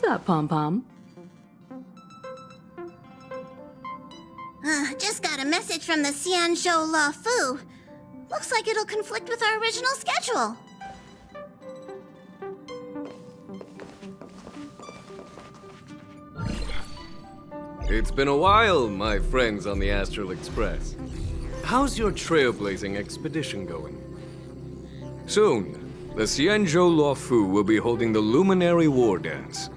What's up, Pom-Pom? Just got a message from the Xianzhou La Fu. Looks like it'll conflict with our original schedule. It's been a while, my friends on the Astral Express. How's your trailblazing expedition going? Soon, the Xianzhou La Fu will be holding the Luminary War Dance.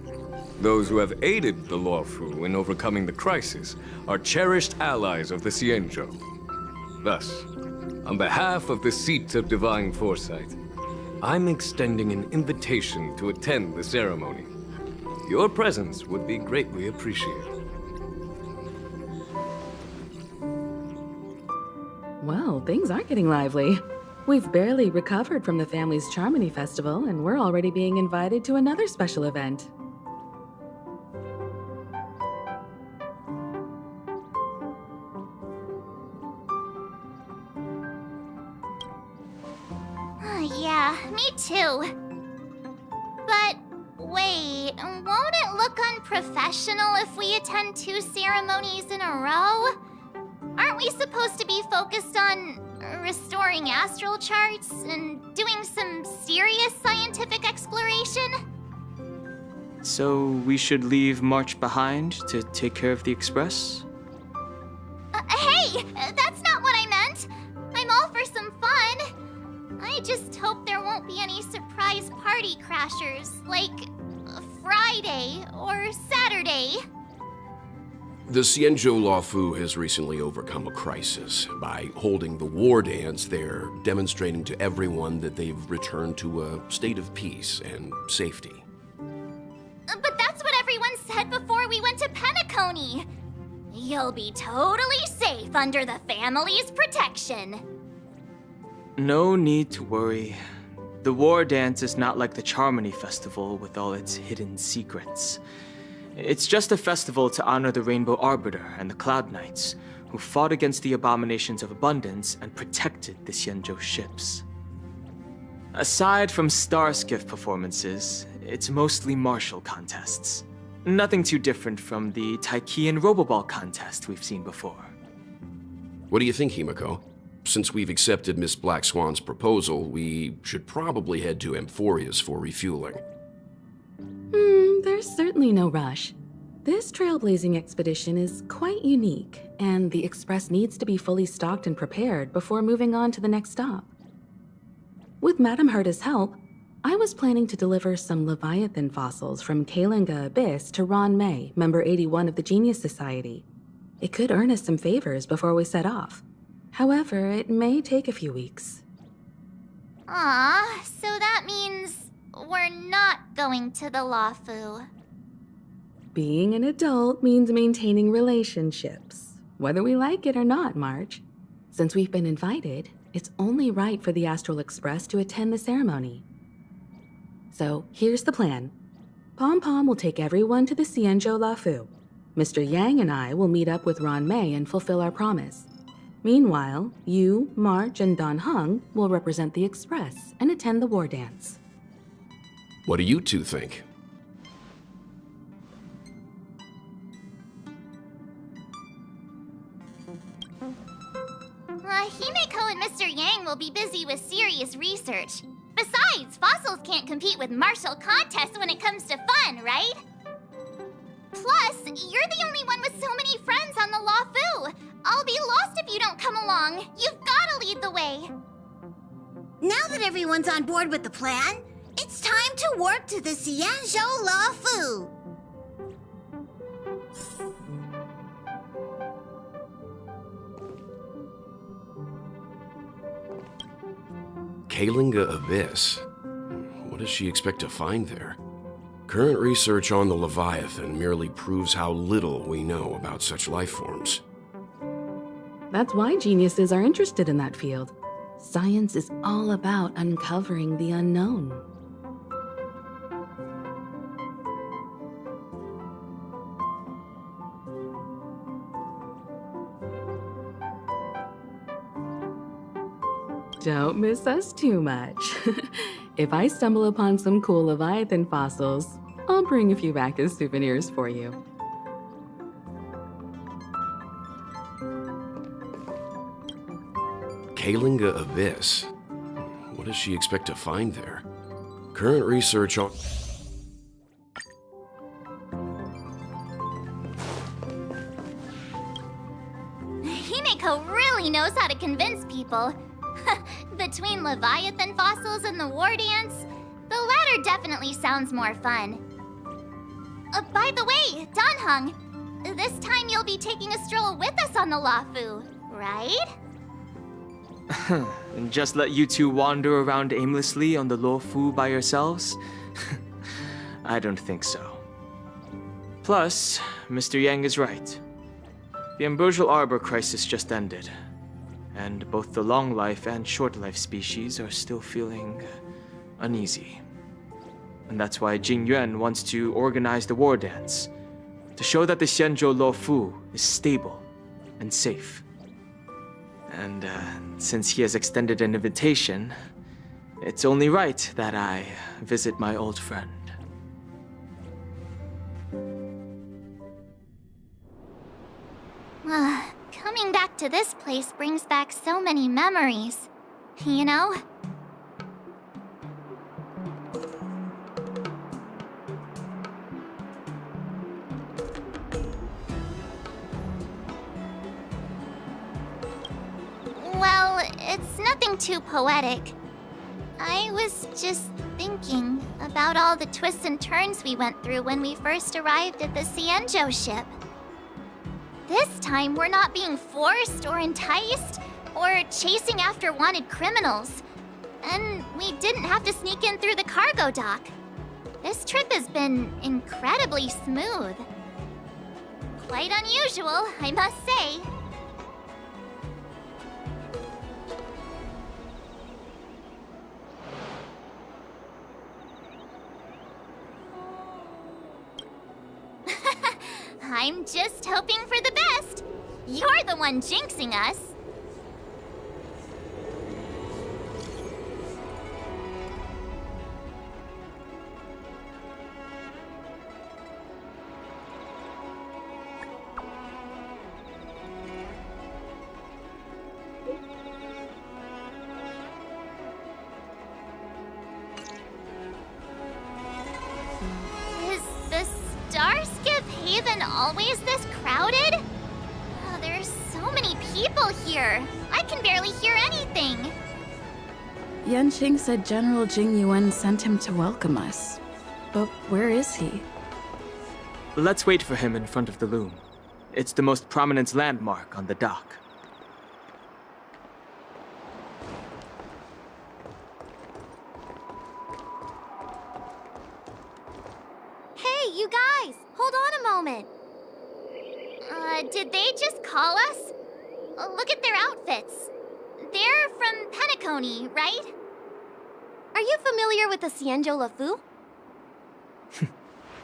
Those who have aided the La Fu in overcoming the crisis are cherished allies of the Xianzhou. Thus, on behalf of the Seat of Divine Foresight, I'm extending an invitation to attend the ceremony. Your presence would be greatly appreciated. Well, things aren't getting lively. We've barely recovered from the family's Charmony Festival, and we're already being invited to another special event. Yeah, me too. But wait, won't it look unprofessional if we attend 2 ceremonies in a row? Aren't we supposed to be focused on restoring astral charts and doing some serious scientific exploration? So we should leave March behind to take care of the Express? Hey, that's not what I meant. I'm all for some fun. I just hope there won't be any surprise party crashers, like Friday or Saturday. The Xianzhou La Fu has recently overcome a crisis. By holding the war dance, they're demonstrating to everyone that they've returned to a state of peace and safety. But that's what everyone said before we went to Penacony. You'll be totally safe under the family's protection. No need to worry. The war dance is not like the Charmony Festival with all its hidden secrets. It's just a festival to honor the Rainbow Arbiter and the Cloud Knights, who fought against the abominations of abundance and protected the Xianzhou ships. Aside from star skiff performances, it's mostly martial contests. Nothing too different from the Taiki and Roboball contest we've seen before. What do you think, Himiko? Since we've accepted Miss Black Swan's proposal, we should probably head to Amphoria's for refueling. There's certainly no rush. This trailblazing expedition is quite unique, and the Express needs to be fully stocked and prepared before moving on to the next stop. With Madame Herta's help, I was planning to deliver some Leviathan fossils from Kalinga Abyss to Ron May, member 81 of the Genius Society. It could earn us some favors before we set off. However, it may take a few weeks. So that means we're not going to the La Fu. Being an adult means maintaining relationships, whether we like it or not, March. Since we've been invited, it's only right for the Astral Express to attend the ceremony. So here's the plan. Pom-Pom will take everyone to the Xianzhou La Fu. Mr. Yang and I will meet up with Ron May and fulfill our promise. Meanwhile, you, March, and Don Hung will represent the Express and attend the war dance. What do you two think? Himeko and Mr. Yang will be busy with serious research. Besides, fossils can't compete with martial contests when it comes to fun, right? Plus, you're the only one with so many friends on the La Fu. I'll be lost if you don't come along. You've gotta lead the way. Now that everyone's on board with the plan, it's time to warp to the Xianzhou La Fu. Kalinga Abyss? What does she expect to find there? Current research on the Leviathan merely proves how little we know about such life forms. That's why geniuses are interested in that field. Science is all about uncovering the unknown. Don't miss us too much. If I stumble upon some cool Leviathan fossils, I'll bring a few back as souvenirs for you. Kalinga Abyss. What does she expect to find there? Current research on... Himeko really knows how to convince people. Between Leviathan fossils and the war dance, the latter definitely sounds more fun. By the way, Danhung, this time you'll be taking a stroll with us on the Lafu, right? And just let you two wander around aimlessly on the Luofu by yourselves? I don't think so. Plus, Mr. Yang is right. The Ambrosial Arbor crisis just ended, and both the long life and short life species are still feeling uneasy. And that's why Jing Yuan wants to organize the war dance, to show that the Xianzhou Luofu is stable and safe. And since he has extended an invitation, it's only right that I visit my old friend. Coming back to this place brings back so many memories, you know? Well, it's nothing too poetic. I was just thinking about all the twists and turns we went through when we first arrived at the Xianzhou ship. This time, we're not being forced or enticed or chasing after wanted criminals. And we didn't have to sneak in through the cargo dock. This trip has been incredibly smooth. Quite unusual, I must say. I'm just hoping for the best. You're the one jinxing us. Is the Starskip Haven always this crowded? Oh, there's so many people here. I can barely hear anything. Yanqing said General Jing Yuan sent him to welcome us. But where is he? Let's wait for him in front of the loom. It's the most prominent landmark on the dock. Hey, you guys! Hold on a moment. Did they just call us? Look at their outfits. They're from Penacony, right? Are you familiar with the Xianzhou Luofu?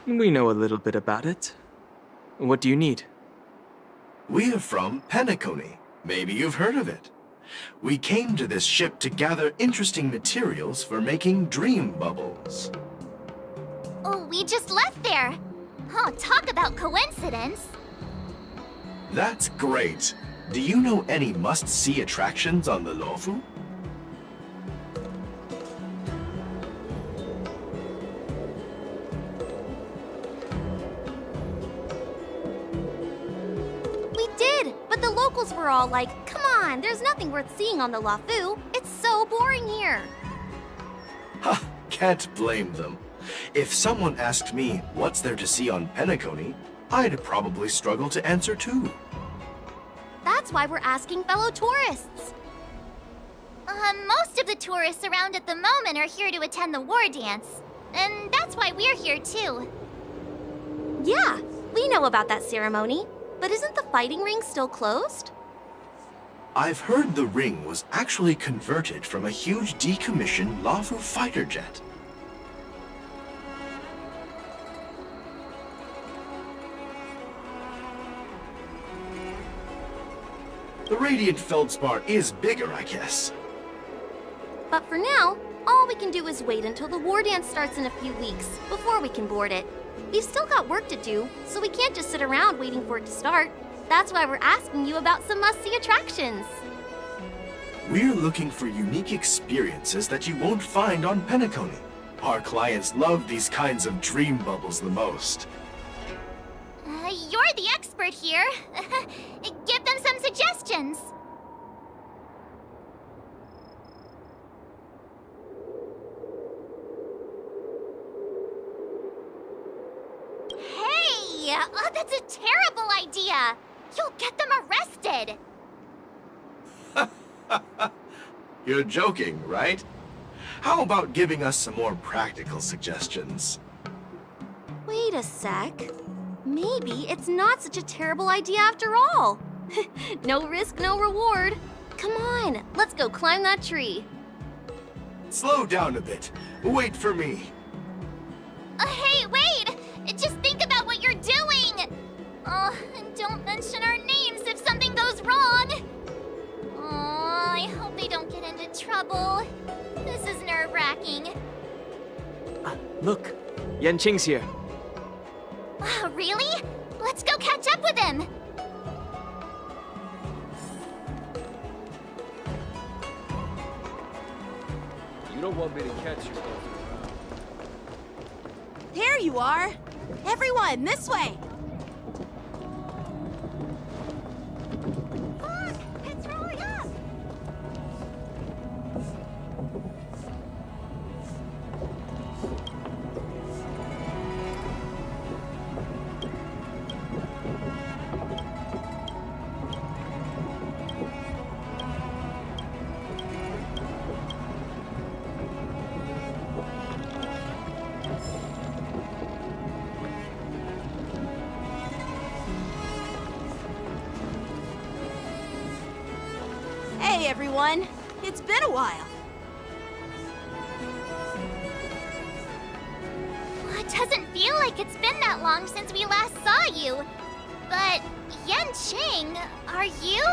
We know a little bit about it. What do you need? We are from Penacony. Maybe you've heard of it. We came to this ship to gather interesting materials for making dream bubbles. Oh, we just left there. Oh, talk about coincidence. That's great. Do you know any must-see attractions on the Luofu? We did, but the locals were all like, come on, there's nothing worth seeing on the Luofu. It's so boring here. Ha! Can't blame them. If someone asked me what's there to see on Penacony, I'd probably struggle to answer too. That's why we're asking fellow tourists. Most of the tourists around at the moment are here to attend the war dance. And that's why we're here too. Yeah, we know about that ceremony. But isn't the fighting ring still closed? I've heard the ring was actually converted from a huge decommissioned Luofu fighter jet. The Radiant Feldspar is bigger, I guess. But for now, all we can do is wait until the war dance starts in a few weeks before we can board it. We've still got work to do, so we can't just sit around waiting for it to start. That's why we're asking you about some must-see attractions. We're looking for unique experiences that you won't find on Penacony. Our clients love these kinds of dream bubbles the most. You're the expert here. Give them some suggestions. Hey! Oh, that's a terrible idea. You'll get them arrested. You're joking, right? How about giving us some more practical suggestions? Wait a sec. Maybe it's not such a terrible idea after all. No risk, no reward. Come on, let's go climb that tree. Slow down a bit. Wait for me. Hey, wait! Just think about what you're doing! Oh, and don't mention our names if something goes wrong! Oh, I hope they don't get into trouble. This is nerve-wracking. Look, Yanqing's here. Really? Let's go catch up with him! You don't want me to catch you. There you are! Everyone, this way! Look! It's rolling up! Hey everyone! It's been a while. It doesn't feel like it's been that long since we last saw you. But, Yanqing, are you...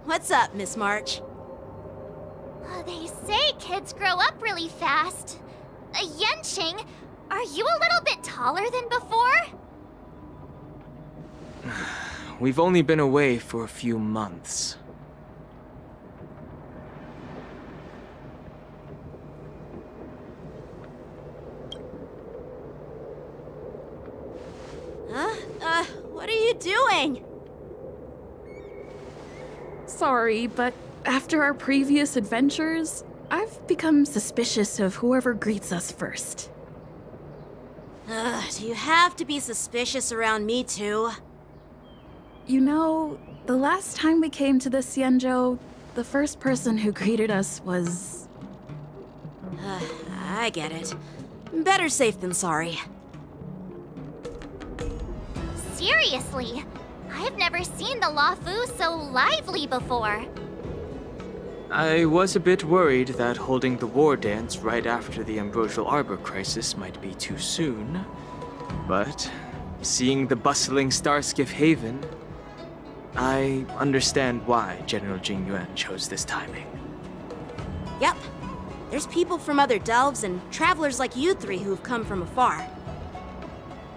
What's up, Miss March? They say kids grow up really fast. Yanqing, are you a little bit taller than before? We've only been away for a few months. What are you doing? Sorry, but after our previous adventures, I've become suspicious of whoever greets us first. Do you have to be suspicious around me too? You know, the last time we came to the Xianzhou, the first person who greeted us was... I get it. Better safe than sorry. Seriously, I've never seen the Luofu so lively before. I was a bit worried that holding the war dance right after the Ambrosial Arbor crisis might be too soon. But seeing the bustling Starskiff Haven, I understand why General Jing Yuan chose this timing. Yep. There's people from other delves and travelers like you three who've come from afar.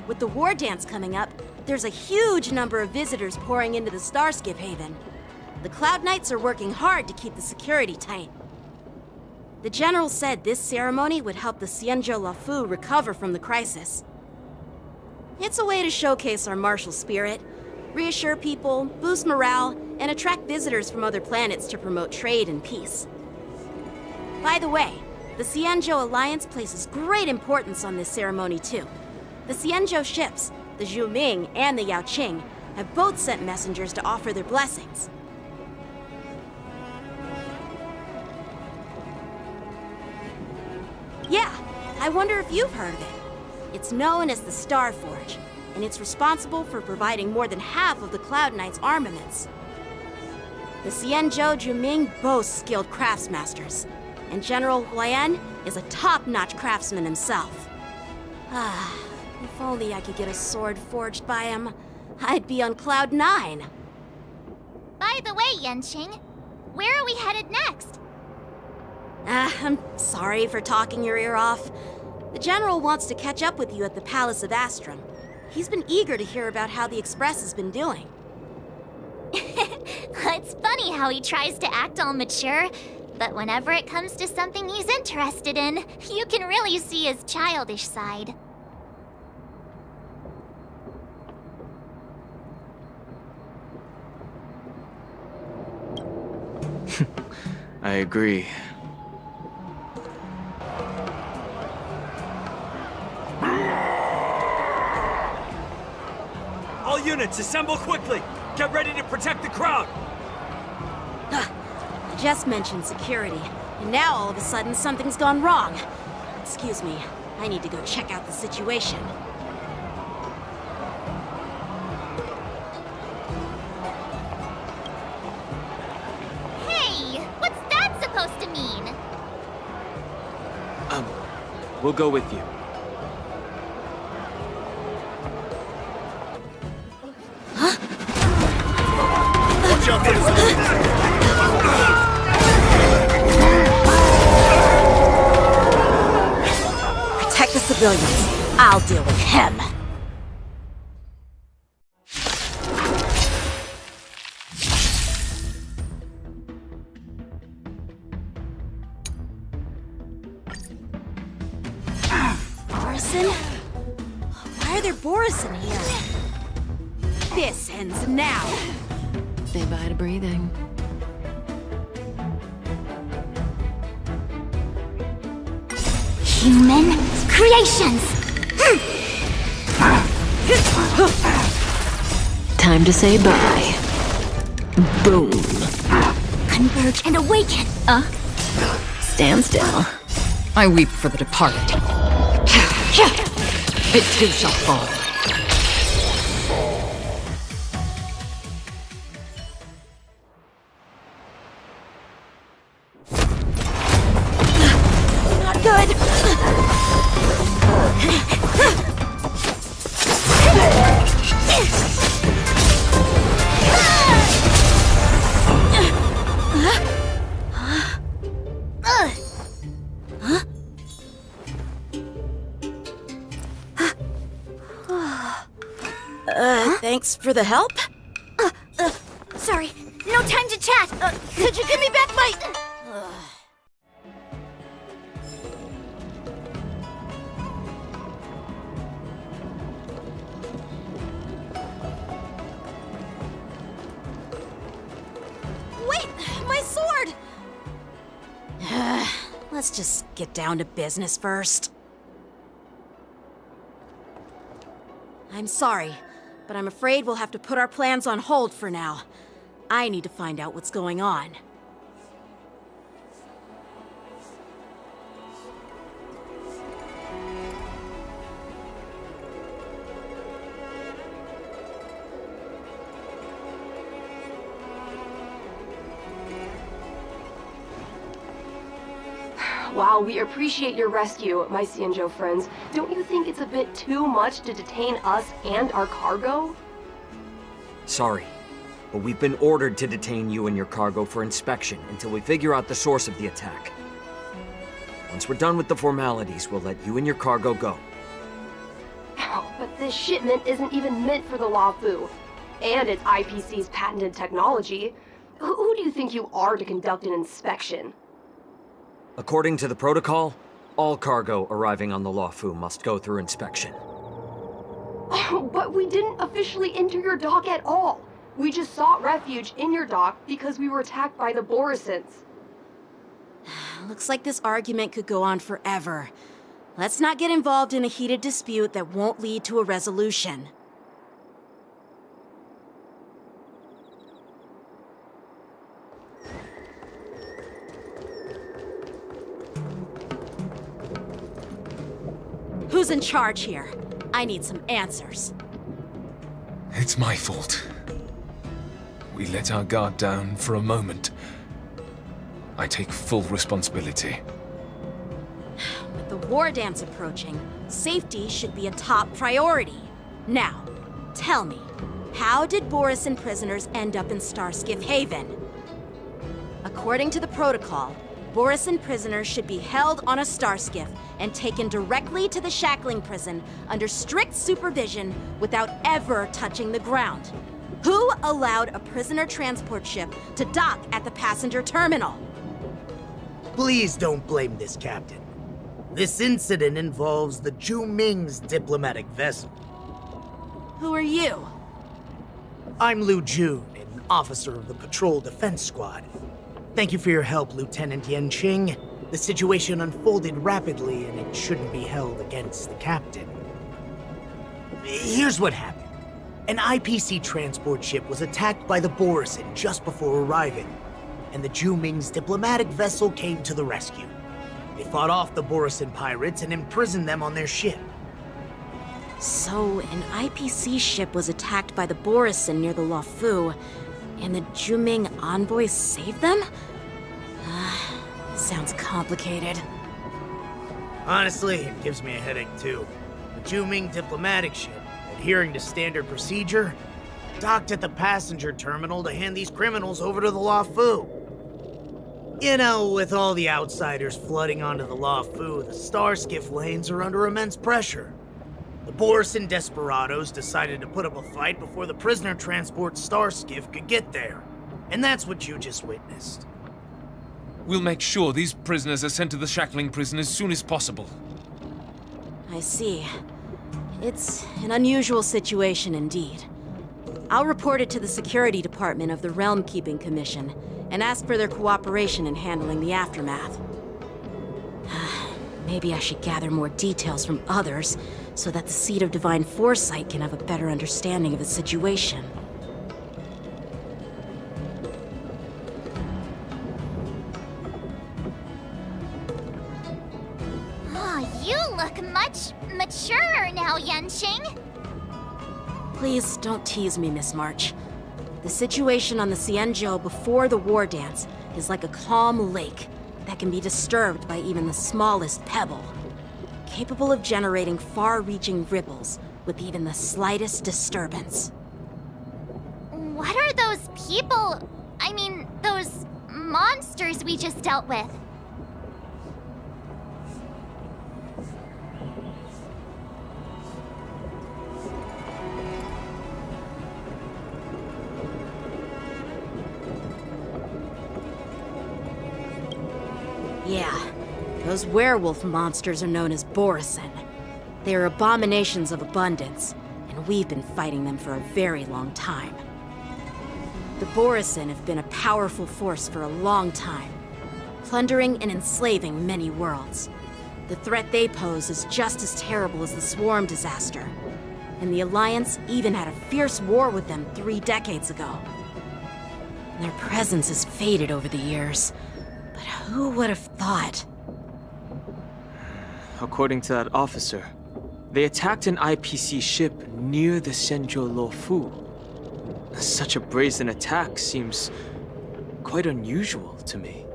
With the war dance coming up, there's a huge number of visitors pouring into the Starskiff Haven. The Cloud Knights are working hard to keep the security tight. The General said this ceremony would help the Xianzhou Luofu recover from the crisis. It's a way to showcase our martial spirit, reassure people, boost morale, and attract visitors from other planets to promote trade and peace. By the way, the Xianzhou Alliance places great importance on this ceremony too. The Xianzhou ships, the Zhuming and the Yaoqing, have both sent messengers to offer their blessings. Yeah, I wonder if you've heard of it. It's known as the Star Forge, and it's responsible for providing more than half of the Cloud Knights' armaments. The Xianzhou Zhuming boasts skilled craftsmasters, and General Huayan is a top-notch craftsman himself. If only I could get a sword forged by him, I'd be on Cloud 9. By the way, Yanqing, where are we headed next? I'm sorry for talking your ear off, The General wants to catch up with you at the Palace of Astrum. He's been eager to hear about how the Express has been doing. It's funny how he tries to act all mature, but whenever it comes to something he's interested in, you can really see his childish side. I agree. All units, assemble quickly! Get ready to protect the crowd! I just mentioned security, and now all of a sudden something's gone wrong. Excuse me, I need to go check out the situation. Hey, what's that supposed to mean? We'll go with you. Watch out for Protect the civilians. I'll deal with him. Borison? Why are there Borison here? This ends now. Say bye to breathing. Human creations! Time to say bye. Boom. Converge and awaken! Stand still. I weep for the departed. It too shall fall. Not good. Thanks for the help. Sorry, no time to chat! Could you give me back my... Wait! My sword! Let's just get down to business first. I'm sorry, but I'm afraid we'll have to put our plans on hold for now. I need to find out what's going on. While we appreciate your rescue, my Cianjo friends, don't you think it's a bit too much to detain us and our cargo? Sorry, but we've been ordered to detain you and your cargo for inspection until we figure out the source of the attack. Once we're done with the formalities, we'll let you and your cargo go. Oh, but this shipment isn't even meant for the Luofu, and it's IPC's patented technology. Who do you think you are to conduct an inspection? According to the protocol, all cargo arriving on the Luofu must go through inspection. Oh, but we didn't officially enter your dock at all. We just sought refuge in your dock because we were attacked by the Borisons. Looks like this argument could go on forever. Let's not get involved in a heated dispute that won't lead to a resolution. Who's in charge here? I need some answers. It's my fault. We let our guard down for a moment. I take full responsibility. With the war dance approaching, safety should be a top priority. Now, tell me, how did Borison prisoners end up in Starskiff Haven? According to the protocol, Borisin prisoners should be held on a star skiff and taken directly to the shackling prison under strict supervision without ever touching the ground. Who allowed a prisoner transport ship to dock at the passenger terminal? Please don't blame this captain. This incident involves the Zhu Ming's diplomatic vessel. Who are you? I'm Lu Jun, an officer of the Patrol Defense Squad. Thank you for your help, Lieutenant Yanqing. The situation unfolded rapidly, and it shouldn't be held against the captain. Here's what happened. An IPC transport ship was attacked by the Borisin just before arriving, and the Zhu Ming's diplomatic vessel came to the rescue. They fought off the Borisin pirates and imprisoned them on their ship. So, an IPC ship was attacked by the Borisin near the Luofu, and the Zhu Ming envoys saved them? Sounds complicated. Honestly, it gives me a headache too. The Zhu Ming diplomatic ship, adhering to standard procedure, docked at the passenger terminal to hand these criminals over to the Luofu. You know, with all the outsiders flooding onto the Luofu, the star skiff lanes are under immense pressure. The Borisin desperados decided to put up a fight before the prisoner transport star skiff could get there. And that's what you just witnessed. We'll make sure these prisoners are sent to the shackling prison as soon as possible. I see. It's an unusual situation indeed. I'll report it to the security department of the Realm Keeping Commission and ask for their cooperation in handling the aftermath. Maybe I should gather more details from others so that the Seed of Divine Foresight can have a better understanding of the situation. Oh, you look much maturer now, Yanqing. Please don't tease me, Miss March. The situation on the Xianzhou before the war dance is like a calm lake that can be disturbed by even the smallest pebble, capable of generating far-reaching ripples with even the slightest disturbance. What are those people? I mean, those monsters we just dealt with? Yeah, those werewolf monsters are known as Borisin. They are abominations of abundance, and we've been fighting them for a very long time. The Borisin have been a powerful force for a long time, plundering and enslaving many worlds. The threat they pose is just as terrible as the Swarm disaster, and the Alliance even had a fierce war with them 3 decades ago. Their presence has faded over the years. But who would have thought? According to that officer, they attacked an IPC ship near the Shenzhou Luofu. Such a brazen attack seems quite unusual to me.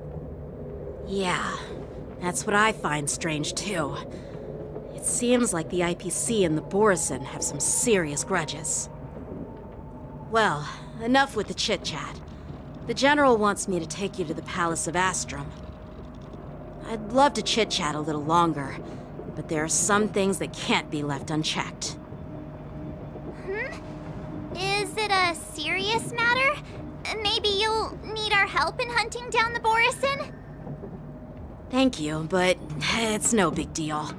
Yeah, that's what I find strange too. It seems like the IPC and the Borisin have some serious grudges. Well, enough with the chit-chat. The General wants me to take you to the Palace of Astrum. I'd love to chit-chat a little longer, but there are some things that can't be left unchecked. Is it a serious matter? Maybe you'll need our help in hunting down the Borisin? Thank you, but it's no big deal.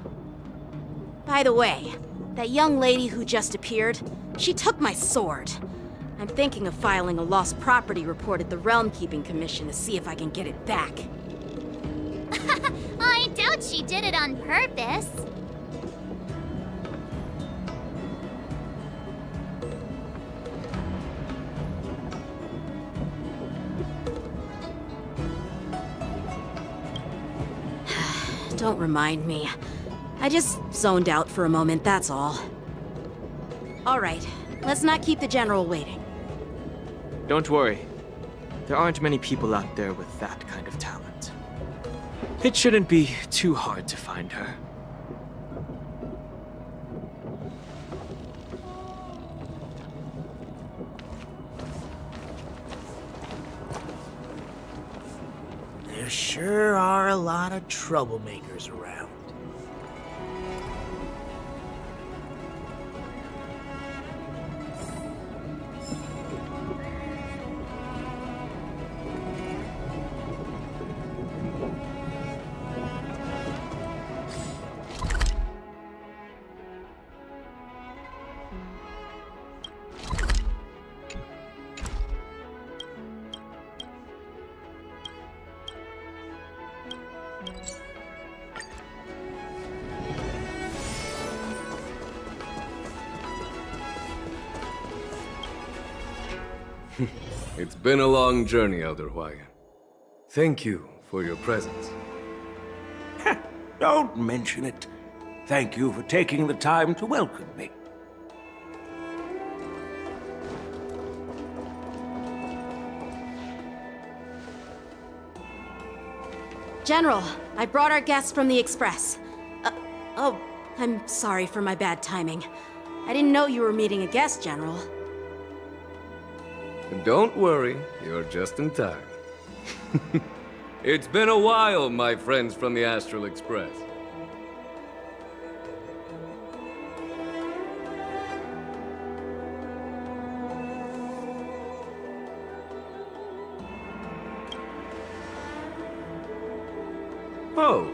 By the way, that young lady who just appeared, she took my sword. I'm thinking of filing a lost property report at the Realm Keeping Commission to see if I can get it back. I doubt she did it on purpose. Don't remind me. I just zoned out for a moment, that's all. All right, let's not keep the General waiting. Don't worry. There aren't many people out there with that kind of talent. It shouldn't be too hard to find her. There sure are a lot of troublemakers around. It's been a long journey, Elder Hwayan. Thank you for your presence. Don't mention it. Thank you for taking the time to welcome me. General, I brought our guests from the Express. Oh, I'm sorry for my bad timing. I didn't know you were meeting a guest, General. Don't worry, you're just in time. It's been a while, my friends from the Astral Express. Oh.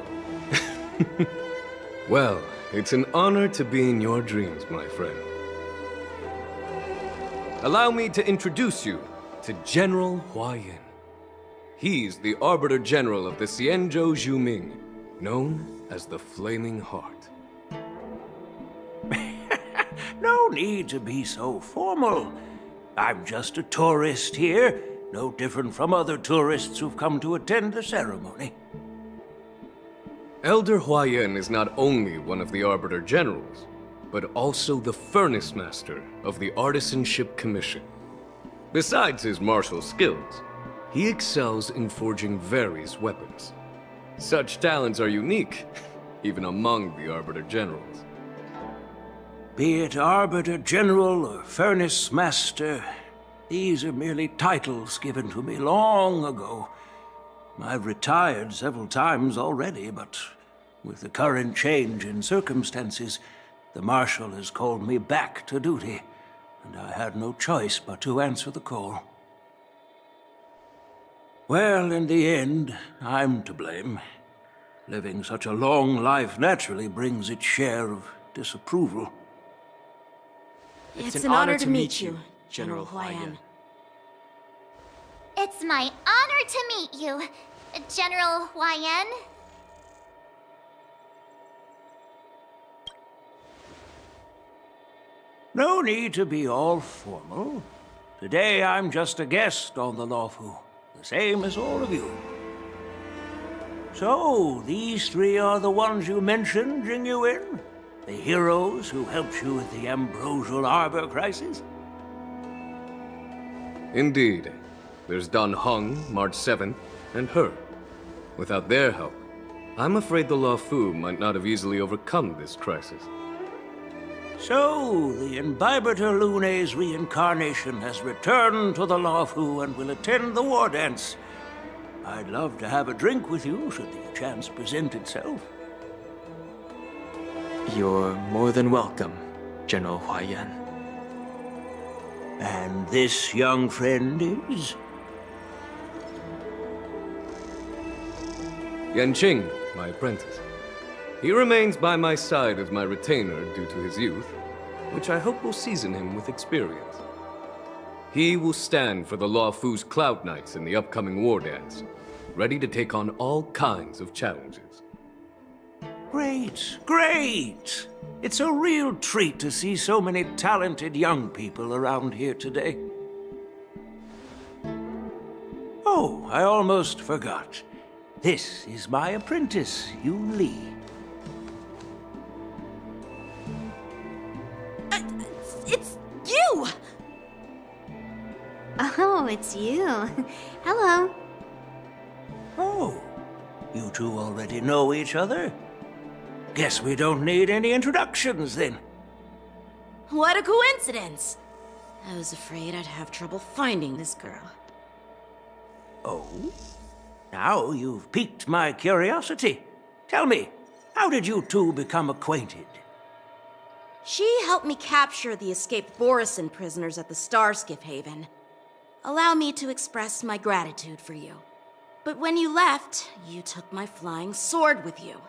Well, it's an honor to be in your dreams, my friend. Allow me to introduce you to General Hwayan. He's the Arbiter General of the Xianzhou Zhuming, known as the Flaming Heart. No need to be so formal. I'm just a tourist here, no different from other tourists who've come to attend the ceremony. Elder Hwayan is not only one of the Arbiter Generals, but also the Furnace Master of the Artisanship Commission. Besides his martial skills, he excels in forging various weapons. Such talents are unique, even among the Arbiter Generals. Be it Arbiter General or Furnace Master, these are merely titles given to me long ago. I've retired several times already, but with the current change in circumstances, the Marshal has called me back to duty, and I had no choice but to answer the call. Well, in the end, I'm to blame. Living such a long life naturally brings its share of disapproval. It's an honor to meet you, General Hwayan. It's my honor to meet you, General Hwayan. No need to be all formal. Today I'm just a guest on the Luofu, the same as all of you. So, these three are the ones you mentioned, Jingyuin? The heroes who helped you with the Ambrosial Arbor crisis? Indeed. There's Dan Heng, March 7th, and her. Without their help, I'm afraid the Luofu might not have easily overcome this crisis. So, the Imbibitor Lune's reincarnation has returned to the Luofu and will attend the war dance. I'd love to have a drink with you should the chance present itself. You're more than welcome, General Hwayan. And this young friend is? Yanqing, my apprentice. He remains by my side as my retainer due to his youth, which I hope will season him with experience. He will stand for the Luofu's Cloud Knights in the upcoming war dance, ready to take on all kinds of challenges. Great, great! It's a real treat to see so many talented young people around here today. Oh, I almost forgot. This is my apprentice, Yun Li. It's you! Oh, it's you. Hello. Oh, you two already know each other? Guess we don't need any introductions then. What a coincidence! I was afraid I'd have trouble finding this girl. Oh? Now you've piqued my curiosity. Tell me, how did you two become acquainted? She helped me capture the escaped Borisin prisoners at the Starskiff Haven. Allow me to express my gratitude for you. But when you left, you took my flying sword with you.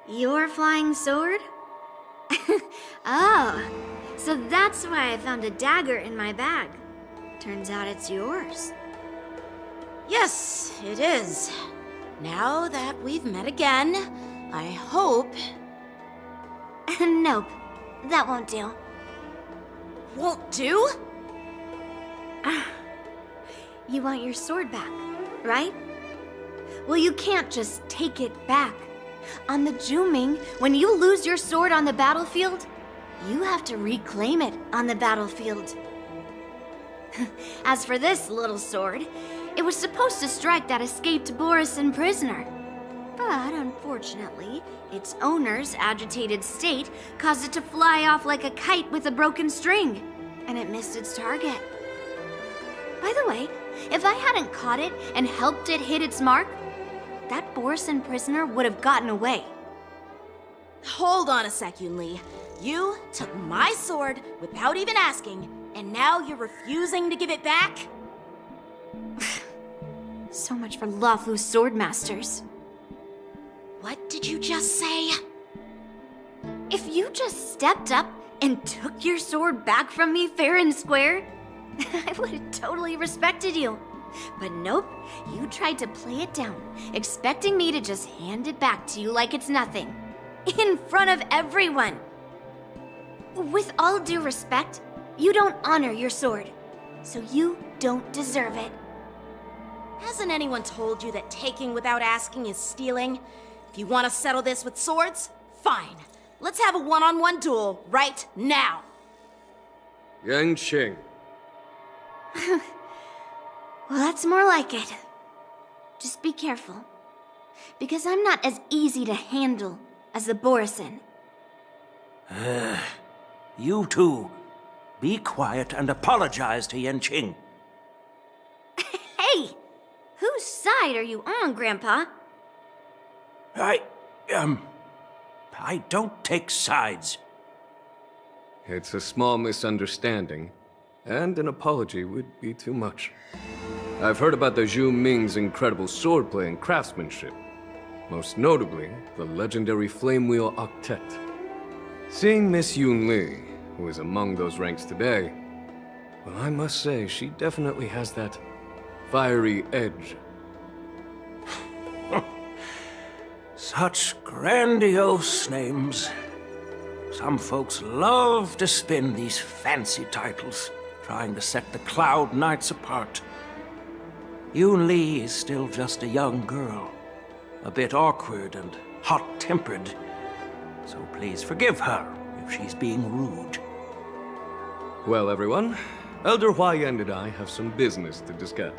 Your flying sword? Oh, so that's why I found a dagger in my bag. Turns out it's yours. Yes, it is. Now that we've met again, I hope... Nope, that won't do. Won't do? You want your sword back, right? Well, you can't just take it back. On the Juming, when you lose your sword on the battlefield, you have to reclaim it on the battlefield. As for this little sword, it was supposed to strike that escaped Borisin prisoner. But unfortunately, its owner's agitated state caused it to fly off like a kite with a broken string, and it missed its target. By the way, if I hadn't caught it and helped it hit its mark, that Borisin prisoner would have gotten away. Hold on a sec, Yunli. You took my sword without even asking, and now you're refusing to give it back? So much for Lafu swordmasters. What did you just say? If you just stepped up and took your sword back from me fair and square, I would have totally respected you. But nope, you tried to play it down, expecting me to just hand it back to you like it's nothing. In front of everyone. With all due respect, you don't honor your sword, so you don't deserve it. Hasn't anyone told you that taking without asking is stealing? If you want to settle this with swords, fine. Let's have a one-on-one duel right now. Yang Qing. Well, that's more like it. Just be careful, because I'm not as easy to handle as the Borisin. You two, be quiet and apologize to Yanqing. Hey! Whose side are you on, Grandpa? I don't take sides. It's a small misunderstanding, and an apology would be too much. I've heard about the Zhu Ming's incredible swordplay and craftsmanship, most notably the legendary Flame Wheel Octet. Seeing Miss Yunli, who is among those ranks today, well, I must say she definitely has that fiery edge. Such grandiose names. Some folks love to spin these fancy titles, trying to set the Cloud Knights apart. Yun Li is still just a young girl, a bit awkward and hot-tempered. So please forgive her if she's being rude. Well, everyone, Elder Huayan and I have some business to discuss.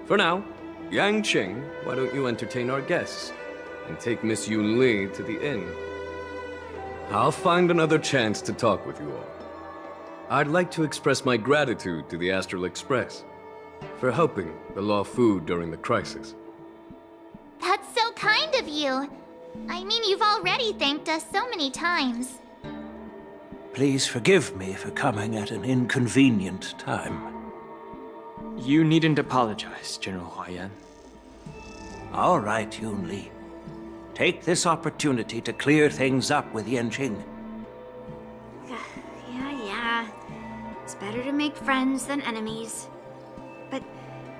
For now, Yang Qing, why don't you entertain our guests and take Miss Yun Li to the inn? I'll find another chance to talk with you all. I'd like to express my gratitude to the Astral Express for helping the Law Fu during the crisis. That's so kind of you. I mean, you've already thanked us so many times. Please forgive me for coming at an inconvenient time. You needn't apologize, General Huayan. All right, Yun Li. Take this opportunity to clear things up with Yanqing. Yeah. It's better to make friends than enemies. But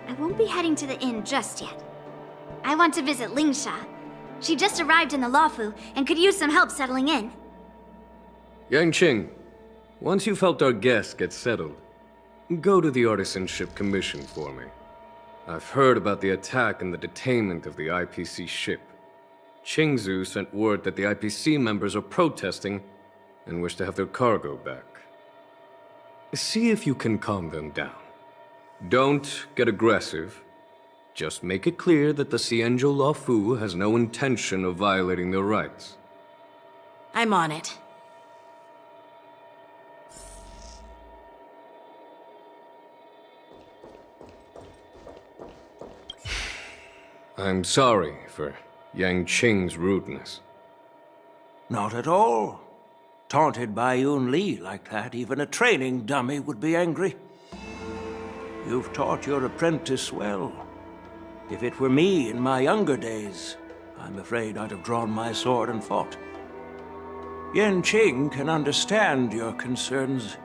I won't be heading to the inn just yet. I want to visit Lingsha. She just arrived in the Lafu and could use some help settling in. Yang Qing, once you've helped our guests get settled, go to the Artisanship Commission for me. I've heard about the attack and the detainment of the IPC ship. Qingzu sent word that the IPC members are protesting and wish to have their cargo back. See if you can calm them down. Don't get aggressive. Just make it clear that the Xianzhou Law Fu has no intention of violating their rights. I'm on it. I'm sorry for Yang Qing's rudeness. Not at all. Taunted by Yun Li like that, even a training dummy would be angry. You've taught your apprentice well. If it were me in my younger days, I'm afraid I'd have drawn my sword and fought. Yan Qing can understand your concerns.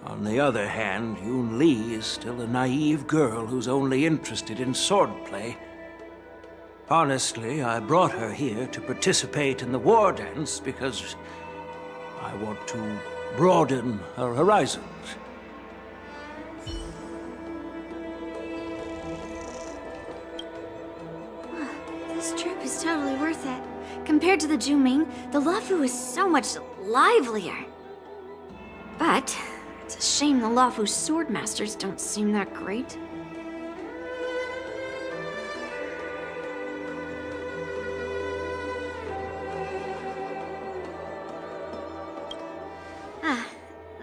On the other hand, Yun Li is still a naive girl who's only interested in swordplay. Honestly, I brought her here to participate in the war dance because I want to broaden her horizons. This trip is totally worth it. Compared to the Juming, the Luofu is so much livelier. But it's a shame the Luofu swordmasters don't seem that great.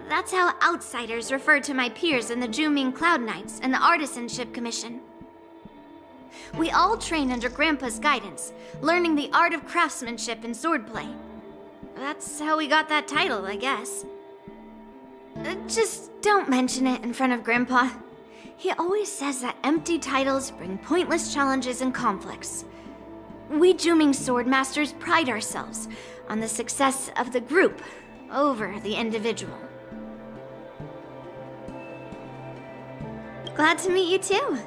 That's how outsiders refer to my peers in the Juming Cloud Knights and the Artisanship Commission. We all train under Grandpa's guidance, learning the art of craftsmanship and swordplay. That's how we got that title, I guess. Just don't mention it in front of Grandpa. He always says that empty titles bring pointless challenges and conflicts. We Juming swordmasters pride ourselves on the success of the group over the individual. Glad to meet you too.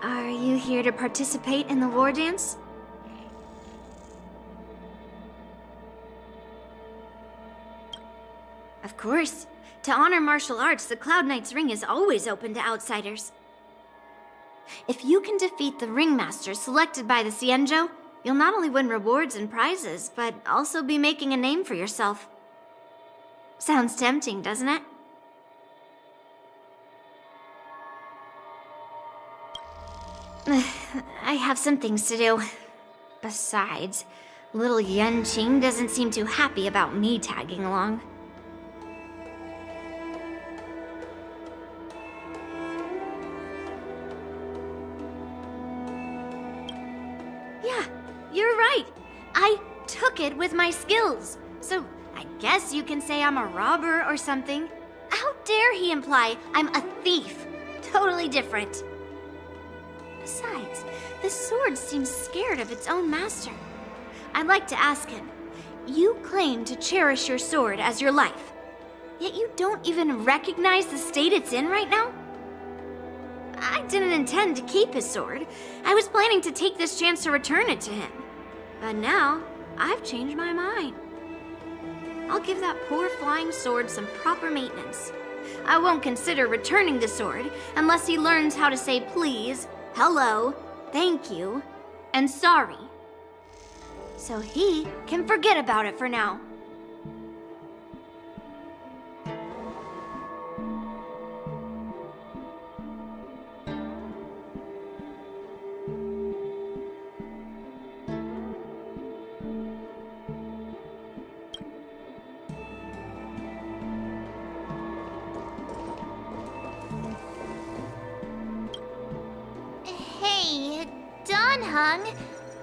Are you here to participate in the war dance? Of course. To honor martial arts, the Cloud Knight's ring is always open to outsiders. If you can defeat the ringmaster selected by the Xianzhou, you'll not only win rewards and prizes, but also be making a name for yourself. Sounds tempting, doesn't it? I have some things to do. Besides, little Yan Qing doesn't seem too happy about me tagging along. Yeah, you're right. I took it with my skills. So I guess you can say I'm a robber or something. How dare he imply I'm a thief? Totally different. Besides, the sword seems scared of its own master. I'd like to ask him, you claim to cherish your sword as your life, yet you don't even recognize the state it's in right now? I didn't intend to keep his sword. I was planning to take this chance to return it to him. But now, I've changed my mind. I'll give that poor flying sword some proper maintenance. I won't consider returning the sword unless he learns how to say please, hello, thank you, and sorry. So he can forget about it for now.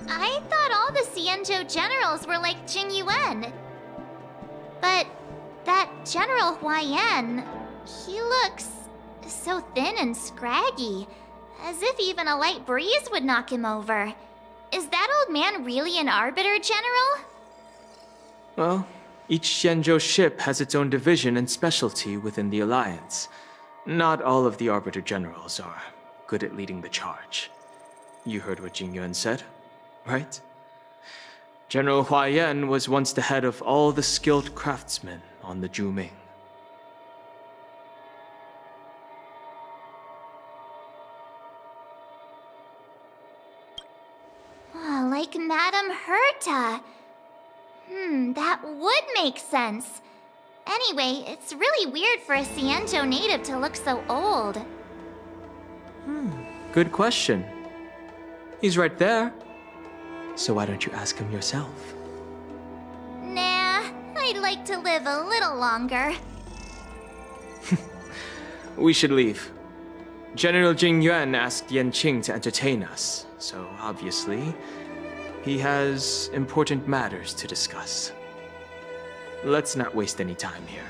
I thought all the Xianzhou generals were like Jing Yuan. But that General Huaiyan, he looks so thin and scraggy, as if even a light breeze would knock him over. Is that old man really an Arbiter, General? Well, each Xianzhou ship has its own division and specialty within the Alliance. Not all of the Arbiter generals are good at leading the charge. You heard what Jing Yuan said, right? General Huaiyan was once the head of all the skilled craftsmen on the Juming. Oh, like Madame Herta. That would make sense. Anyway, it's really weird for a Xianzhou native to look so old. Good question. He's right there. So why don't you ask him yourself? Nah, I'd like to live a little longer. We should leave. General Jing Yuan asked Yan Qing to entertain us, so obviously, he has important matters to discuss. Let's not waste any time here.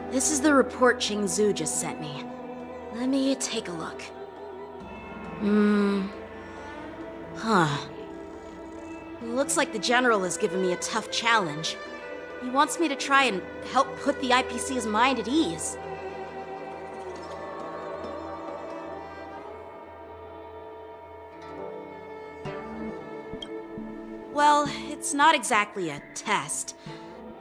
This is the report Qingzhu just sent me. Let me take a look. Looks like the General has given me a tough challenge. He wants me to try and help put the IPC's mind at ease. Well, it's not exactly a test.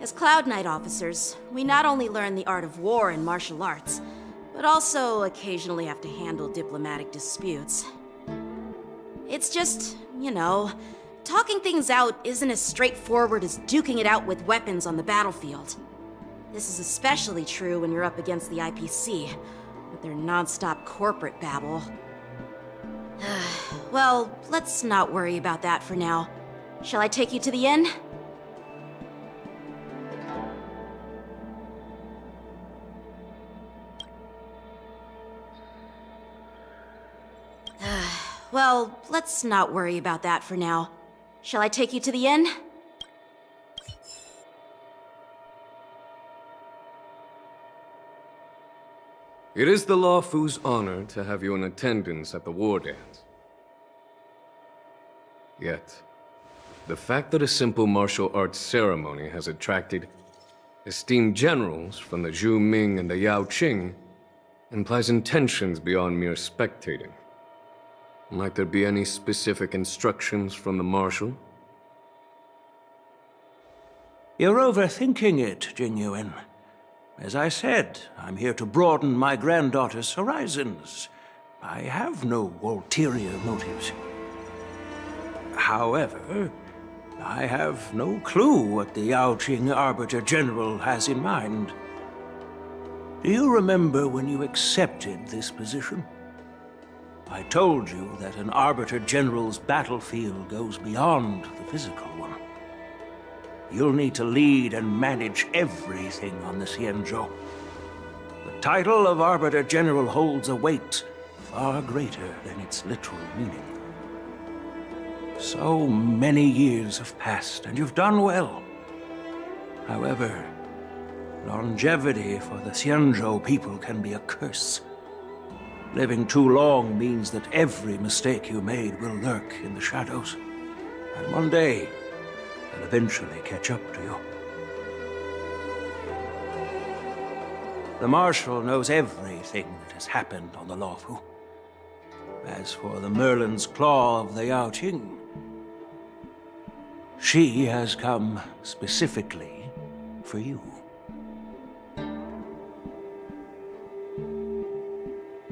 As Cloud Knight officers, we not only learn the art of war and martial arts, but also occasionally have to handle diplomatic disputes. It's just, talking things out isn't as straightforward as duking it out with weapons on the battlefield. This is especially true when you're up against the IPC, with their non-stop corporate babble. Well, let's not worry about that for now. Shall I take you to the inn? Well, let's not worry about that for now. Shall I take you to the inn? It is the Lawfu's honor to have you in attendance at the war dance. Yet, the fact that a simple martial arts ceremony has attracted esteemed generals from the Zhu Ming and the Yao Qing implies intentions beyond mere spectating. Might there be any specific instructions from the Marshal? You're overthinking it, Jingyuan. As I said, I'm here to broaden my granddaughter's horizons. I have no ulterior motives. However, I have no clue what the Yao Qing Arbiter General has in mind. Do you remember when you accepted this position? I told you that an Arbiter General's battlefield goes beyond the physical one. You'll need to lead and manage everything on the Xianzhou. The title of Arbiter General holds a weight far greater than its literal meaning. So many years have passed, and you've done well. However, longevity for the Xianzhou people can be a curse. Living too long means that every mistake you made will lurk in the shadows. And one day, they'll eventually catch up to you. The Marshal knows everything that has happened on the Lawfu. As for the Merlin's Claw of the Yao Qing, she has come specifically for you.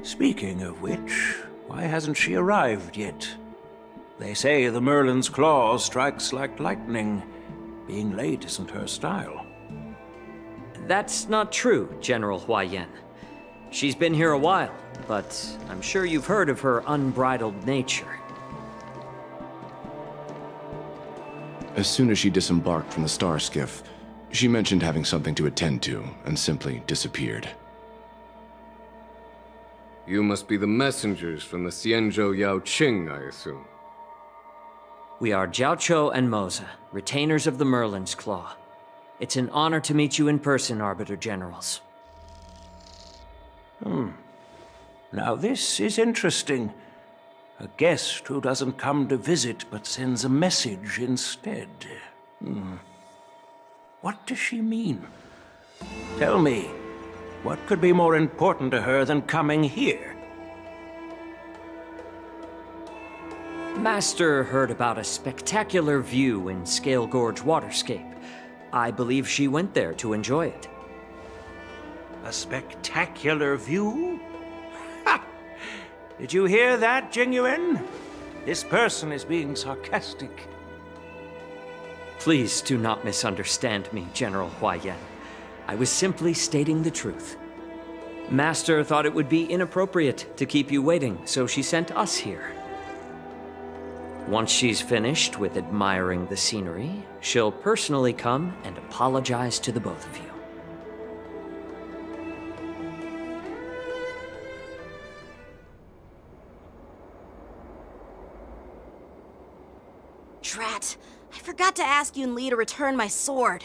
Speaking of which, why hasn't she arrived yet? They say the Merlin's Claw strikes like lightning. Being late isn't her style. That's not true, General Huayan. She's been here a while, but I'm sure you've heard of her unbridled nature. As soon as she disembarked from the star skiff, she mentioned having something to attend to and simply disappeared. You must be the messengers from the Xianzhou Yao Qing, I assume. We are Jiaoqiu and Moza, retainers of the Merlin's Claw. It's an honor to meet you in person, Arbiter Generals. Now this is interesting. A guest who doesn't come to visit but sends a message instead. What does she mean? Tell me, what could be more important to her than coming here? Master heard about a spectacular view in Scale Gorge Waterscape. I believe she went there to enjoy it. A spectacular view? Ha! Did you hear that, Jingyuan? This person is being sarcastic. Please do not misunderstand me, General Huayan. I was simply stating the truth. Master thought it would be inappropriate to keep you waiting, so she sent us here. Once she's finished with admiring the scenery, she'll personally come and apologize to the both of you. Drat. I forgot to ask Yun Li to return my sword.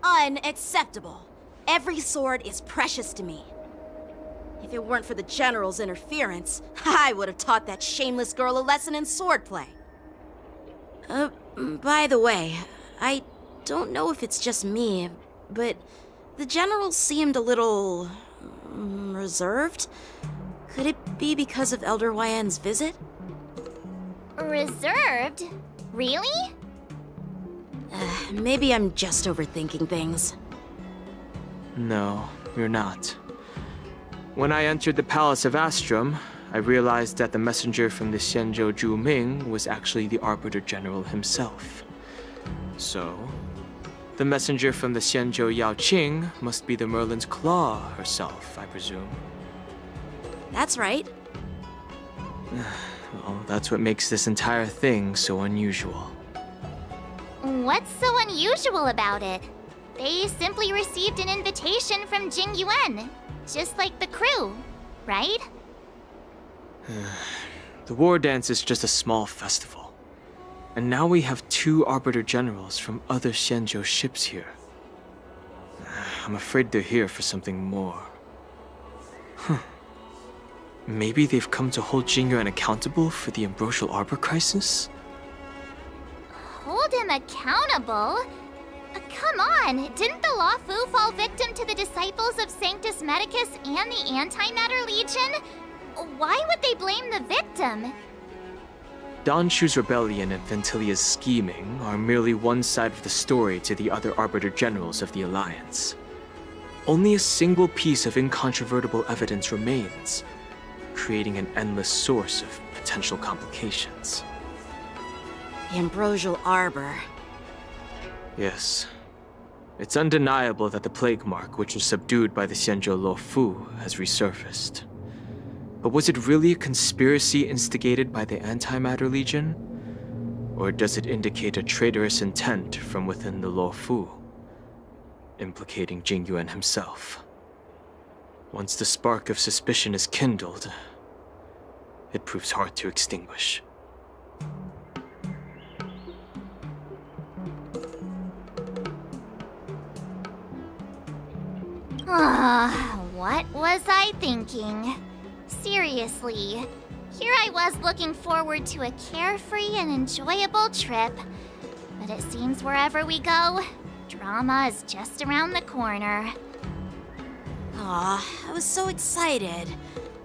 Unacceptable. Every sword is precious to me. If it weren't for the General's interference, I would have taught that shameless girl a lesson in swordplay. By the way, I don't know if it's just me, but the General seemed a little reserved. Could it be because of Elder YN's visit? Reserved? Really? Maybe I'm just overthinking things. No, you're not. When I entered the Palace of Astrum, I realized that the messenger from the Xianzhou Zhu Ming was actually the Arbiter General himself. So, the messenger from the Xianzhou Yao Qing must be the Merlin's Claw herself, I presume. That's right. Well, that's what makes this entire thing so unusual. What's so unusual about it? They simply received an invitation from Jing Yuan, just like the crew, right? The war dance is just a small festival. And now we have 2 Arbiter Generals from other Xianzhou ships here. I'm afraid they're here for something more. Maybe they've come to hold Jingyuan accountable for the Ambrosial Arbor crisis? Hold him accountable? Come on, didn't the Law Fu fall victim to the disciples of Sanctus Medicus and the Antimatter Legion? Why would they blame the victim? Dan Shu's rebellion and Ventilia's scheming are merely one side of the story to the other Arbiter Generals of the Alliance. Only a single piece of incontrovertible evidence remains, creating an endless source of potential complications. The Ambrosial Arbor. Yes. It's undeniable that the plague mark, which was subdued by the Xianzhou Lo Fu, has resurfaced. But was it really a conspiracy instigated by the Antimatter Legion? Or does it indicate a traitorous intent from within the Lo Fu, implicating Jingyuan himself? Once the spark of suspicion is kindled, it proves hard to extinguish. What was I thinking? Seriously, here I was looking forward to a carefree and enjoyable trip. But it seems wherever we go, drama is just around the corner. Aw, I was so excited.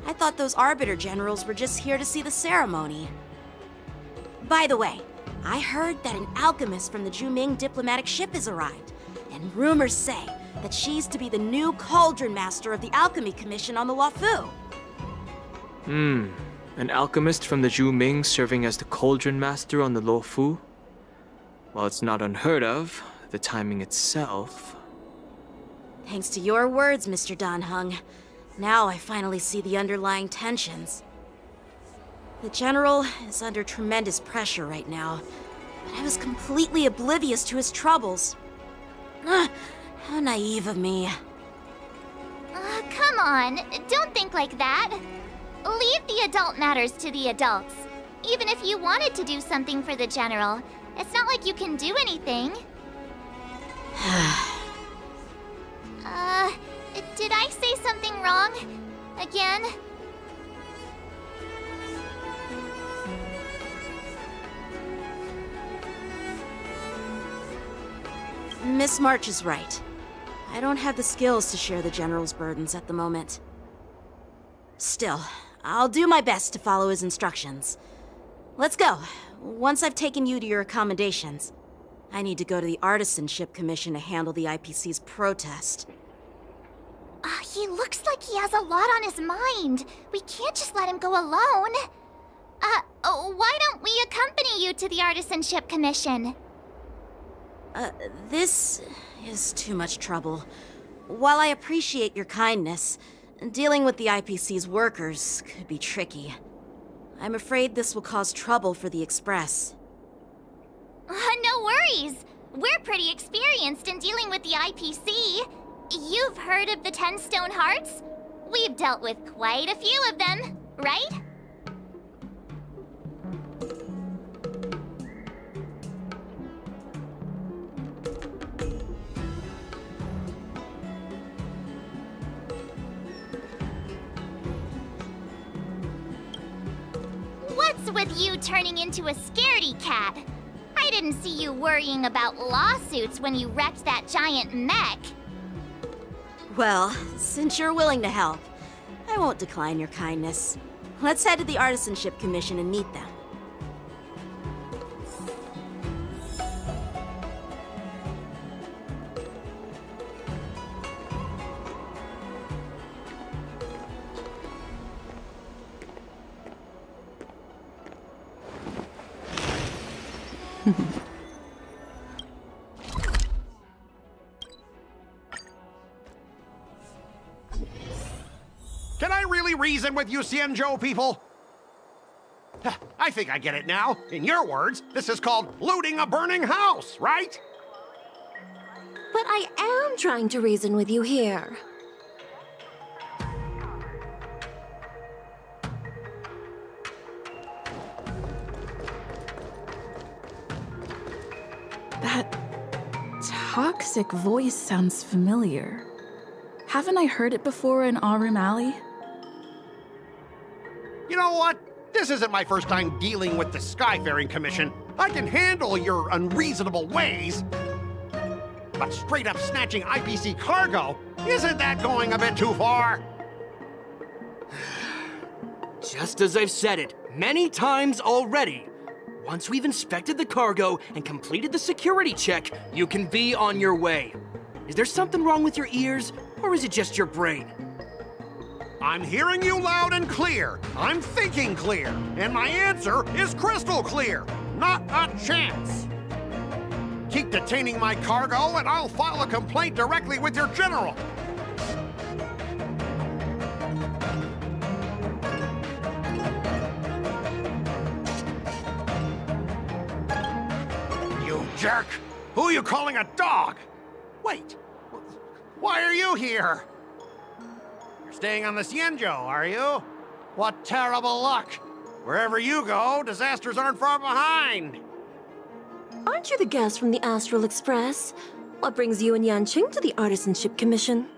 I thought those Arbiter Generals were just here to see the ceremony. By the way, I heard that an alchemist from the Zhuming diplomatic ship has arrived, and rumors say that she's to be the new Cauldron Master of the Alchemy Commission on the Lo Fu. An alchemist from the Zhu Ming serving as the Cauldron Master on the Lo Fu? While it's not unheard of, the timing itself... Thanks to your words, Mr. Dan Heng. Now I finally see the underlying tensions. The General is under tremendous pressure right now, but I was completely oblivious to his troubles. How naive of me. Come on, don't think like that. Leave the adult matters to the adults. Even if you wanted to do something for the General, it's not like you can do anything. Did I say something wrong? Again? Miss March is right. I don't have the skills to share the General's burdens at the moment. Still, I'll do my best to follow his instructions. Let's go. Once I've taken you to your accommodations, I need to go to the Artisanship Commission to handle the IPC's protest. He looks like he has a lot on his mind. We can't just let him go alone. Why don't we accompany you to the Artisanship Commission? This is too much trouble. While I appreciate your kindness, dealing with the IPC's workers could be tricky. I'm afraid this will cause trouble for the Express. No worries. We're pretty experienced in dealing with the IPC. You've heard of the 10 Stone Hearts? We've dealt with quite a few of them, right? What's with you turning into a scaredy cat? I didn't see you worrying about lawsuits when you wrecked that giant mech. Well, since you're willing to help, I won't decline your kindness. Let's head to the Artisanship Commission and meet them. Can I really reason with you Xianzhou people? I think I get it now. In your words, this is called looting a burning house, right? But I am trying to reason with you here. That toxic voice sounds familiar. Haven't I heard it before in Aurum Alley? You know what? This isn't my first time dealing with the Skyfaring Commission. I can handle your unreasonable ways. But straight up snatching IPC cargo, isn't that going a bit too far? Just as I've said it many times already. Once we've inspected the cargo and completed the security check, you can be on your way. Is there something wrong with your ears, or is it just your brain? I'm hearing you loud and clear. I'm thinking clear. And my answer is crystal clear. Not a chance. Keep detaining my cargo and I'll file a complaint directly with your general. You jerk! Who are you calling a dog? Wait, why are you here? Staying on the Xianzhou, are you? What terrible luck! Wherever you go, disasters aren't far behind! Aren't you the guest from the Astral Express? What brings you and Yanqing to the Artisanship Commission?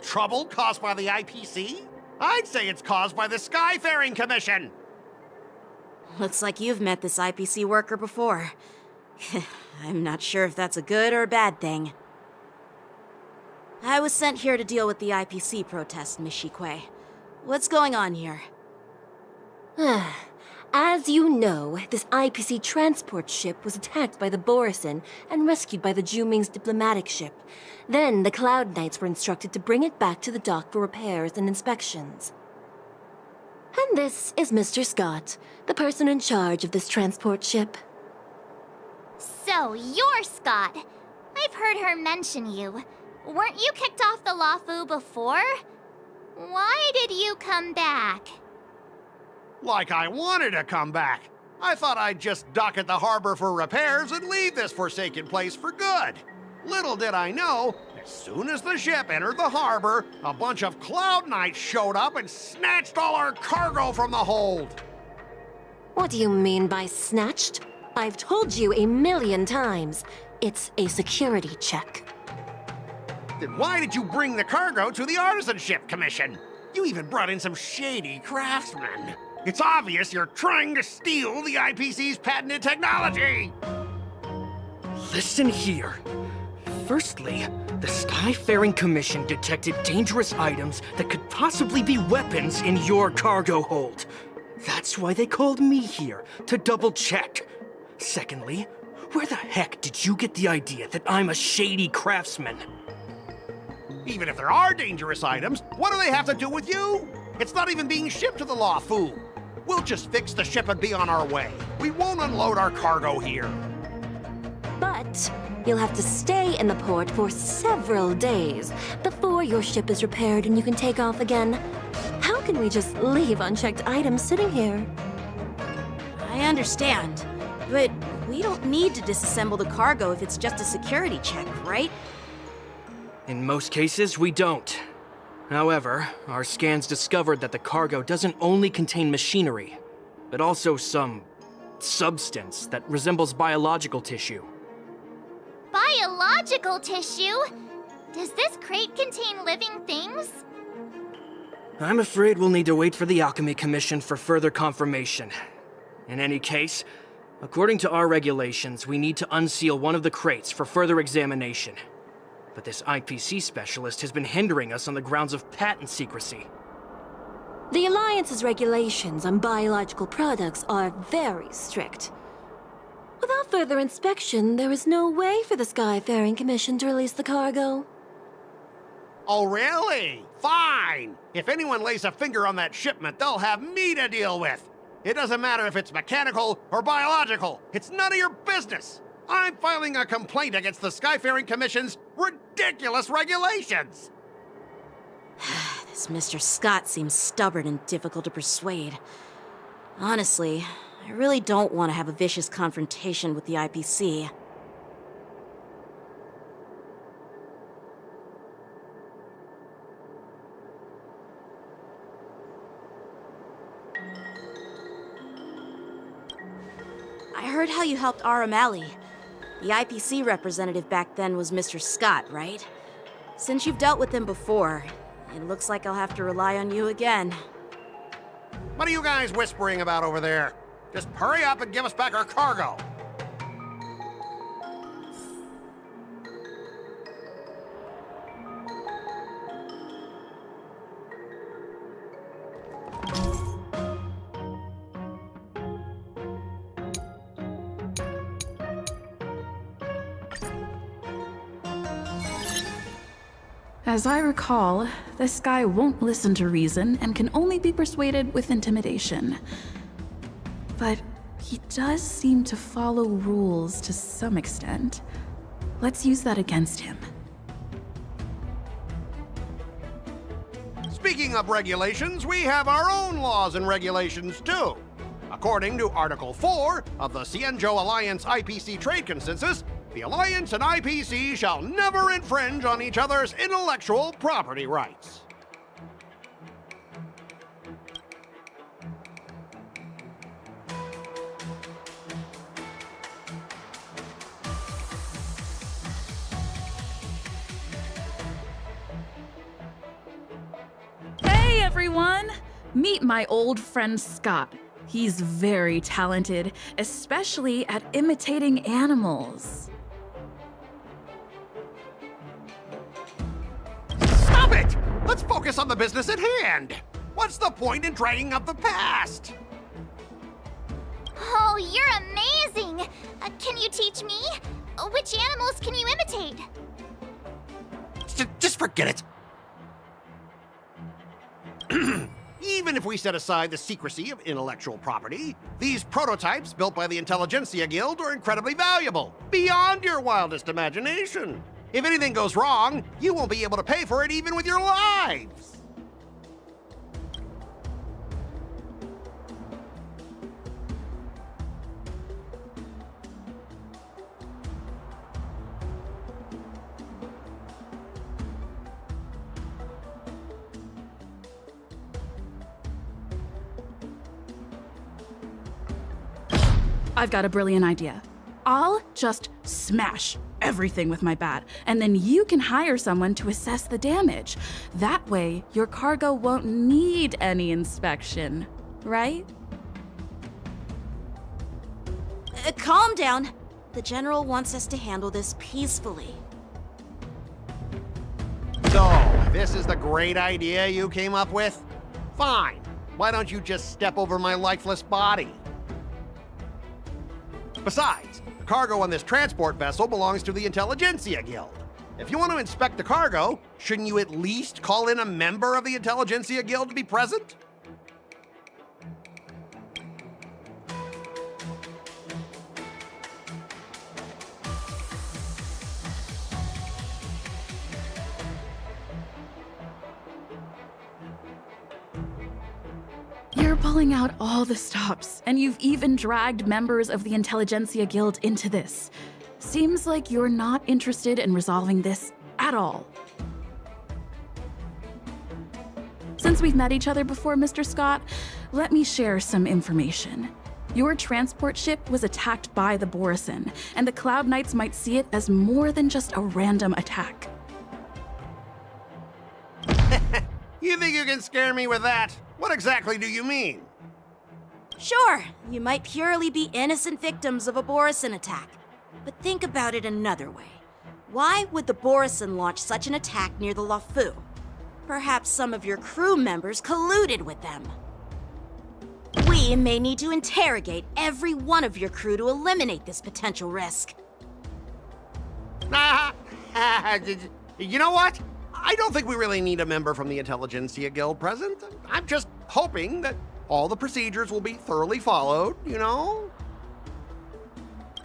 Trouble caused by the IPC? I'd say it's caused by the Skyfaring Commission! Looks like you've met this IPC worker before. I'm not sure if that's a good or a bad thing. I was sent here to deal with the IPC protest, Miss Shikui. What's going on here? As you know, this IPC transport ship was attacked by the Borisin and rescued by the Juming's diplomatic ship. Then the Cloud Knights were instructed to bring it back to the dock for repairs and inspections. And this is Mr. Scott, the person in charge of this transport ship. So, you're Scott. I've heard her mention you. Weren't you kicked off the Luofu before? Why did you come back? Like I wanted to come back. I thought I'd just dock at the harbor for repairs and leave this forsaken place for good. Little did I know, as soon as the ship entered the harbor, a bunch of Cloud Knights showed up and snatched all our cargo from the hold. What do you mean by snatched? I've told you 1,000,000 times. It's a security check. Then why did you bring the cargo to the Artisanship Commission? You even brought in some shady craftsmen. It's obvious you're trying to steal the IPC's patented technology! Listen here. Firstly, the Skyfaring Commission detected dangerous items that could possibly be weapons in your cargo hold. That's why they called me here, to double-check. Secondly, where the heck did you get the idea that I'm a shady craftsman? Even if there are dangerous items, what do they have to do with you? It's not even being shipped to the Luofu. We'll just fix the ship and be on our way. We won't unload our cargo here. But you'll have to stay in the port for several days before your ship is repaired and you can take off again. How can we just leave unchecked items sitting here? I understand, but We don't need to disassemble the cargo if it's just a security check, right? In most cases, we don't. However, our scans discovered that the cargo doesn't only contain machinery, but also some substance that resembles biological tissue. Biological tissue? Does this crate contain living things? I'm afraid we'll need to wait for the Alchemy Commission for further confirmation. In any case, according to our regulations, we need to unseal one of the crates for further examination. But this IPC specialist has been hindering us on the grounds of patent secrecy. The Alliance's regulations on biological products are very strict. Without further inspection, there is no way for the Skyfaring Commission to release the cargo. Oh, really? Fine! If anyone lays a finger on that shipment, they'll have me to deal with. It doesn't matter if it's mechanical or biological. It's none of your business. I'm filing a complaint against the Skyfaring Commission's ridiculous regulations. This Mr. Scott seems stubborn and difficult to persuade. Honestly, I really don't want to have a vicious confrontation with the IPC. I heard how you helped Aramali. The IPC representative back then was Mr. Scott, right? Since you've dealt with him before, it looks like I'll have to rely on you again. What are you guys whispering about over there? Just hurry up and give us back our cargo. As I recall, this guy won't listen to reason and can only be persuaded with intimidation. But he does seem to follow rules to some extent. Let's use that against him. Speaking of regulations, we have our own laws and regulations too. According to Article 4 of the Cienjo Alliance IPC Trade Consensus, the Alliance and IPC shall never infringe on each other's intellectual property rights. Hey everyone! Meet my old friend Scott. He's very talented, especially at imitating animals. Stop it! Let's focus on the business at hand. What's the point in dragging up the past? Oh, you're amazing! Can you teach me? Which animals can you imitate? Just forget it. Even if we set aside the secrecy of intellectual property, these prototypes built by the Intelligentsia Guild are incredibly valuable, beyond your wildest imagination. If anything goes wrong, you won't be able to pay for it even with your lives. I've got a brilliant idea. I'll just smash everything with my bat, and then you can hire someone to assess the damage. That way, your cargo won't need any inspection, right? Calm down. The General wants us to handle this peacefully. So, this is the great idea you came up with? Fine. Why don't you just step over my lifeless body? Besides, the cargo on this transport vessel belongs to the Intelligentsia Guild. If you want to inspect the cargo, shouldn't you at least call in a member of the Intelligentsia Guild to be present? You're pulling out all the stops, and you've even dragged members of the Intelligentsia Guild into this. Seems like you're not interested in resolving this at all. Since we've met each other before, Mr. Scott, let me share some information. Your transport ship was attacked by the Borison, and the Cloud Knights might see it as more than just a random attack. You think you can scare me with that? What exactly do you mean? Sure, you might purely be innocent victims of a Borison attack. But think about it another way. Why would the Borison launch such an attack near the Lafu? Perhaps some of your crew members colluded with them. We may need to interrogate every one of your crew to eliminate this potential risk. You know what? I don't think we really need a member from the Intelligentsia Guild present. I'm just hoping that all the procedures will be thoroughly followed, you know?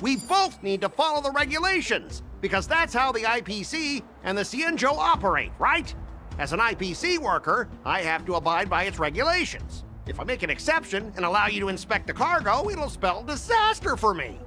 We both need to follow the regulations, because that's how the IPC and the Cienjo operate, right? As an IPC worker, I have to abide by its regulations. If I make an exception and allow you to inspect the cargo, it'll spell disaster for me.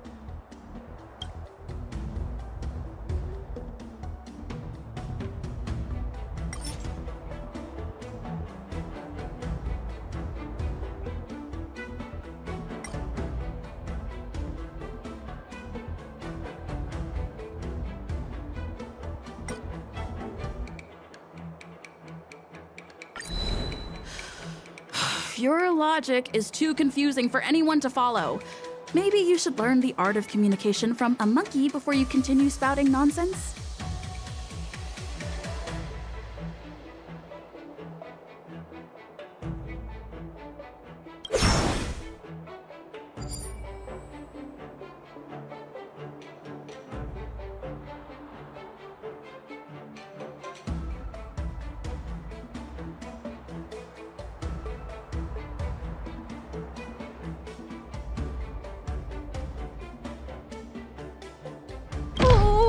Your logic is too confusing for anyone to follow. Maybe you should learn the art of communication from a monkey before you continue spouting nonsense?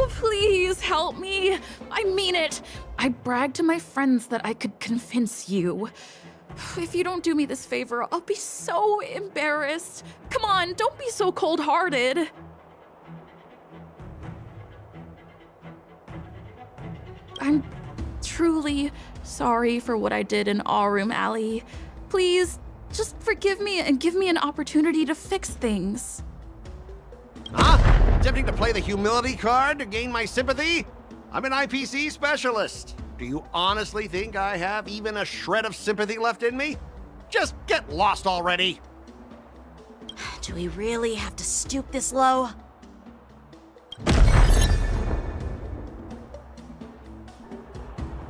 Please help me. I mean it. I bragged to my friends that I could convince you. If you don't do me this favor, I'll be so embarrassed. Come on, don't be so cold-hearted. I'm truly sorry for what I did in Allroom Alley. Please, just forgive me and give me an opportunity to fix things. Huh? Attempting to play the humility card to gain my sympathy? I'm an IPC specialist. Do you honestly think I have even a shred of sympathy left in me? Just get lost already. Do we really have to stoop this low?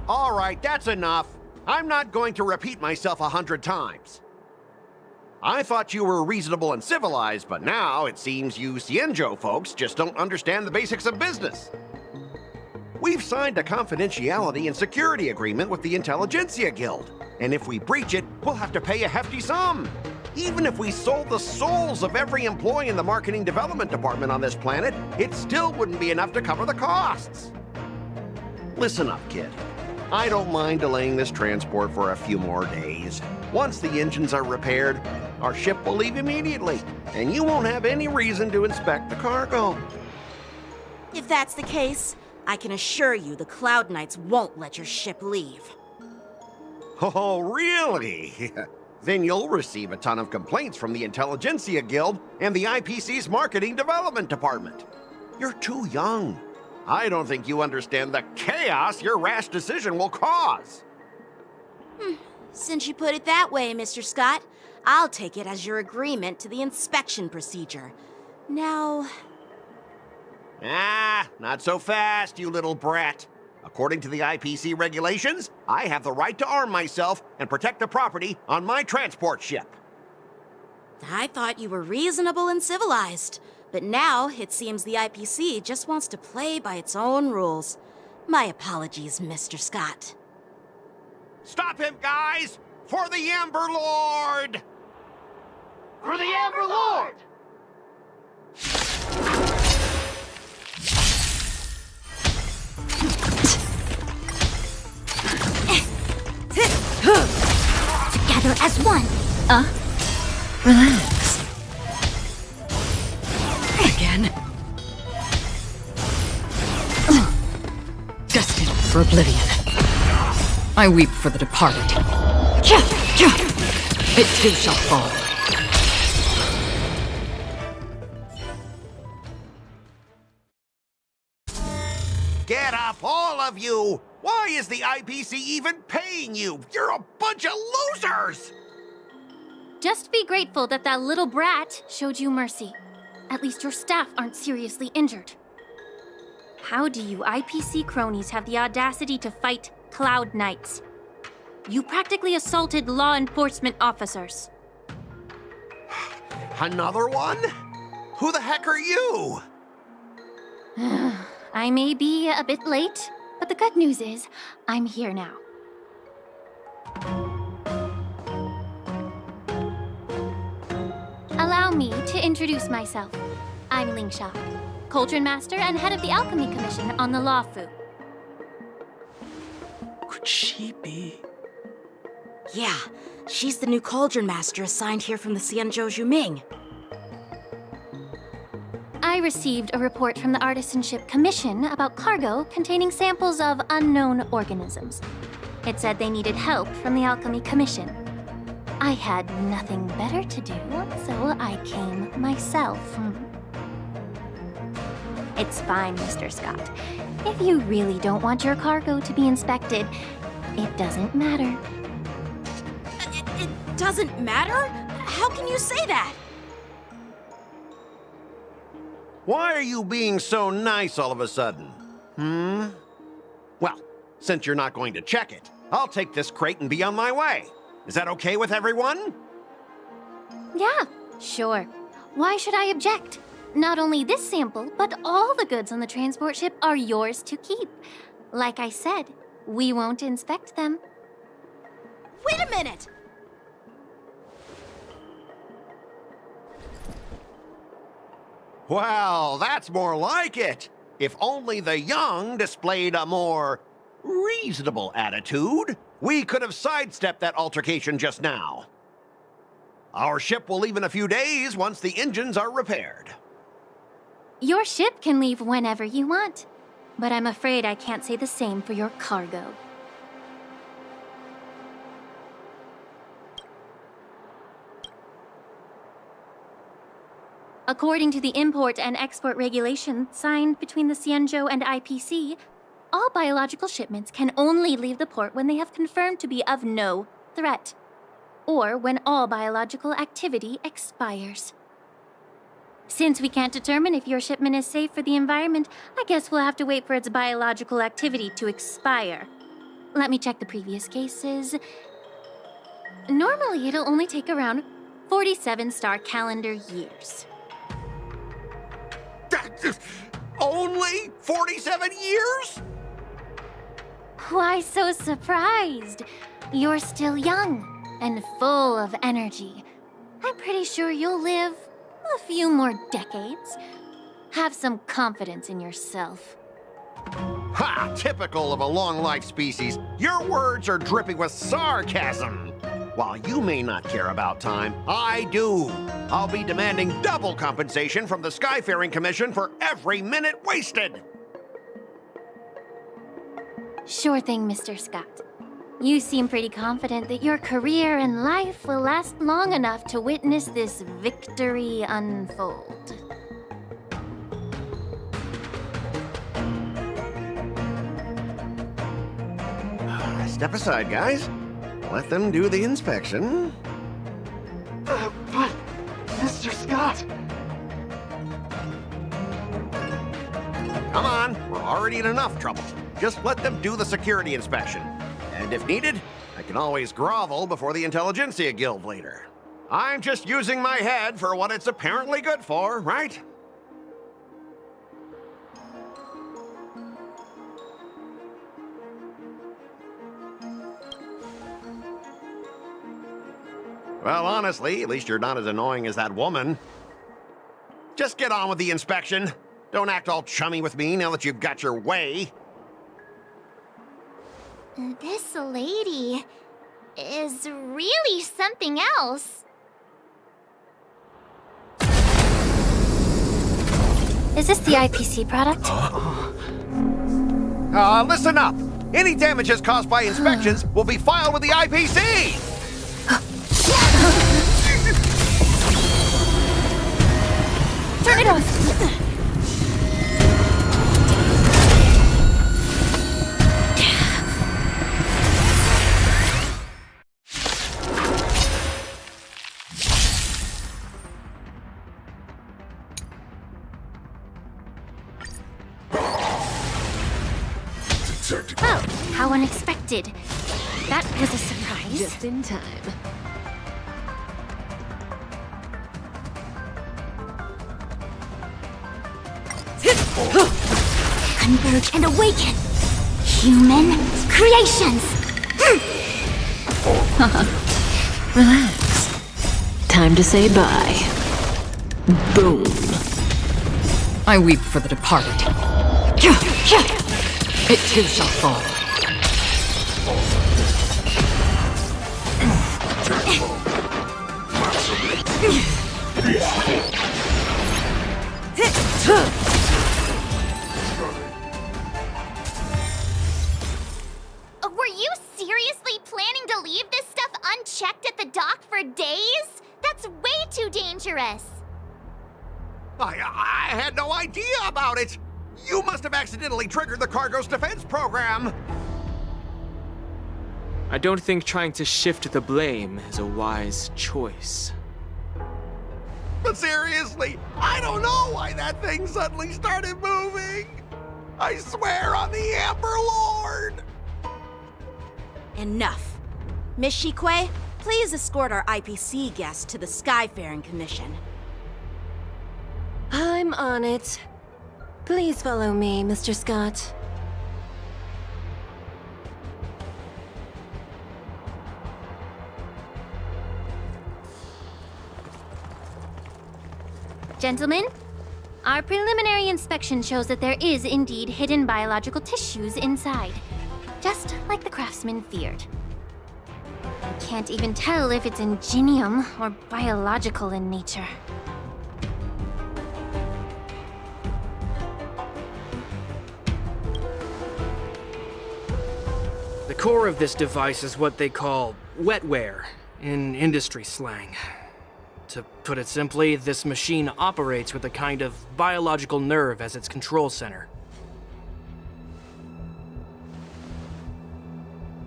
All right, that's enough. I'm not going to repeat myself 100 times. I thought you were reasonable and civilized, but now it seems you Cienjo folks just don't understand the basics of business. We've signed a confidentiality and security agreement with the Intelligentsia Guild, and if we breach it, we'll have to pay a hefty sum. Even if we sold the souls of every employee in the marketing development department on this planet, it still wouldn't be enough to cover the costs. Listen up, kid. I don't mind delaying this transport for a few more days. Once the engines are repaired, our ship will leave immediately, and you won't have any reason to inspect the cargo. If that's the case, I can assure you the Cloud Knights won't let your ship leave. Oh, really? Then you'll receive a ton of complaints from the Intelligentsia Guild and the IPC's Marketing Development Department. You're too young. I don't think you understand the chaos your rash decision will cause. Since you put it that way, Mr. Scott, I'll take it as your agreement to the inspection procedure. Now... Not so fast, you little brat. According to the IPC regulations, I have the right to arm myself and protect the property on my transport ship. I thought you were reasonable and civilized, but now it seems the IPC just wants to play by its own rules. My apologies, Mr. Scott. Stop him, guys! For the Amber Lord! For the Amber Lord! Together as one. Relax. Again. Destined for oblivion. I weep for the departed. It too shall fall. Get up, all of you! Why is the IPC even paying you? You're a bunch of losers! Just be grateful that that little brat showed you mercy. At least your staff aren't seriously injured. How do you IPC cronies have the audacity to fight Cloud Knights? You practically assaulted law enforcement officers. Another one? Who the heck are you? I may be a bit late, but the good news is I'm here now. Allow me to introduce myself. I'm Lingsha, Cauldron Master and head of the Alchemy Commission on the Lawfu. Could she be? Yeah, she's the new Cauldron Master assigned here from the Xianzhou Juming. I received a report from the Artisanship Commission about cargo containing samples of unknown organisms. It said they needed help from the Alchemy Commission. I had nothing better to do, so I came myself. It's fine, Mr. Scott. If you really don't want your cargo to be inspected, it doesn't matter. It doesn't matter? How can you say that? Why are you being so nice all of a sudden? Well, since you're not going to check it, I'll take this crate and be on my way. Is that okay with everyone? Yeah, sure. Why should I object? Not only this sample, but all the goods on the transport ship are yours to keep. Like I said, we won't inspect them. Wait a minute! Well, that's more like it. If only the young displayed a more reasonable attitude, we could have sidestepped that altercation just now. Our ship will leave in a few days once the engines are repaired. Your ship can leave whenever you want, but I'm afraid I can't say the same for your cargo. According to the import and export regulation signed between the Xianzhou and IPC, all biological shipments can only leave the port when they have confirmed to be of no threat, or when all biological activity expires. Since we can't determine if your shipment is safe for the environment, I guess we'll have to wait for its biological activity to expire. Let me check the previous cases. Normally, it'll only take around 47 star calendar years. Only 47 years? Why so surprised? You're still young and full of energy. I'm pretty sure you'll live a few more decades. Have some confidence in yourself. Ha! Typical of a long-life species. Your words are dripping with sarcasm. While you may not care about time, I do. I'll be demanding double compensation from the Skyfaring Commission for every minute wasted. Sure thing, Mr. Scott. You seem pretty confident that your career and life will last long enough to witness this victory unfold. Step aside, guys. Let them do the inspection. But, Mr. Scott... Come on, we're already in enough trouble. Just let them do the security inspection. And if needed, I can always grovel before the Intelligentsia Guild later. I'm just using my head for what it's apparently good for, right? Well, honestly, at least you're not as annoying as that woman. Just get on with the inspection. Don't act all chummy with me now that you've got your way. This lady is really something else. Is this the IPC product? Listen up. Any damages caused by inspections will be filed with the IPC. Turn it off! Oh, how unexpected. That was a surprise. Just in time. Converge and awaken! Human creations! Relax. Time to say bye. Boom. I weep for the departed. It too shall fall. Were you seriously planning to leave this stuff unchecked at the dock for days? That's way too dangerous. I had no idea about it. You must have accidentally triggered the cargo's defense program. I don't think trying to shift the blame is a wise choice. But seriously, I don't know why that thing suddenly started moving. I swear on the Amber Lord. Enough. Miss Shikwe, please escort our IPC guests to the Skyfaring Commission. I'm on it. Please follow me, Mr. Scott. Gentlemen, our preliminary inspection shows that there is indeed hidden biological tissues inside, just like the craftsman feared. I can't even tell if it's ingenium or biological in nature. The core of this device is what they call wetware in industry slang. To put it simply, this machine operates with a kind of biological nerve as its control center.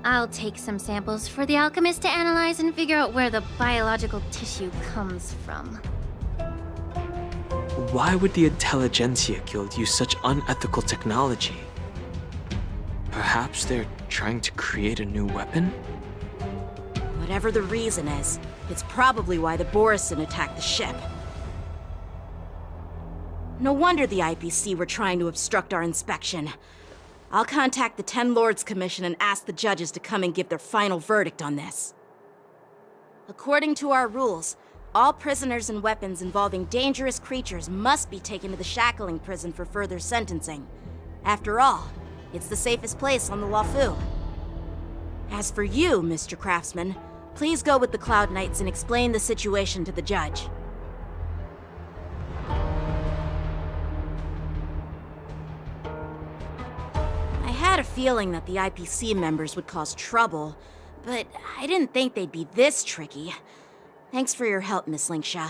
I'll take some samples for the alchemist to analyze and figure out where the biological tissue comes from. Why would the Intelligentsia Guild use such unethical technology? Perhaps they're trying to create a new weapon? Whatever the reason is, it's probably why the Borison attacked the ship. No wonder the IPC were trying to obstruct our inspection. I'll contact the Ten Lords Commission and ask the judges to come and give their final verdict on this. According to our rules, all prisoners and weapons involving dangerous creatures must be taken to the shackling prison for further sentencing. After all, it's the safest place on the Luofu. As for you, Mr. Craftsman, please go with the Cloud Knights and explain the situation to the judge. I had a feeling that the IPC members would cause trouble, but I didn't think they'd be this tricky. Thanks for your help, Miss Linksha.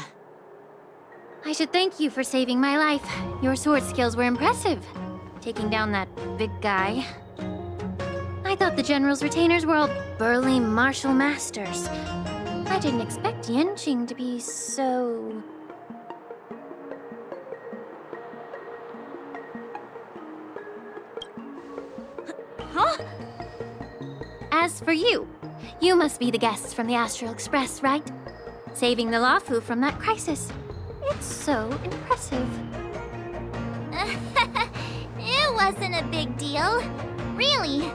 I should thank you for saving my life. Your sword skills were impressive. Taking down that big guy. I thought the General's retainers were all burly martial masters. I didn't expect Yenqing to be so... Huh? As for you, you must be the guests from the Astral Express, right? Saving the Luofu from that crisis. It's so impressive. It wasn't a big deal. Really.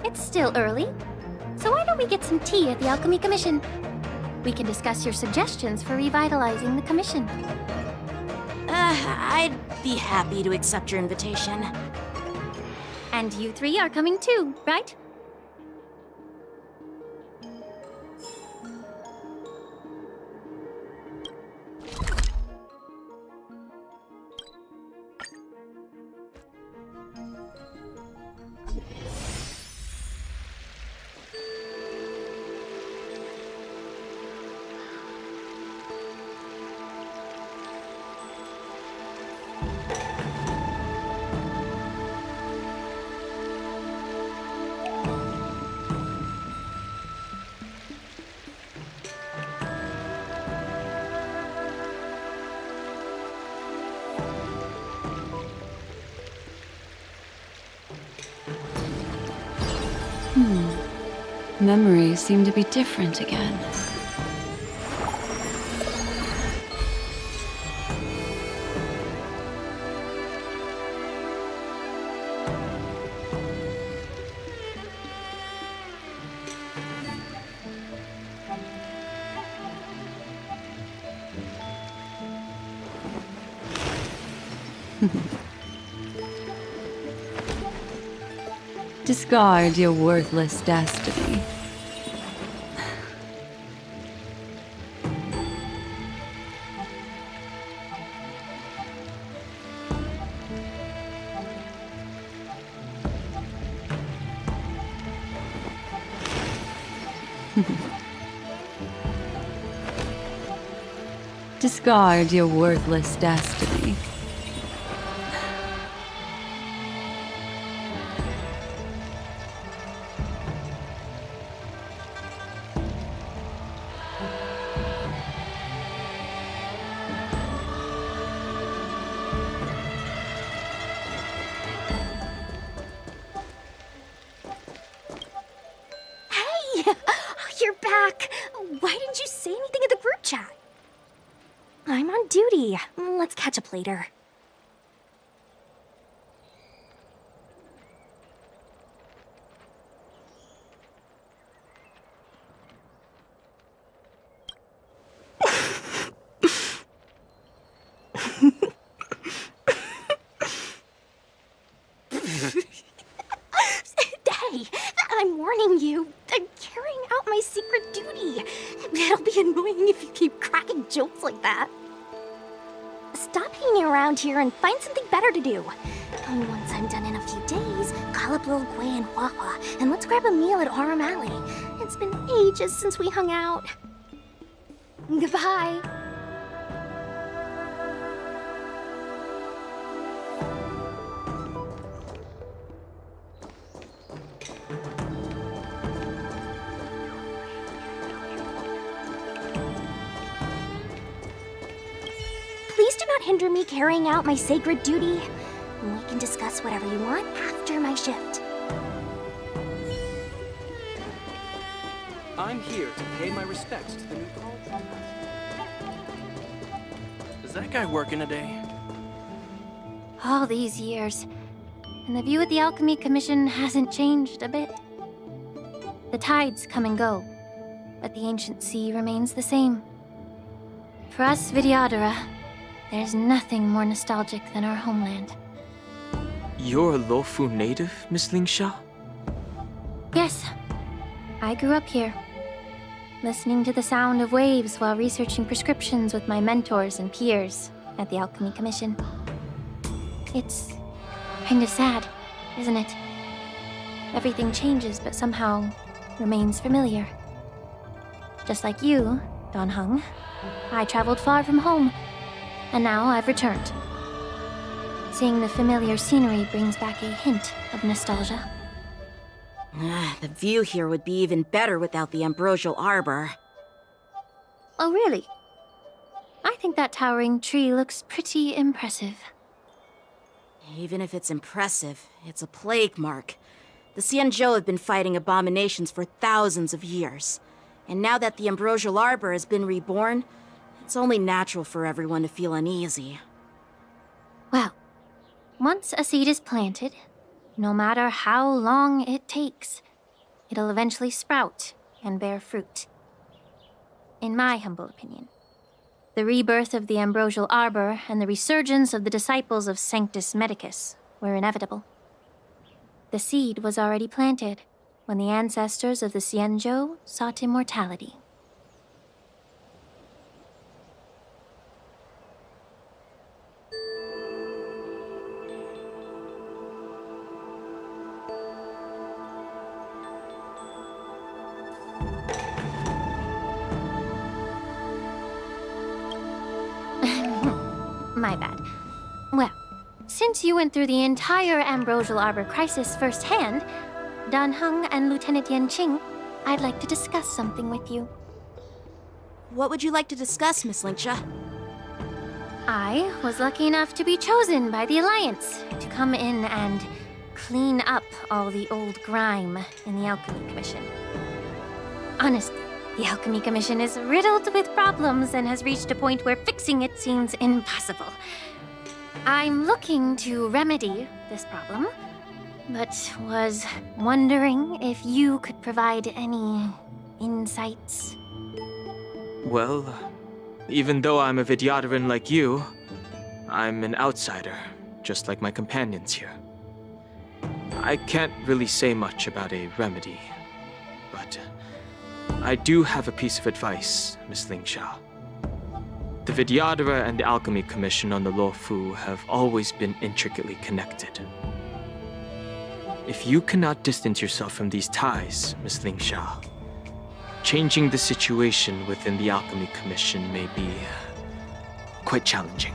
It's still early, so why don't we get some tea at the Alchemy Commission? We can discuss your suggestions for revitalizing the commission. I'd be happy to accept your invitation. And you three are coming too, right? Memories seem to be different again. Discard your worthless destiny. Discard your worthless destiny. Hey! You're back! Why didn't you say anything in the group chat? I'm on duty. Let's catch up later. Hey, I'm warning you. I'm carrying out my secret duty. It'll be annoying if you keep cracking jokes like that. Stop hanging around here and find something better to do. And once I'm done in a few days, call up Lil Gui and Hua and let's grab a meal at Aurum Alley. It's been ages since we hung out. Goodbye. Please do not hinder me carrying out my sacred duty. We can discuss whatever you want after my shift. I'm here to pay my respects to the new college. Is that guy working today? All these years, and the view at the Alchemy Commission hasn't changed a bit. The tides come and go, but the ancient sea remains the same. For us Vidyadhara, there's nothing more nostalgic than our homeland. You're a Lofu native, Miss Lingsha? Yes, I grew up here, listening to the sound of waves while researching prescriptions with my mentors and peers at the Alchemy Commission. It's kinda sad, isn't it? Everything changes but somehow remains familiar. Just like you, Dan Heng, I traveled far from home, and now I've returned. Seeing the familiar scenery brings back a hint of nostalgia. The view here would be even better without the ambrosial arbor. Oh, really? I think that towering tree looks pretty impressive. Even if it's impressive, it's a plague mark. The Xianzhou have been fighting abominations for thousands of years. And now that the ambrosial arbor has been reborn, it's only natural for everyone to feel uneasy. Well, once a seed is planted, no matter how long it takes, it'll eventually sprout and bear fruit. In my humble opinion, the rebirth of the ambrosial arbor and the resurgence of the disciples of Sanctus Medicus were inevitable. The seed was already planted when the ancestors of the Xianzhou sought immortality. My bad. Well, since you went through the entire Ambrosial Arbor crisis firsthand, Dan Heng and Lieutenant Yanqing, I'd like to discuss something with you. What would you like to discuss, Miss Lingsha? I was lucky enough to be chosen by the Alliance to come in and clean up all the old grime in the Alchemy Commission. Honestly, the Alchemy Commission is riddled with problems and has reached a point where fixing it seems impossible. I'm looking to remedy this problem, but was wondering if you could provide any insights. Well, even though I'm a Vidyadharan like you, I'm an outsider, just like my companions here. I can't really say much about a remedy, but I do have a piece of advice, Miss Lingsha. The Vidyadhara and the Alchemy Commission on the Luofu have always been intricately connected. If you cannot distance yourself from these ties, Miss Lingsha, changing the situation within the Alchemy Commission may be quite challenging.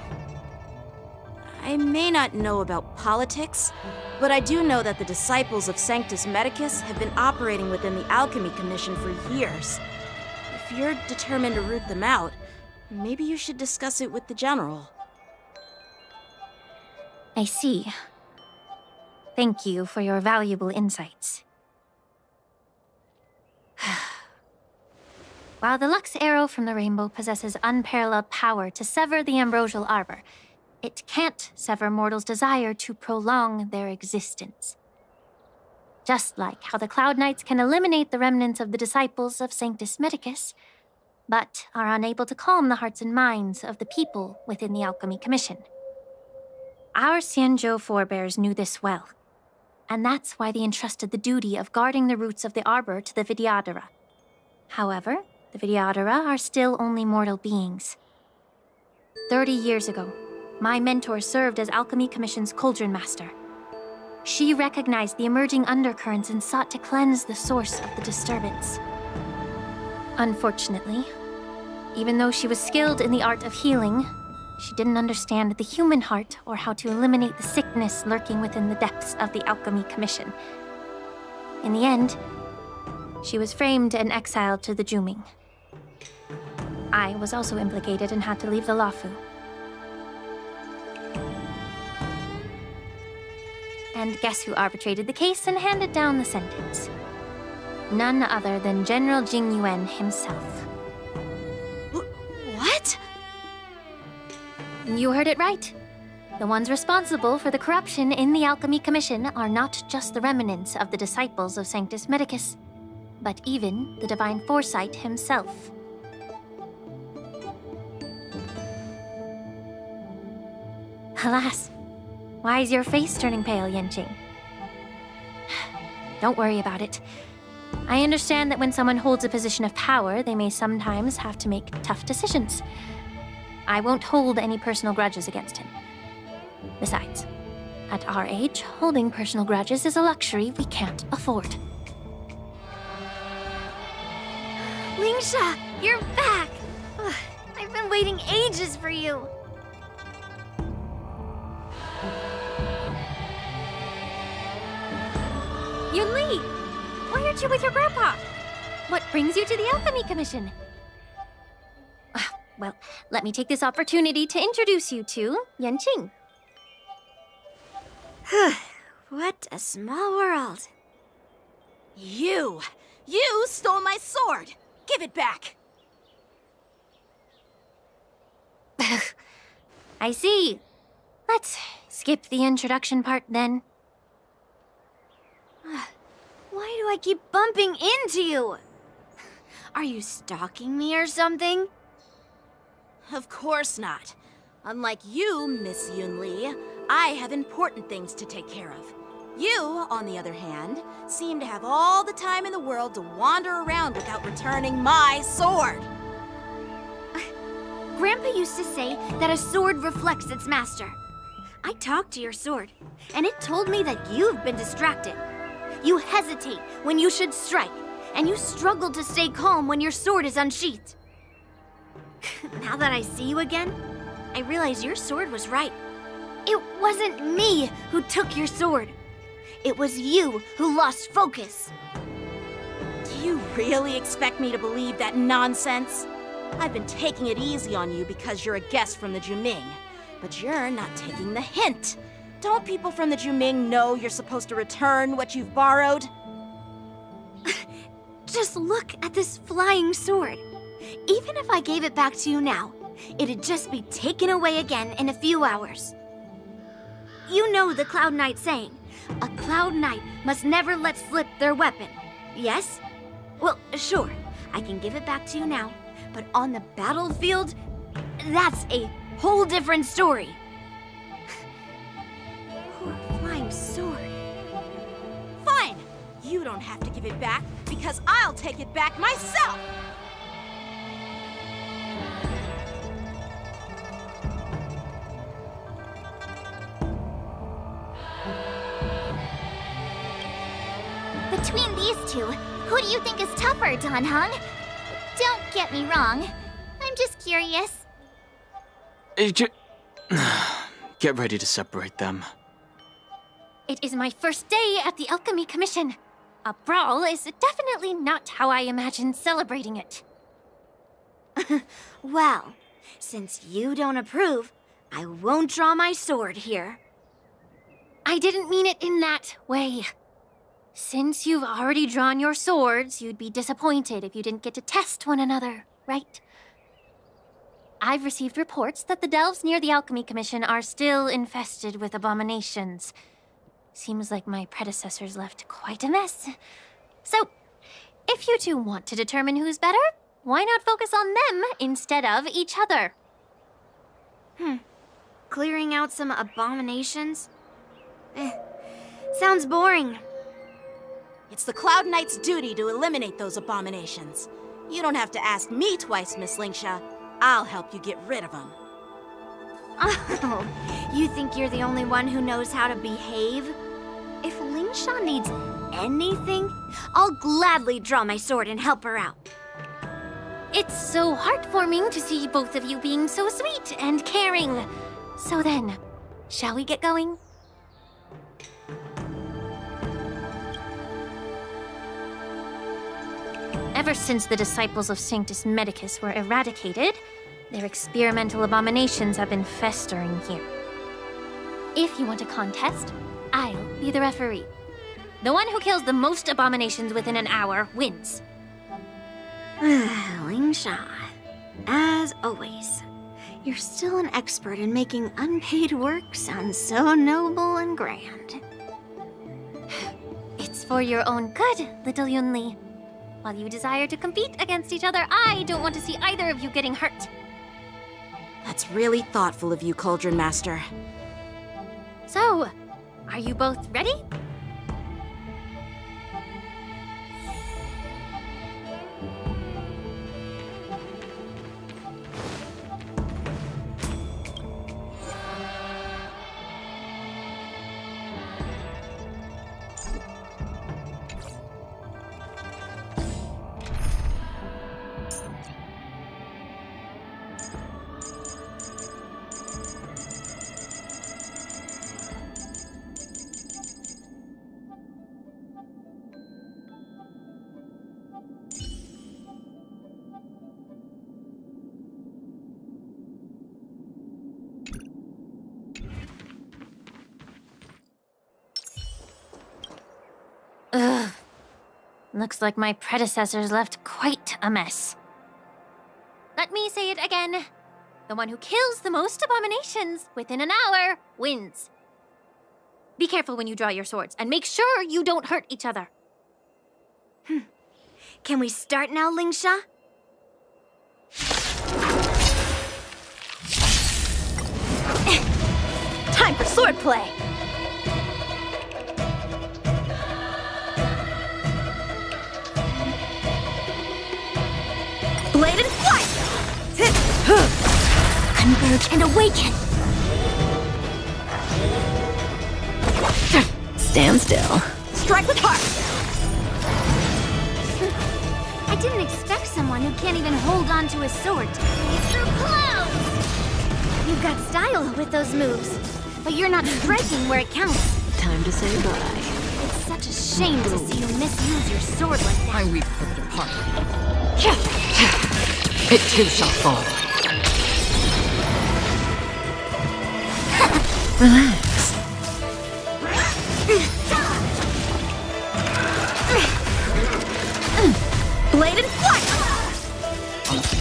I may not know about politics, but I do know that the disciples of Sanctus Medicus have been operating within the Alchemy Commission for years. If you're determined to root them out, maybe you should discuss it with the General. I see. Thank you for your valuable insights. While the Lux Arrow from the Rainbow possesses unparalleled power to sever the Ambrosial Arbor, it can't sever mortals' desire to prolong their existence. Just like how the Cloud Knights can eliminate the remnants of the disciples of Sanctus Medicus, but are unable to calm the hearts and minds of the people within the Alchemy Commission. Our Xianzhou forebears knew this well, and that's why they entrusted the duty of guarding the roots of the Arbor to the Vidyadhara. However, the Vidyadhara are still only mortal beings. 30 years ago, my mentor served as Alchemy Commission's Cauldron Master. She recognized the emerging undercurrents and sought to cleanse the source of the disturbance. Unfortunately, even though she was skilled in the art of healing, she didn't understand the human heart or how to eliminate the sickness lurking within the depths of the Alchemy Commission. In the end, she was framed and exiled to the Juming. I was also implicated and had to leave the Luofu. And guess who arbitrated the case and handed down the sentence? None other than General Jing Yuan himself. What? You heard it right. The ones responsible for the corruption in the Alchemy Commission are not just the remnants of the disciples of Sanctus Medicus, but even the Divine Foresight himself. Alas, why is your face turning pale, Yanqing? Don't worry about it. I understand that when someone holds a position of power, they may sometimes have to make tough decisions. I won't hold any personal grudges against him. Besides, at our age, holding personal grudges is a luxury we can't afford. Lingsha, you're back! Ugh, I've been waiting ages for you. Yunli! Why aren't you with your grandpa? What brings you to the Alchemy Commission? Well, let me take this opportunity to introduce you to Yanqing. What a small world. You stole my sword! Give it back! I see. Let's skip the introduction part then. Why do I keep bumping into you? Are you stalking me or something? Of course not. Unlike you, Miss Yunli, I have important things to take care of. You, on the other hand, seem to have all the time in the world to wander around without returning my sword. Grandpa used to say that a sword reflects its master. I talked to your sword, and it told me that you've been distracted. You hesitate when you should strike, and you struggle to stay calm when your sword is unsheathed. Now that I see you again, I realize your sword was right. It wasn't me who took your sword. It was you who lost focus. Do you really expect me to believe that nonsense? I've been taking it easy on you because you're a guest from the Juming, but you're not taking the hint. Don't people from the Juming know you're supposed to return what you've borrowed? Just look at this flying sword. Even if I gave it back to you now, it'd just be taken away again in a few hours. You know the Cloud Knight saying, a Cloud Knight must never let slip their weapon, yes? Well, sure, I can give it back to you now, but on the battlefield, that's a whole different story. Poor flying sword. Fine! You don't have to give it back, because I'll take it back myself! Between these two, who do you think is tougher, Dan Heng? Don't get me wrong. I'm just curious. Get ready to separate them. It is my first day at the Alchemy Commission. A brawl is definitely not how I imagined celebrating it. Well, since you don't approve, I won't draw my sword here. I didn't mean it in that way. Since you've already drawn your swords, you'd be disappointed if you didn't get to test one another, right? I've received reports that the delves near the Alchemy Commission are still infested with abominations. Seems like my predecessors left quite a mess. So, if you two want to determine who's better, why not focus on them instead of each other? Clearing out some abominations? Sounds boring. It's the Cloud Knight's duty to eliminate those abominations. You don't have to ask me twice, Miss Lingsha. I'll help you get rid of them. Oh, you think you're the only one who knows how to behave? If Lingsha needs anything, I'll gladly draw my sword and help her out. It's so heartwarming to see both of you being so sweet and caring. So then, shall we get going? Ever since the disciples of Sanctus Medicus were eradicated, their experimental abominations have been festering here. If you want a contest, I'll be the referee. The one who kills the most abominations within an hour wins. Lingsha, as always, you're still an expert in making unpaid work sound so noble and grand. It's for your own good, little Yunli. While you desire to compete against each other, I don't want to see either of you getting hurt. That's really thoughtful of you, Cauldron Master. So, are you both ready? Ugh. Looks like my predecessors left quite a mess. Let me say it again. The one who kills the most abominations within an hour wins. Be careful when you draw your swords, and make sure you don't hurt each other. Can we start now, Lingsha? Time for swordplay! Bladed flight! Converge and awaken! Stand still. Strike with heart! I didn't expect someone who can't even hold on to a sword to flee through clouds! You've got style with those moves, but you're not striking where it counts. Time to say bye. It's such a shame to see you misuse your sword like that. I weep for the departed. It too shall fall. Relax.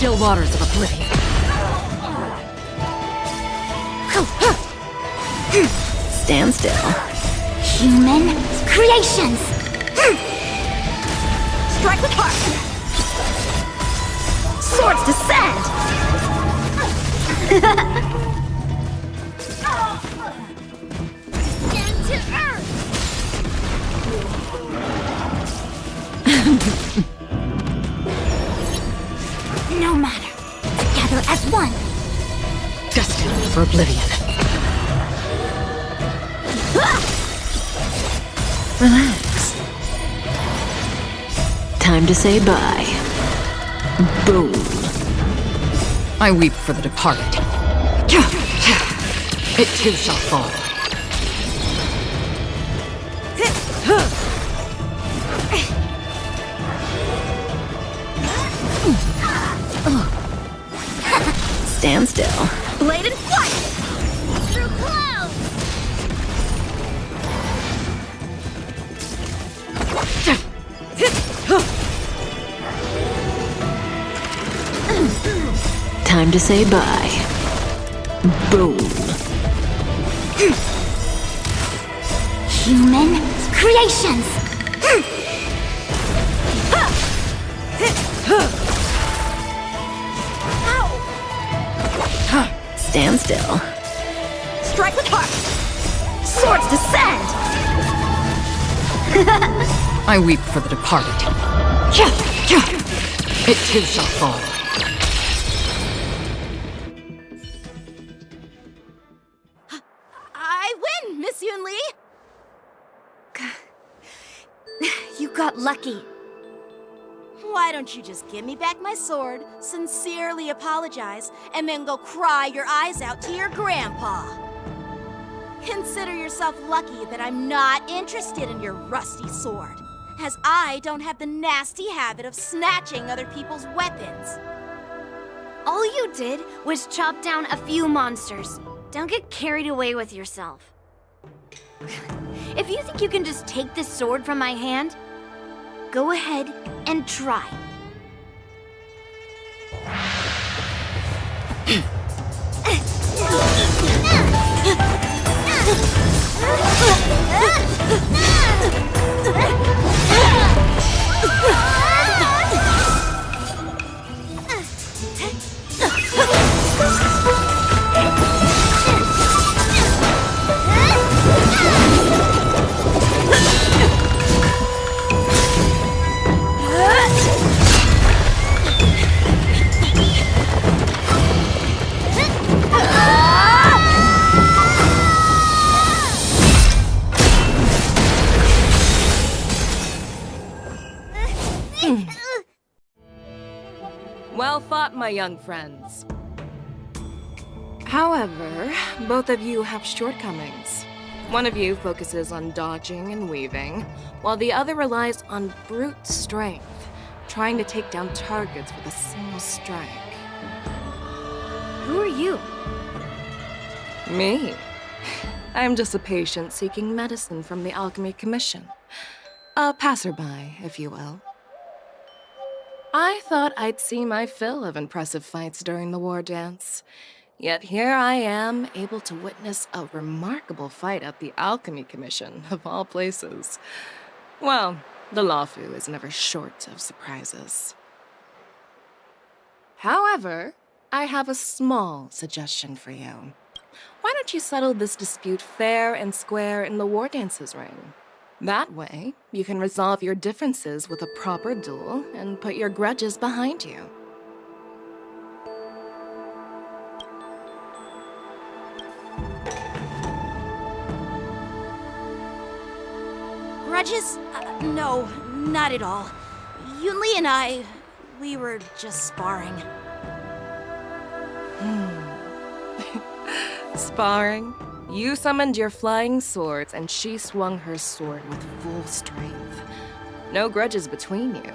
still waters of oblivion. Stand still. Human creations! Strike with heart! Swords descend! Stand to earth! No matter. Together as one. Destined for oblivion. Relax. Time to say bye. Boom. I weep for the departed. It too shall fall. Stand still. Blade and flight! Through clouds! Time to say bye. Boom. Human creations! Stand still. Strike with heart! Swords descend! I weep for the departed. It too shall fall. I win, Miss Yun Li! You got lucky. Why don't you just give me back my sword, sincerely apologize, and then go cry your eyes out to your grandpa? Consider yourself lucky that I'm not interested in your rusty sword, as I don't have the nasty habit of snatching other people's weapons. All you did was chop down a few monsters. Don't get carried away with yourself. If you think you can just take this sword from my hand, go ahead and try. Well fought, my young friends. However, both of you have shortcomings. One of you focuses on dodging and weaving, while the other relies on brute strength, trying to take down targets with a single strike. Who are you? Me? I'm just a patient seeking medicine from the Alchemy Commission. A passerby, if you will. I thought I'd see my fill of impressive fights during the war dance. Yet here I am, able to witness a remarkable fight at the Alchemy Commission, of all places. Well, the Lawfu is never short of surprises. However, I have a small suggestion for you. Why don't you settle this dispute fair and square in the war dance's ring? That way, you can resolve your differences with a proper duel and put your grudges behind you. Grudges? No, not at all. Yun Li and I, we were just sparring. Sparring? You summoned your flying swords, and she swung her sword with full strength. No grudges between you.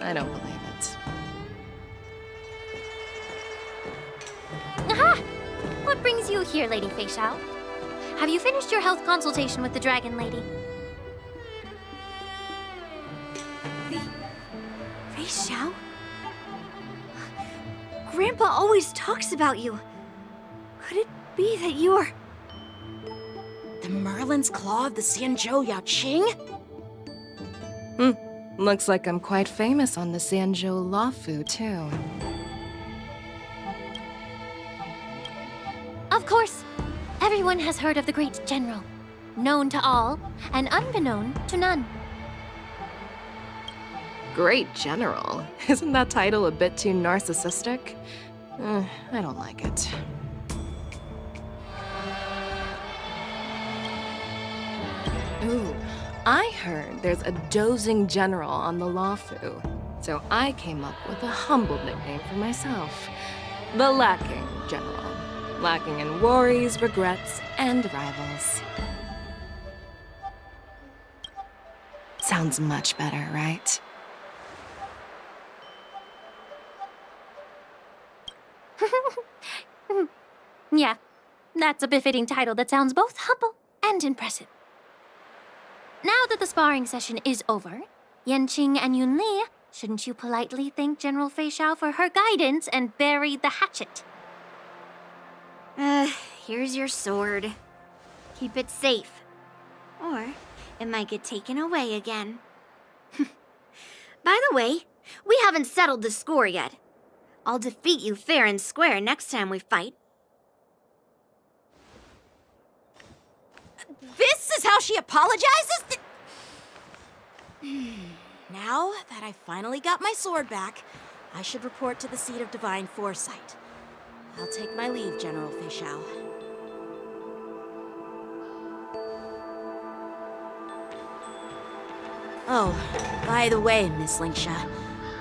I don't believe it. Aha! What brings you here, Lady Fei Xiao? Have you finished your health consultation with the Dragon Lady? Fei Xiao? Grandpa always talks about you. Could it be that you are... The Merlin's Claw of the Xianzhou Yaoqing? Looks like I'm quite famous on the Xianzhou Luofu, too. Of course, everyone has heard of the great general. Known to all, and unbeknown to none. Great General. Isn't that title a bit too narcissistic? I don't like it. Ooh, I heard there's a dozing general on the Luofu, so I came up with a humble nickname for myself. The Lacking General. Lacking in worries, regrets, and rivals. Sounds much better, right? Yeah, that's a befitting title that sounds both humble and impressive. Now that the sparring session is over, Yanqing and Yunli, shouldn't you politely thank General Fei Xiao for her guidance and bury the hatchet? Here's your sword. Keep it safe. Or it might get taken away again. By the way, we haven't settled the score yet. I'll defeat you fair and square next time we fight. This is how she apologizes? Now that I finally got my sword back, I should report to the seat of divine foresight. I'll take my leave, General Fei Xiao. Oh, by the way, Miss Lingsha,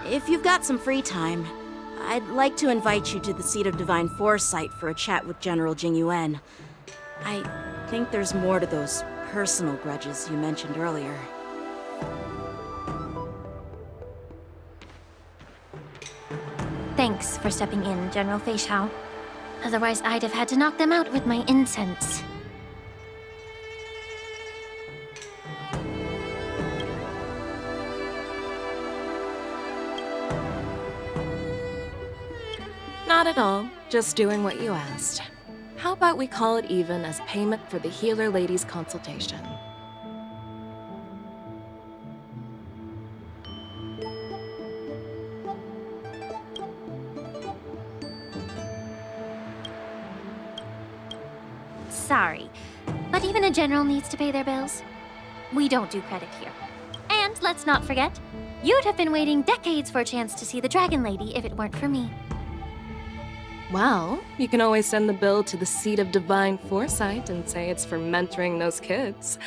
if you've got some free time, I'd like to invite you to the seat of divine foresight for a chat with General Jing Yuan. I think there's more to those personal grudges you mentioned earlier. Thanks for stepping in, General Fei Xiao. Otherwise, I'd have had to knock them out with my incense. Not at all. Just doing what you asked. How about we call it even as payment for the healer lady's consultation? Sorry, but even a general needs to pay their bills. We don't do credit here. And let's not forget, you'd have been waiting decades for a chance to see the Dragon Lady if it weren't for me. Well, you can always send the bill to the seat of divine foresight and say it's for mentoring those kids.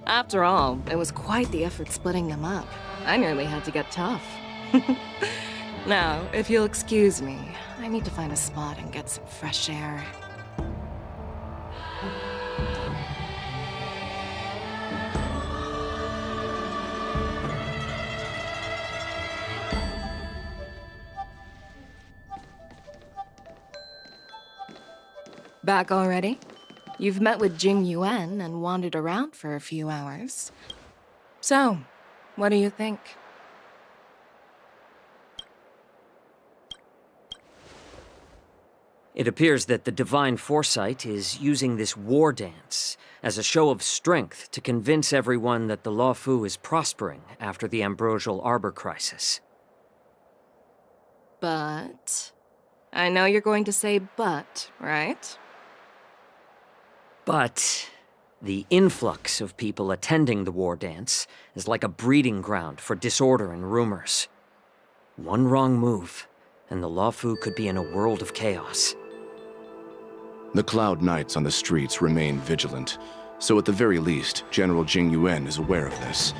After all, it was quite the effort splitting them up. I nearly had to get tough. Now, if you'll excuse me, I need to find a spot and get some fresh air. Back already? You've met with Jing Yuan and wandered around for a few hours. So, what do you think? It appears that the Divine Foresight is using this war dance as a show of strength to convince everyone that the Luofu is prospering after the Ambrosial Arbor crisis. But... I know you're going to say but, right? But the influx of people attending the war dance is like a breeding ground for disorder and rumors. One wrong move, and the Luofu could be in a world of chaos. The Cloud Knights on the streets remain vigilant, so at the very least, General Jing Yuan is aware of this.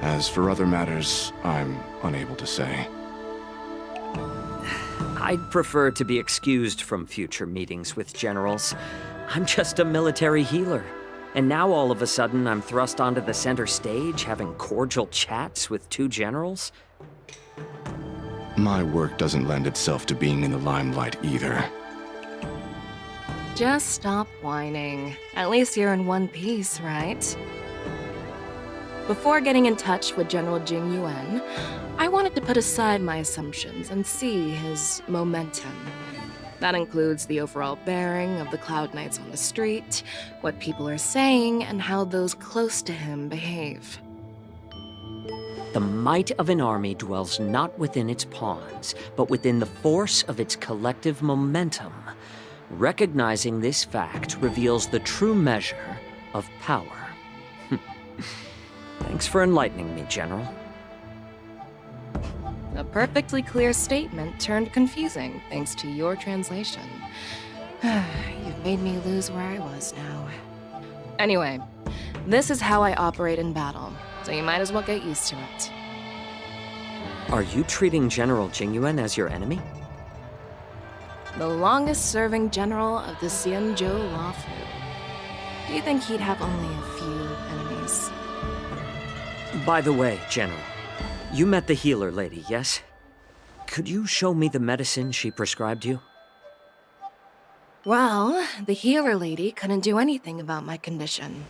As for other matters, I'm unable to say. I'd prefer to be excused from future meetings with generals. I'm just a military healer. And now all of a sudden I'm thrust onto the center stage having cordial chats with two generals? My work doesn't lend itself to being in the limelight either. Just stop whining. At least you're in one piece, right? before getting in touch with General Jing Yuan, I wanted to put aside my assumptions and see his momentum. That includes the overall bearing of the Cloud Knights on the street, what people are saying, and how those close to him behave. The might of an army dwells not within its pawns, but within the force of its collective momentum. Recognizing this fact reveals the true measure of power. Thanks for enlightening me, General. A perfectly clear statement turned confusing thanks to your translation. You've made me lose where I was now. Anyway, this is how I operate in battle, so you might as well get used to it. Are you treating General Jingyuan as your enemy? The longest-serving general of the Xianzhou Law Fu. Do you think he'd have only a few enemies? By the way, General, you met the healer lady, yes? Could you show me the medicine she prescribed you? Well, the healer lady couldn't do anything about my condition.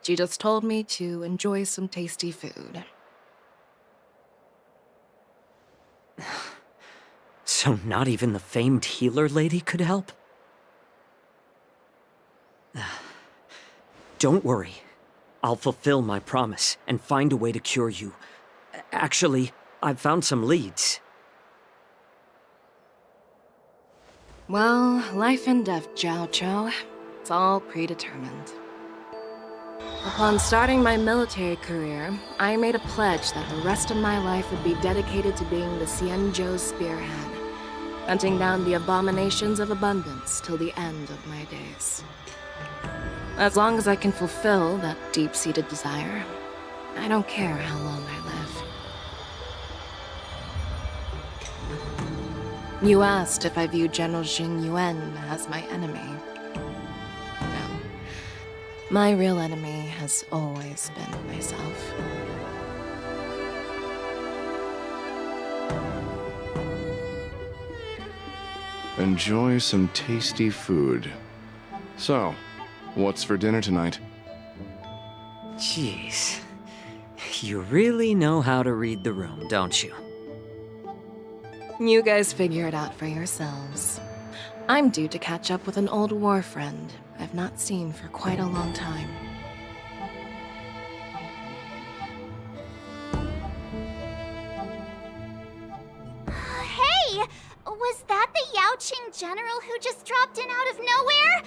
She just told me to enjoy some tasty food. So not even the famed healer lady could help? Don't worry. I'll fulfill my promise and find a way to cure you. Actually, I've found some leads. Well, life and death, Jiao Chou. It's all predetermined. Upon starting my military career, I made a pledge that the rest of my life would be dedicated to being the Xianzhou spearhead, hunting down the abominations of abundance till the end of my days. As long as I can fulfill that deep-seated desire, I don't care how long I live. You asked if I view General Jing Yuan as my enemy. No. My real enemy has always been myself. Enjoy some tasty food. So, what's for dinner tonight? Jeez. You really know how to read the room, don't you? You guys figure it out for yourselves. I'm due to catch up with an old war friend I've not seen for quite a long time. Hey! Was that the Yaoqing general who just dropped in out of nowhere?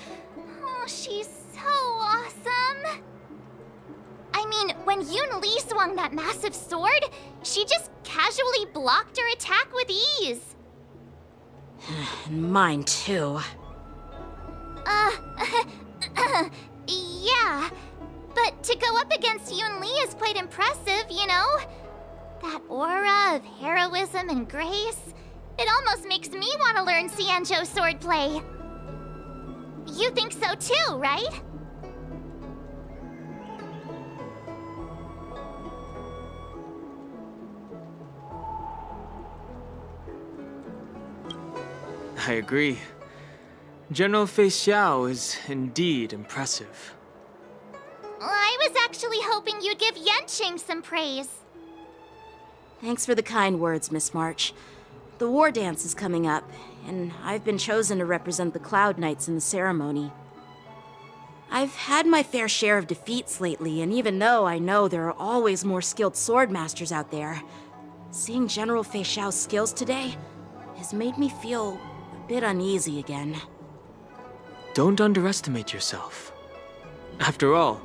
Oh, she's so awesome! I mean, when Yun Li swung that massive sword, she just casually blocked her attack with ease. Mine too. Yeah. But to go up against Yun Li is quite impressive, you know? That aura of heroism and grace, it almost makes me want to learn Xianzhou swordplay. You think so too, right? I agree. General Fei Xiao is indeed impressive. I was actually hoping you'd give Yanqing some praise. Thanks for the kind words, Miss March. The war dance is coming up, and I've been chosen to represent the Cloud Knights in the ceremony. I've had my fair share of defeats lately, and even though I know there are always more skilled swordmasters out there, seeing General Fei Xiao's skills today has made me feel a bit uneasy again. Don't underestimate yourself. After all,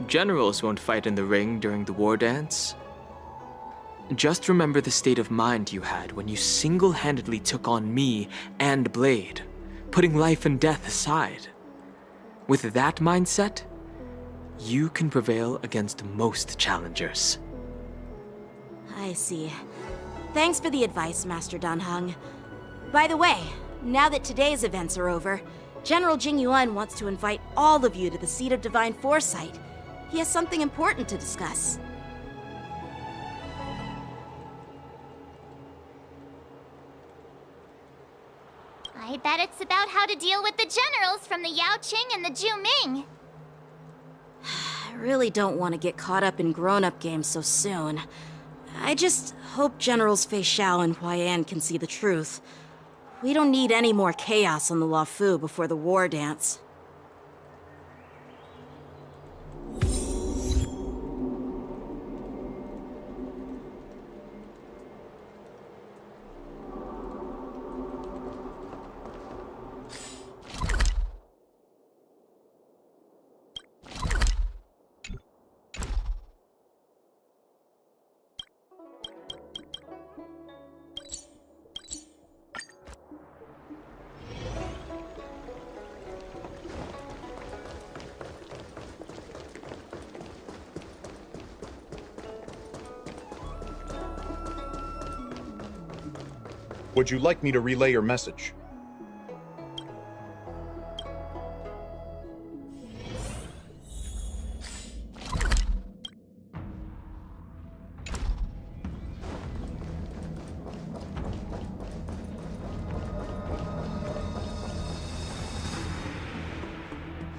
generals won't fight in the ring during the war dance. Just remember the state of mind you had when you single-handedly took on me and Blade, putting life and death aside. With that mindset, you can prevail against most challengers. I see. Thanks for the advice, Master Dan Heng. By the way, now that today's events are over, General Jing Yuan wants to invite all of you to the Seat of Divine Foresight. He has something important to discuss. I bet it's about how to deal with the generals from the Yaoqing and the Zhu Ming. really don't want to get caught up in grown-up games so soon. I just hope Generals Fei Xiao and Huaiyan can see the truth. We don't need any more chaos on the Luofu before the war dance. Would you like me to relay your message?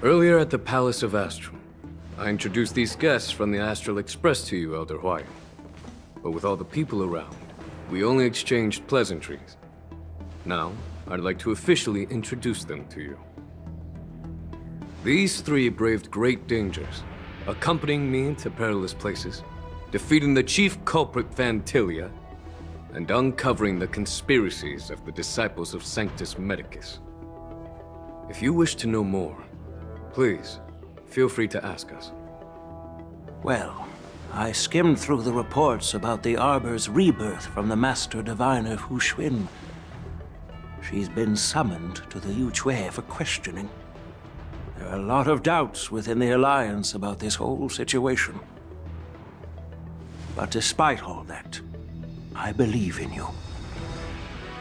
Earlier at the Palace of Astral, I introduced these guests from the Astral Express to you, Elder Huaiyan. But with all the people around, we only exchanged pleasantries. Now, I'd like to officially introduce them to you. These three braved great dangers, accompanying me into perilous places, defeating the chief culprit Vantilia, and uncovering the conspiracies of the disciples of Sanctus Medicus. If you wish to know more, please, feel free to ask us. Well, I skimmed through the reports about the Arbor's rebirth from the Master Diviner Hu Xuan. She's been summoned to the Yu Chui for questioning. There are a lot of doubts within the Alliance about this whole situation. But despite all that, I believe in you.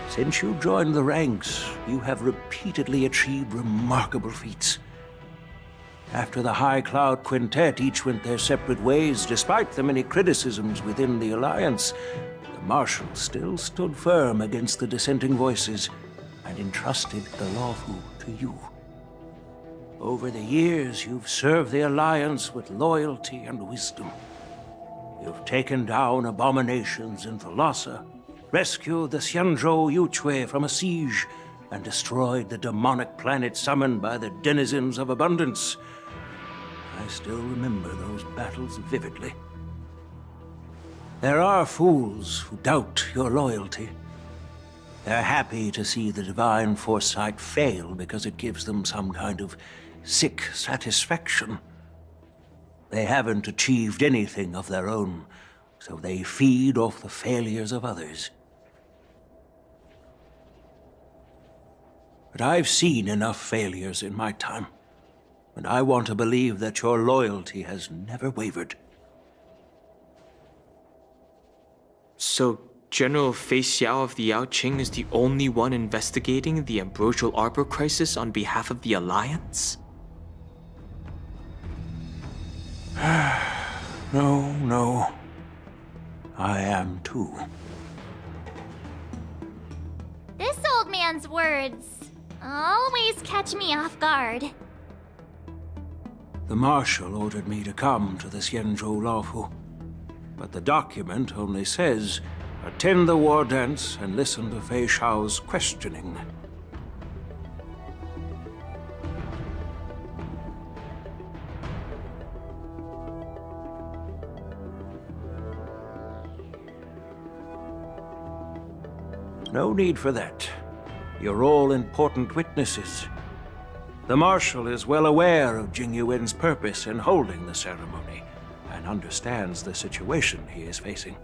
Since you joined the ranks, you have repeatedly achieved remarkable feats. After the High Cloud Quintet each went their separate ways, despite the many criticisms within the Alliance, the Marshal still stood firm against the dissenting voices and entrusted the Luofu to you. Over the years, you've served the Alliance with loyalty and wisdom. You've taken down abominations in Thalassa, rescued the Xianzhou Yu Chui from a siege, and destroyed the demonic planet summoned by the denizens of abundance. I still remember those battles vividly. There are fools who doubt your loyalty. They're happy to see the divine foresight fail because it gives them some kind of sick satisfaction. They haven't achieved anything of their own, so they feed off the failures of others. But I've seen enough failures in my time, and I want to believe that your loyalty has never wavered. So, General Fei Xiao of the Yaoqing is the only one investigating the Ambrosial Arbor crisis on behalf of the Alliance? No. I am too. This old man's words always catch me off guard. The Marshal ordered me to come to the Xianzhou Luofu, but the document only says, attend the war dance and listen to Fei Xiao's questioning. No need for that. You're all important witnesses. The Marshal is well aware of Jing Yuan's purpose in holding the ceremony, and understands the situation he is facing.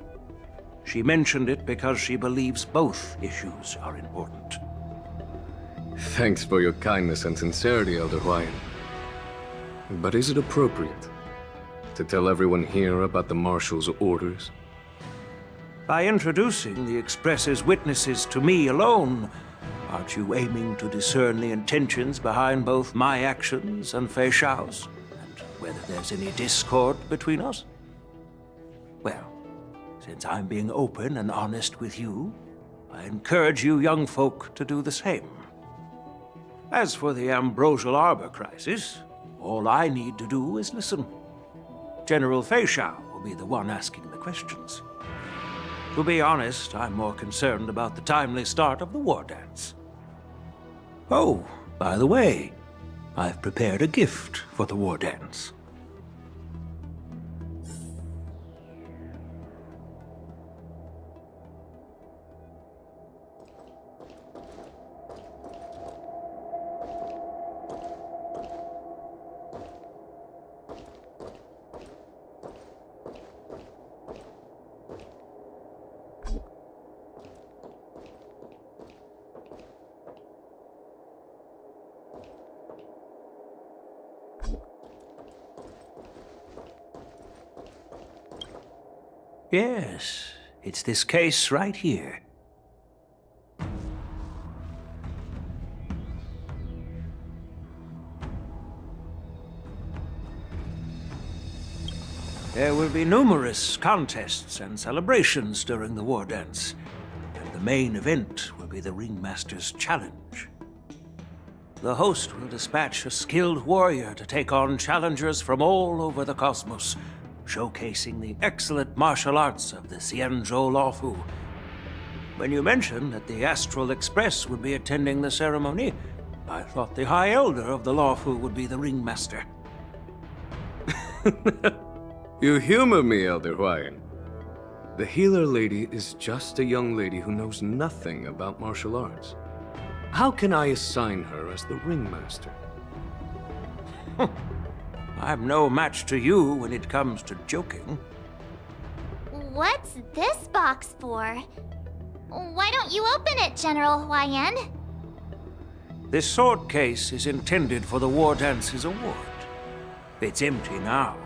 She mentioned it because she believes both issues are important. Thanks for your kindness and sincerity, Elder Huaiyan. But is it appropriate to tell everyone here about the Marshal's orders? By introducing the Express's witnesses to me alone, aren't you aiming to discern the intentions behind both my actions and Fei Xiao's? And whether there's any discord between us? Well, since I'm being open and honest with you, I encourage you young folk to do the same. As for the Ambrosial Arbor crisis, all I need to do is listen. General Feixiao will be the one asking the questions. To be honest, I'm more concerned about the timely start of the war dance. Oh, by the way, I've prepared a gift for the war dance. Yes, it's this case right here. There will be numerous contests and celebrations during the war dance, and the main event will be the Ringmaster's Challenge. The host will dispatch a skilled warrior to take on challengers from all over the cosmos, showcasing the excellent martial arts of the Xianzhou Luofu. When you mentioned that the Astral Express would be attending the ceremony, I thought the High Elder of the Luofu would be the Ringmaster. You humor me, Elder Huayan. The healer lady is just a young lady who knows nothing about martial arts. How can I assign her as the Ringmaster? I'm no match to you when it comes to joking. What's this box for? Why don't you open it, General Huayan? This sword case is intended for the War Dance's award. It's empty now,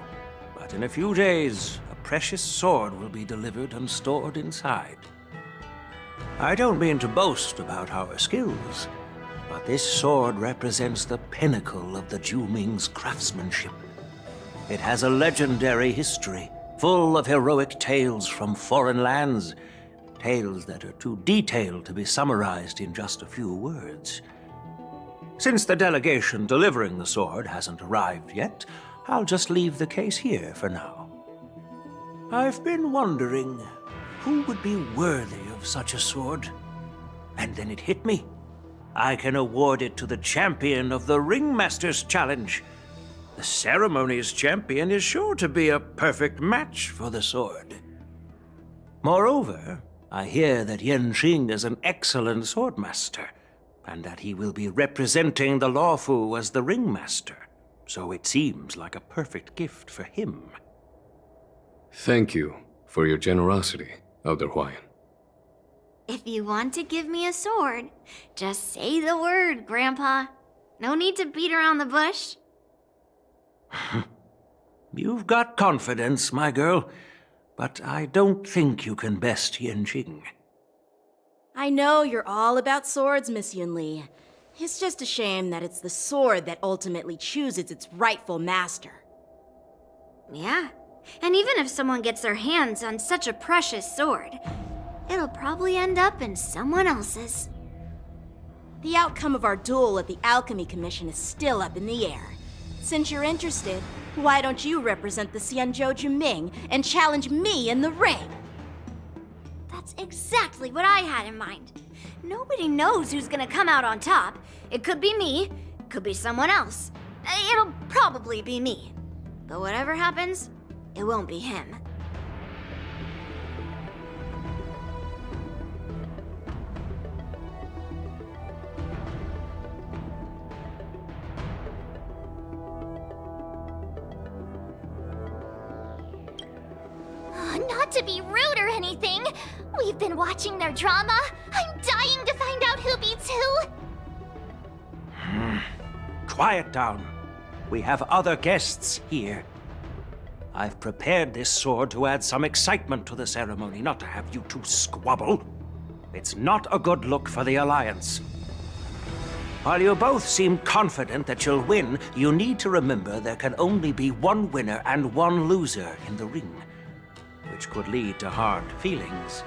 but in a few days, a precious sword will be delivered and stored inside. I don't mean to boast about our skills, but this sword represents the pinnacle of the Zhuming's craftsmanship. It has a legendary history, full of heroic tales from foreign lands, tales that are too detailed to be summarized in just a few words. Since the delegation delivering the sword hasn't arrived yet, I'll just leave the case here for now. I've been wondering who would be worthy of such a sword. And then it hit me. I can award it to the champion of the Ringmaster's Challenge. The ceremony's champion is sure to be a perfect match for the sword. Moreover, I hear that Yanqing is an excellent swordmaster, and that he will be representing the Luofu as the Ringmaster, so it seems like a perfect gift for him. Thank you for your generosity, Elder Huayan. If you want to give me a sword, just say the word, Grandpa. No need to beat around the bush. You've got confidence, my girl, but I don't think you can best Yanqing. I know you're all about swords, Miss Yunli. It's just a shame that it's the sword that ultimately chooses its rightful master. Yeah, and even if someone gets their hands on such a precious sword, it'll probably end up in someone else's. The outcome of our duel at the Alchemy Commission is still up in the air. Since you're interested, why don't you represent the Xianzhou Juming and challenge me in the ring? That's exactly what I had in mind. Nobody knows who's gonna come out on top. It could be me, could be someone else. It'll probably be me. But whatever happens, it won't be him. Not to be rude or anything, we've been watching their drama. I'm dying to find out who beats who. Quiet down. We have other guests here. I've prepared this sword to add some excitement to the ceremony, not to have you two squabble. It's not a good look for the Alliance. While you both seem confident that you'll win, you need to remember there can only be one winner and one loser in the ring, which could lead to hard feelings.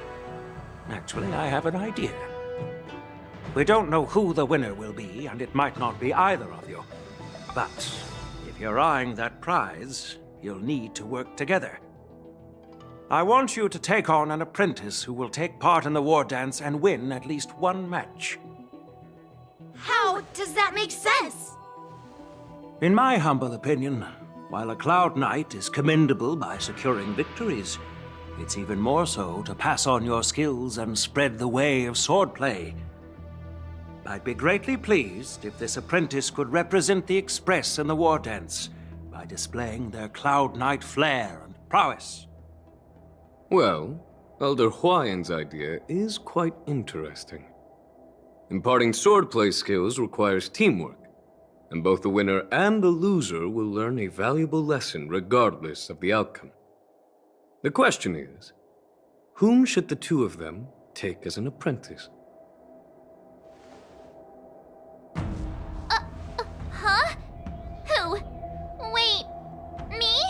Actually, I have an idea. We don't know who the winner will be, and it might not be either of you. But if you're eyeing that prize, you'll need to work together. I want you to take on an apprentice who will take part in the war dance and win at least one match. How does that make sense? In my humble opinion, while a Cloud Knight is commendable by securing victories, it's even more so to pass on your skills and spread the way of swordplay. I'd be greatly pleased if this apprentice could represent the Express in the war dance by displaying their Cloud Knight flair and prowess. Well, Elder Huayan's idea is quite interesting. Imparting swordplay skills requires teamwork, and both the winner and the loser will learn a valuable lesson regardless of the outcome. The question is, whom should the two of them take as an apprentice? Huh? Who? Wait, me?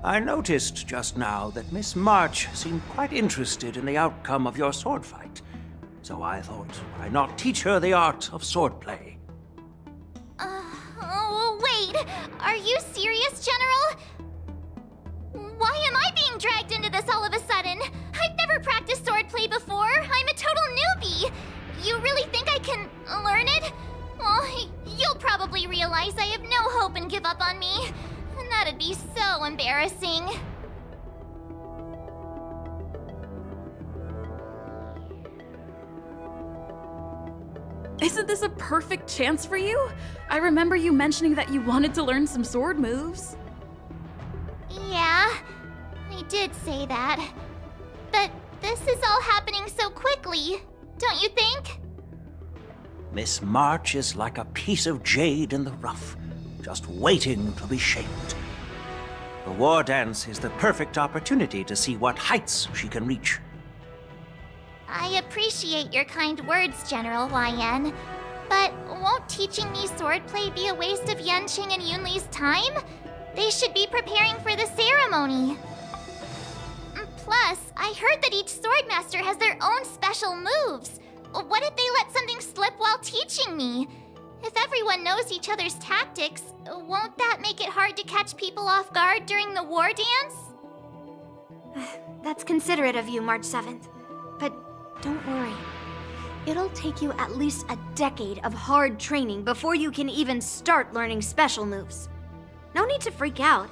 I noticed just now that Miss March seemed quite interested in the outcome of your sword fight. So I thought, why not teach her the art of swordplay? Wait, are you serious, General? Why am I being dragged into this all of a sudden? I've never practiced swordplay before. I'm a total newbie. You really think I can learn it? Well, you'll probably realize I have no hope and give up on me. And that'd be so embarrassing. Isn't this a perfect chance for you? I remember you mentioning that you wanted to learn some sword moves. Yeah, I did say that. But this is all happening so quickly, don't you think? Miss March is like a piece of jade in the rough, just waiting to be shaped. The war dance is the perfect opportunity to see what heights she can reach. I appreciate your kind words, General Huayan. But won't teaching me swordplay be a waste of Yanqing and Yunli's time? They should be preparing for the ceremony. Plus, I heard that each swordmaster has their own special moves. What if they let something slip while teaching me? If everyone knows each other's tactics, won't that make it hard to catch people off guard during the war dance? That's considerate of you, March 7th. But don't worry. It'll take you at least a decade of hard training before you can even start learning special moves. No need to freak out.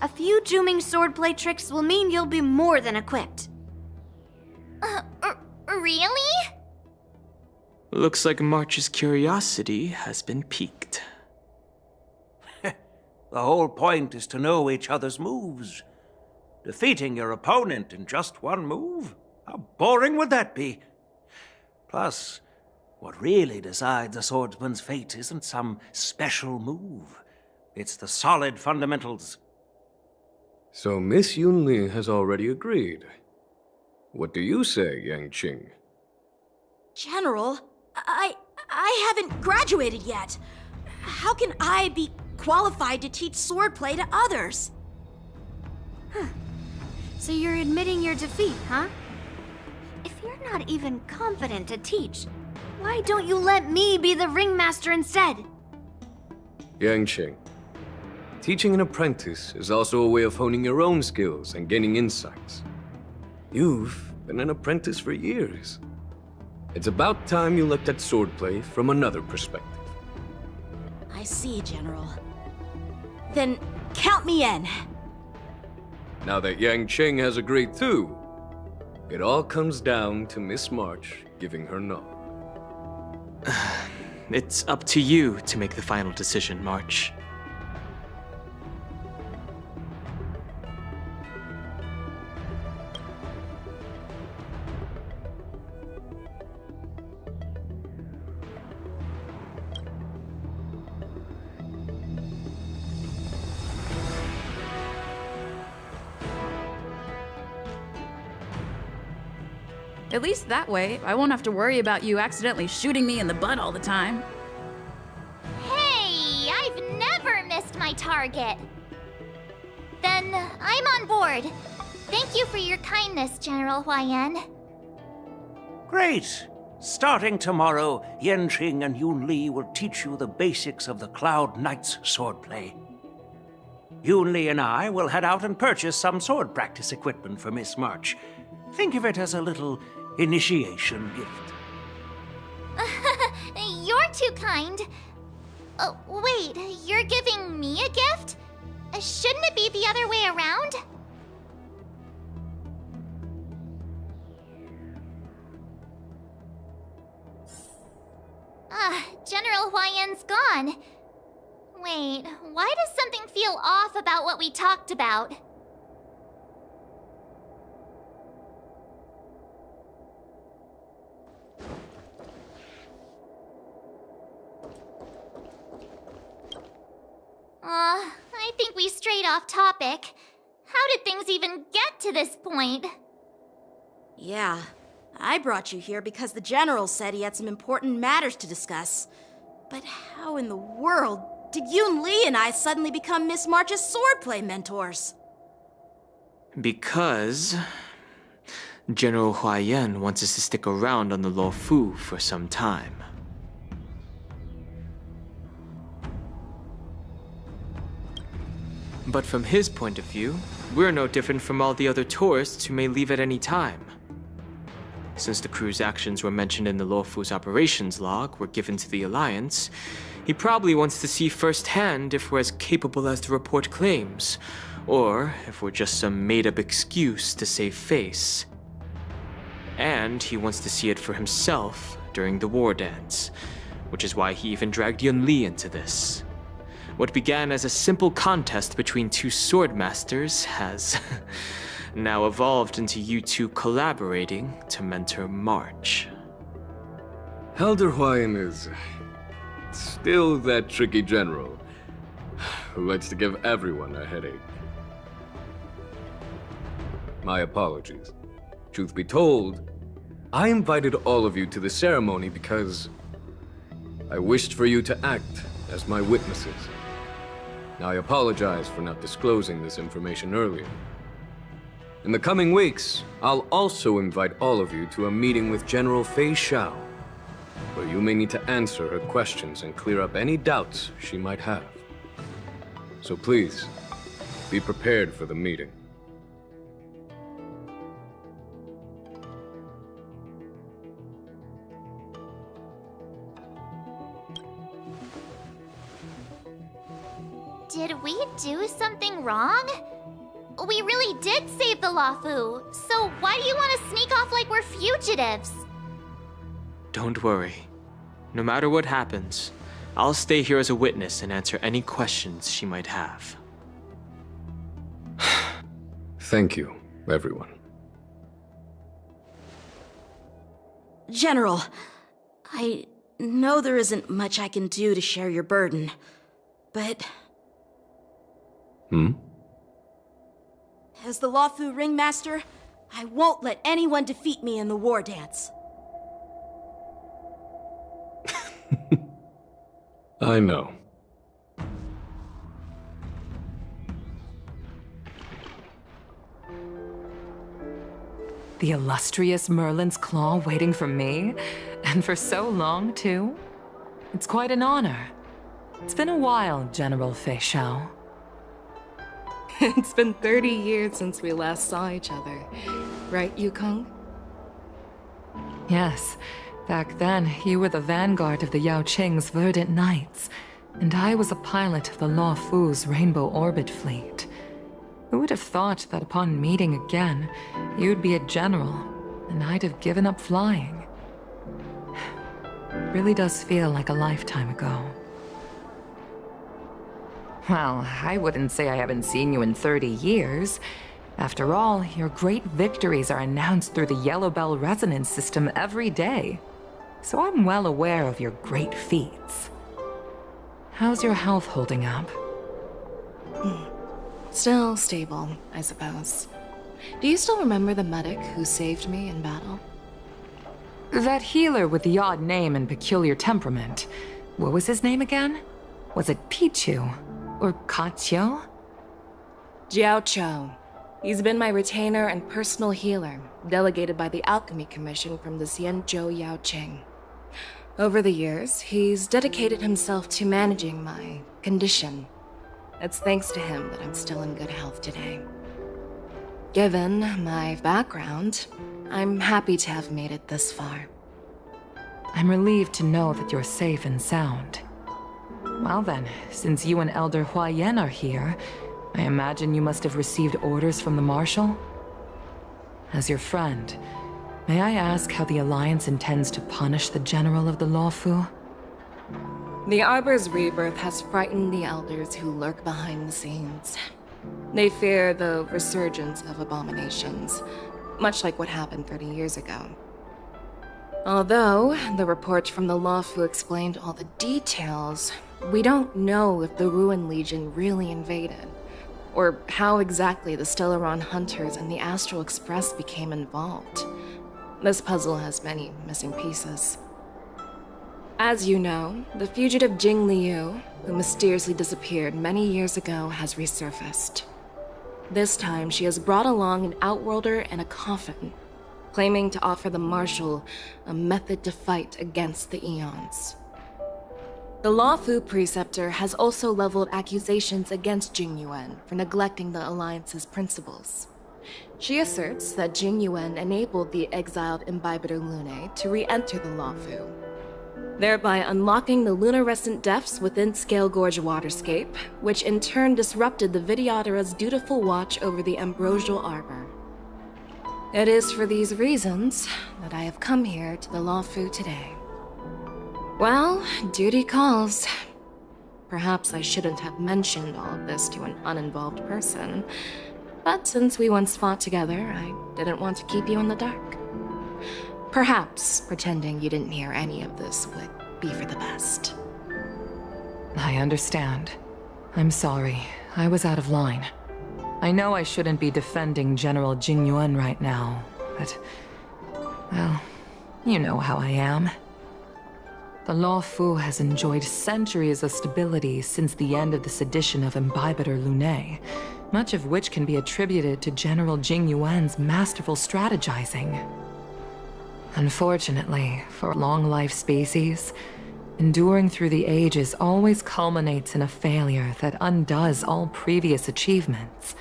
A few Juming swordplay tricks will mean you'll be more than equipped. Really? Looks like March's curiosity has been piqued. The whole point is to know each other's moves. Defeating your opponent in just one move? How boring would that be? Plus, what really decides a swordsman's fate isn't some special move. It's the solid fundamentals. So Miss Yunli has already agreed. What do you say, Yanqing? General, I haven't graduated yet. How can I be qualified to teach swordplay to others? So you're admitting your defeat, huh? If you're not even confident to teach, why don't you let me be the ringmaster instead? Yanqing, teaching an apprentice is also a way of honing your own skills and gaining insights. You've been an apprentice for years. It's about time you looked at swordplay from another perspective. I see, General. Then count me in. Now that Yanqing has agreed too, it all comes down to Miss March giving her nod. It's up to you to make the final decision, March. At least that way, I won't have to worry about you accidentally shooting me in the butt all the time. Hey, I've never missed my target. Then I'm on board. Thank you for your kindness, General Huayan. Great! Starting tomorrow, Yanqing and Yunli will teach you the basics of the Cloud Knight's swordplay. Yunli and I will head out and purchase some sword practice equipment for Miss March. Think of it as a little initiation gift. You're too kind. Oh, wait, you're giving me a gift? Shouldn't it be the other way around? General Huayan's gone. Wait, why does something feel off about what we talked about? I think we strayed off topic. How did things even get to this point? Yeah, I brought you here because the General said he had some important matters to discuss. But how in the world did Yoon Lee and I suddenly become Miss March's swordplay mentors? Because General Huayan wants us to stick around on the Lo Fu for some time. But from his point of view, we're no different from all the other tourists who may leave at any time. Since the crew's actions were mentioned in the Lo Fu's operations log were given to the Alliance, he probably wants to see firsthand if we're as capable as the report claims, or if we're just some made-up excuse to save face. And he wants to see it for himself during the war dance, which is why he even dragged Yun Li into this. What began as a simple contest between two sword masters has now evolved into you two collaborating to mentor March. Elder Huayan is still that tricky general who likes to give everyone a headache. My apologies. Truth be told, I invited all of you to the ceremony because I wished for you to act as my witnesses. I apologize for not disclosing this information earlier. In the coming weeks, I'll also invite all of you to a meeting with General Fei Xiao, where you may need to answer her questions and clear up any doubts she might have. So please, be prepared for the meeting. Did we do something wrong? We really did save the Luofu, so why do you want to sneak off like we're fugitives? Don't worry. No matter what happens, I'll stay here as a witness and answer any questions she might have. Thank you, everyone. General, I know there isn't much I can do to share your burden, but... As the Luofu Ringmaster, I won't let anyone defeat me in the war dance. I know. The illustrious Merlin's Claw waiting for me? And for so long, too? It's quite an honor. It's been a while, General Fei Xiao. It's been 30 years since we last saw each other. Right, Yukong? Yes. Back then, you were the vanguard of the Yao Qing's Verdant Knights, and I was a pilot of the Lo Fu's Rainbow Orbit Fleet. Who would have thought that upon meeting again, you'd be a general, and I'd have given up flying? It really does feel like a lifetime ago. Well, I wouldn't say I haven't seen you in 30 years. After all, your great victories are announced through the Yellow Bell resonance system every day. So I'm well aware of your great feats. How's your health holding up? Still stable, I suppose. Do you still remember the medic who saved me in battle? That healer with the odd name and peculiar temperament. What was his name again? Was it Pichu? Or Kachio? Jiao Cho. He's been my retainer and personal healer, delegated by the Alchemy Commission from the Xianzhou Yao Qing. Over the years, he's dedicated himself to managing my condition. It's thanks to him that I'm still in good health today. Given my background, I'm happy to have made it this far. I'm relieved to know that you're safe and sound. Well then, since you and Elder Hua Yen are here, I imagine you must have received orders from the Marshal? As your friend, may I ask how the Alliance intends to punish the General of the Lawfu? The Arbor's rebirth has frightened the Elders who lurk behind the scenes. They fear the resurgence of abominations, much like what happened 30 years ago. Although the report from the Lawfu explained all the details, we don't know if the Ruin Legion really invaded, or how exactly the Stellaron Hunters and the Astral Express became involved. This puzzle has many missing pieces. As you know, the fugitive Jing Liu, who mysteriously disappeared many years ago, has resurfaced. This time, she has brought along an Outworlder and a coffin, claiming to offer the Marshal a method to fight against the Eons. The Lawfu Preceptor has also leveled accusations against Jing Yuan for neglecting the Alliance's principles. She asserts that Jing Yuan enabled the exiled Imbibitor Lunae to re-enter the Lawfu, thereby unlocking the lunarescent depths within Scale Gorge Waterscape, which in turn disrupted the Vidyadhara's dutiful watch over the Ambrosial Arbor. It is for these reasons that I have come here to the Lawfu today. Well, duty calls. Perhaps I shouldn't have mentioned all of this to an uninvolved person, but since we once fought together, I didn't want to keep you in the dark. Perhaps pretending you didn't hear any of this would be for the best. I understand. I'm sorry. I was out of line. I know I shouldn't be defending General Jing Yuan right now, but... well, you know how I am. The Lawfu has enjoyed centuries of stability since the end of the sedition of Imbibitor Lunae, much of which can be attributed to General Jing Yuan's masterful strategizing. Unfortunately, for long-life species, enduring through the ages always culminates in a failure that undoes all previous achievements.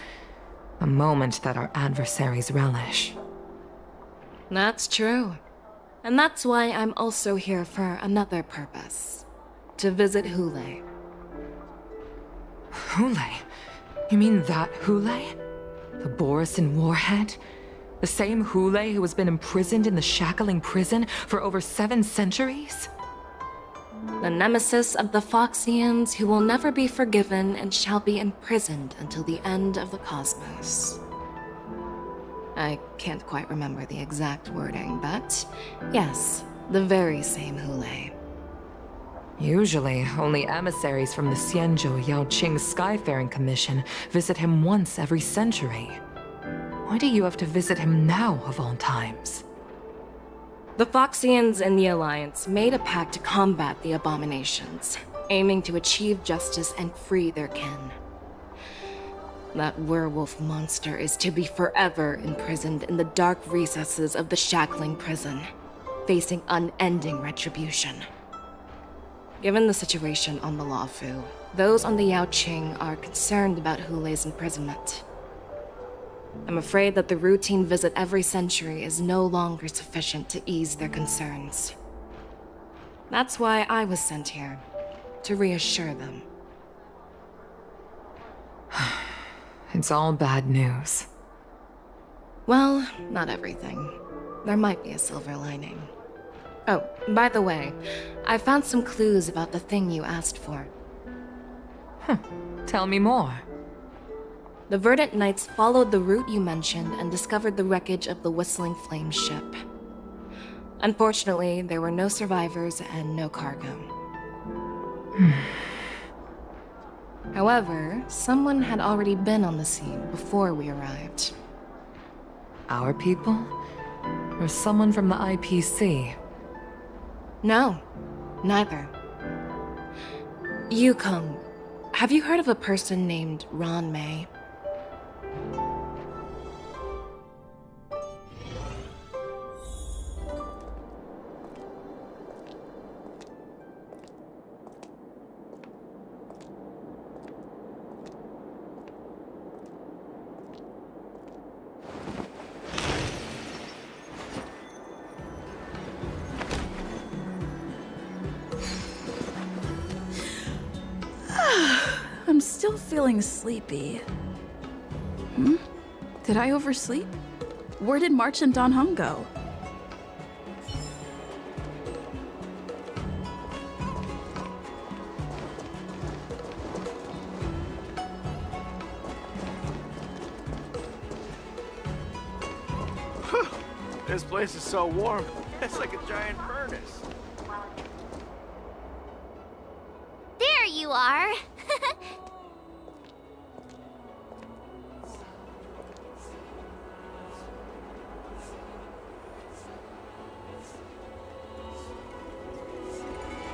A moment that our adversaries relish. That's true. And that's why I'm also here for another purpose. To visit Hule. Hule? You mean that Hule? The Borisin warhead? The same Hule who has been imprisoned in the Shackling prison for over 7 centuries? The nemesis of the Foxians who will never be forgiven and shall be imprisoned until the end of the cosmos. I can't quite remember the exact wording, but yes, the very same Hule. Usually, only emissaries from the Xianzhou Yaoqing Skyfaring Commission visit him once every century. Why do you have to visit him now, of all times? The Foxians and the Alliance made a pact to combat the abominations, aiming to achieve justice and free their kin. That werewolf monster is to be forever imprisoned in the dark recesses of the Shackling prison, facing unending retribution. Given the situation on the Lawfu, those on the Yaoqing are concerned about Hule's imprisonment. I'm afraid that the routine visit every century is no longer sufficient to ease their concerns. That's why I was sent here, to reassure them. It's all bad news. Well, not everything. There might be a silver lining. Oh, by the way, I found some clues about the thing you asked for. Tell me more. The Verdant Knights followed the route you mentioned and discovered the wreckage of the Whistling Flame ship. Unfortunately, there were no survivors and no cargo. However, someone had already been on the scene before we arrived. Our people? Or someone from the IPC? No, neither. Yukong, have you heard of a person named Ron May? I'm still feeling sleepy. Did I oversleep? Where did March and Don Hung go? This place is so warm. It's like a giant furnace. There you are.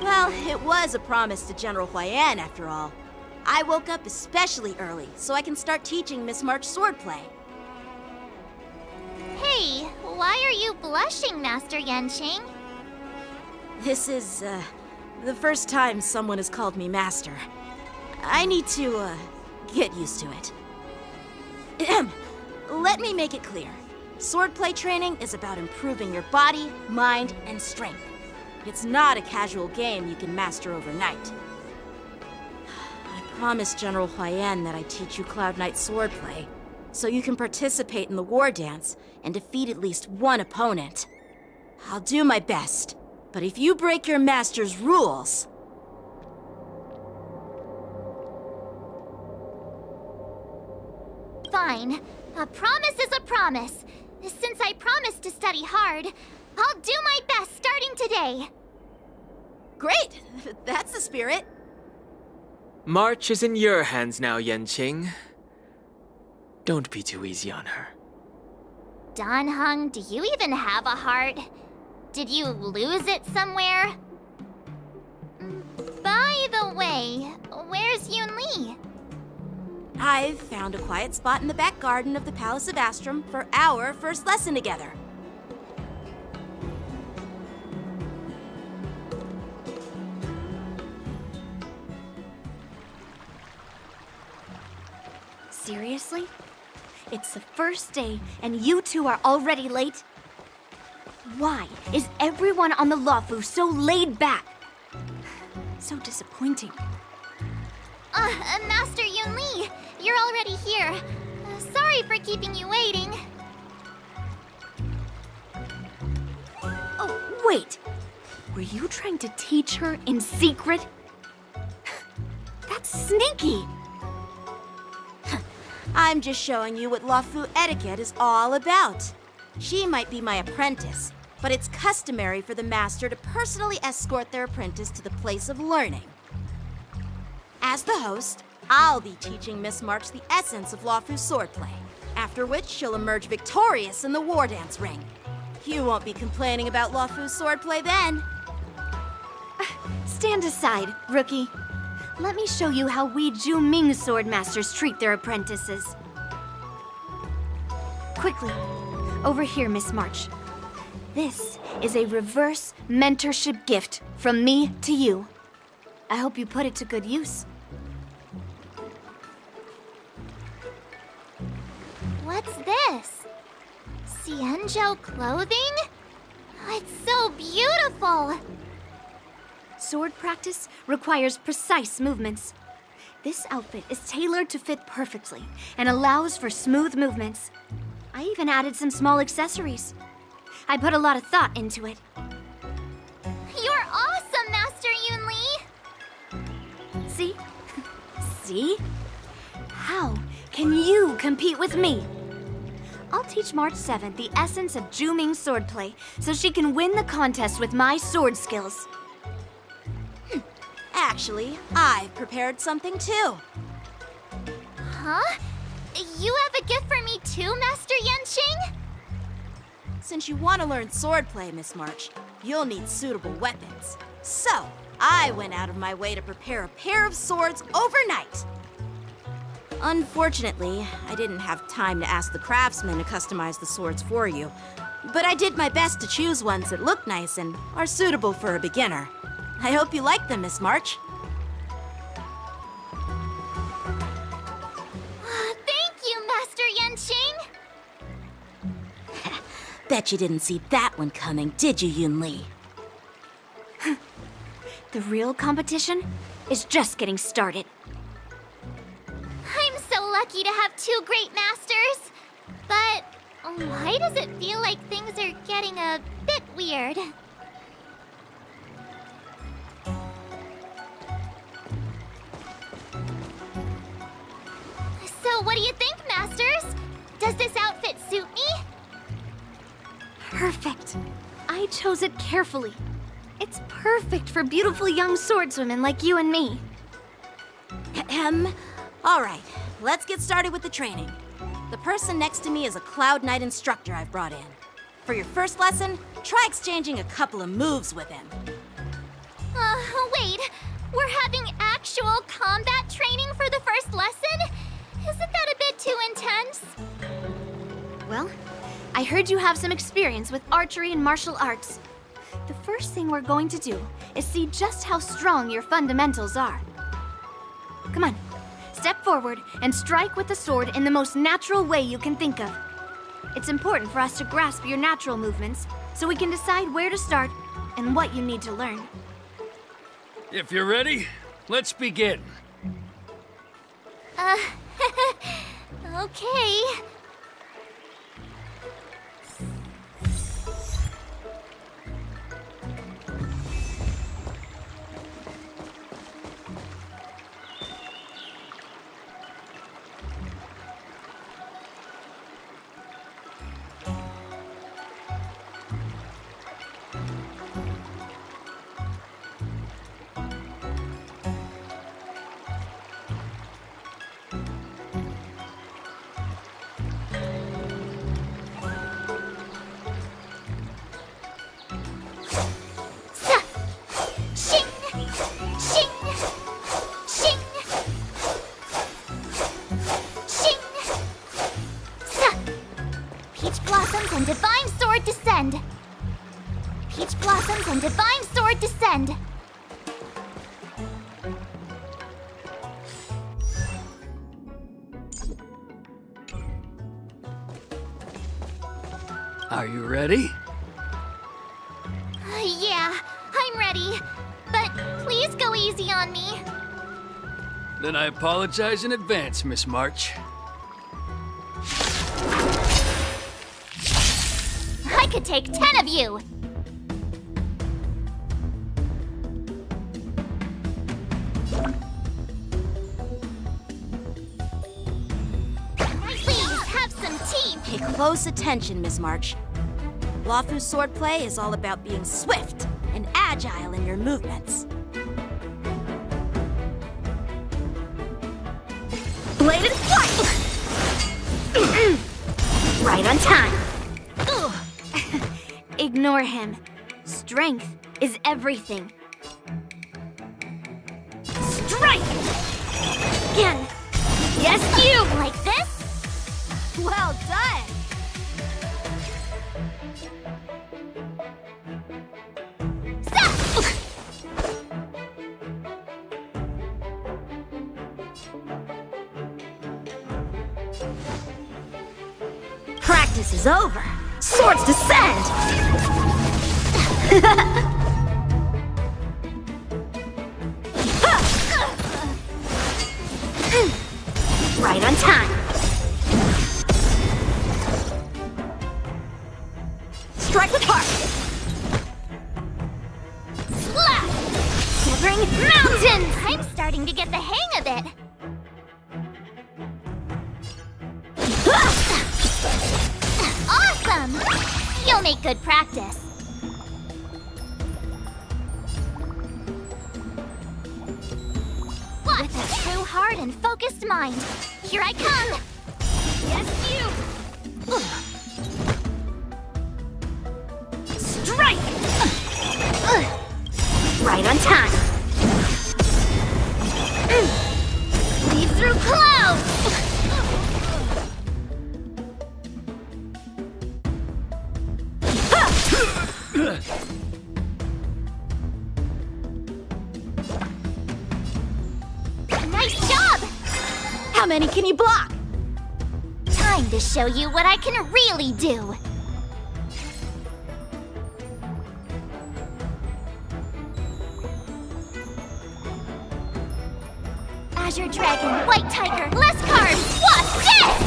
Well, it was a promise to General Huayan, after all. I woke up especially early so I can start teaching Miss March swordplay. Hey, why are you blushing, Master Yanqing? This is, the first time someone has called me Master. I need to, get used to it. Ahem. Let me make it clear. Swordplay training is about improving your body, mind, and strength. It's not a casual game you can master overnight. I promised General Huayan that I'd teach you Cloud Knight swordplay, so you can participate in the war dance and defeat at least one opponent. I'll do my best, but if you break your master's rules... Fine. A promise is a promise. Since I promised to study hard, I'll do my best starting today. Great! That's the spirit. March is in your hands now, Yanqing. Don't be too easy on her. Don Hung, do you even have a heart? Did you lose it somewhere? By the way, where's Yun Li? I've found a quiet spot in the back garden of the Palace of Astrum for our first lesson together. Seriously? It's the first day, and you two are already late? Why is everyone on the Luofu so laid back? So disappointing. Master Yun Li, you're already here. Sorry for keeping you waiting. Oh, wait. Were you trying to teach her in secret? That's sneaky. I'm just showing you what Luofu etiquette is all about. She might be my apprentice, but it's customary for the master to personally escort their apprentice to the place of learning. As the host, I'll be teaching Miss March the essence of Luofu swordplay, after which she'll emerge victorious in the war dance ring. You won't be complaining about Luofu swordplay then. Stand aside, rookie. Let me show you how we Zhu-Ming sword masters treat their apprentices. Quickly, over here, Miss March. This is a reverse mentorship gift from me to you. I hope you put it to good use. What's this? Xianzhou clothing? It's so beautiful! Sword practice requires precise movements. This outfit is tailored to fit perfectly and allows for smooth movements. I even added some small accessories. I put a lot of thought into it. You're awesome, Master Yun Li! See? See? How can you compete with me? I'll teach March 7th the essence of Zhu-Ming swordplay so she can win the contest with my sword skills. Actually, I've prepared something too. Huh? You have a gift for me too, Master Yanqing? Since you want to learn swordplay, Miss March, you'll need suitable weapons. So, I went out of my way to prepare a pair of swords overnight. Unfortunately, I didn't have time to ask the craftsman to customize the swords for you, but I did my best to choose ones that look nice and are suitable for a beginner. I hope you like them, Miss March. Thank you, Master Yanqing! Bet you didn't see that one coming, did you, Yun Li? The real competition is just getting started. lucky to have two great masters. But why does it feel like things are getting a bit weird? So what do you think, Masters? Does this outfit suit me? Perfect. I chose it carefully. It's perfect for beautiful young swordswomen like you and me. All right, let's get started with the training. The person next to me is a Cloud Knight instructor I've brought in. For your first lesson, try exchanging a couple of moves with him. Wait. We're having actual combat training for the first lesson? Isn't that a bit too intense? Well, I heard you have some experience with archery and martial arts. The first thing we're going to do is see just how strong your fundamentals are. Come on, step forward and strike with the sword in the most natural way you can think of. It's important for us to grasp your natural movements so we can decide where to start and what you need to learn. If you're ready, let's begin. Okay. And Divine Sword descend! Peach Blossoms and Divine Sword descend! Are you ready? Yeah, I'm ready. But please go easy on me. Then I apologize in advance, Miss March. I could take 10 of you! Please, have some tea! Pay close attention, Miss March. Lafu's swordplay is all about being swift and agile in your movements. Bladed flight! Right on time. Ignore him. Strength is everything. Strike! Again! Yes, you! Like this? Well done! Practice is over. Swords descend! Right on time. Strike with heart. Slap! Severing mountains! I'm starting to get the hang of it. Awesome! You'll make good practice. With a true heart and focused mind, here I come! Yes, you! Strike! Right on time. Leave through clouds! Nice job! How many can you block? Time to show you what I can really do! Azure Dragon, White Tiger, less carbs, what? Death!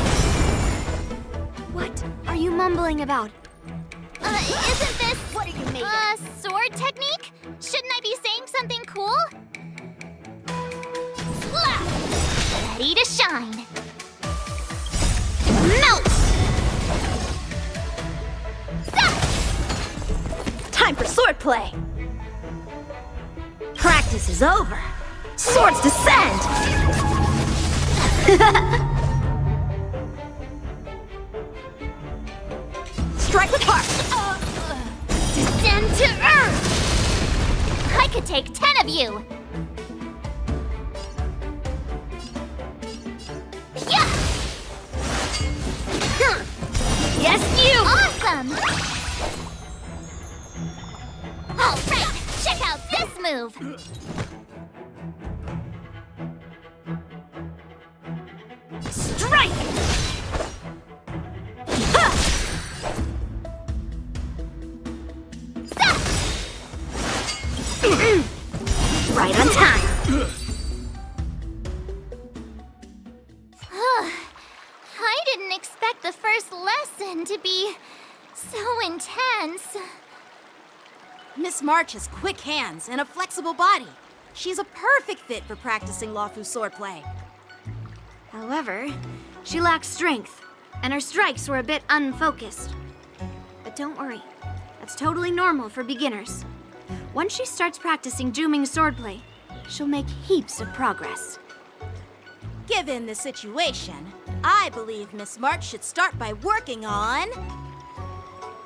What are you mumbling about? Isn't this... What are you made of? Sword technique? Shouldn't I be saying something cool? Slap! Ready to shine. Melt! Time for swordplay! Practice is over. Swords descend! Strike with heart! Descend to Earth! I could take 10 of you! Yeah! Yes, you! Awesome! Alright, check out this move! Strike! Right on time! I didn't expect the first lesson to be so intense. Miss March has quick hands and a flexible body. She's a perfect fit for practicing Lawfu swordplay. However, she lacks strength, and her strikes were a bit unfocused. But don't worry, that's totally normal for beginners. Once she starts practicing Juming swordplay, she'll make heaps of progress. Given the situation, I believe Miss March should start by working on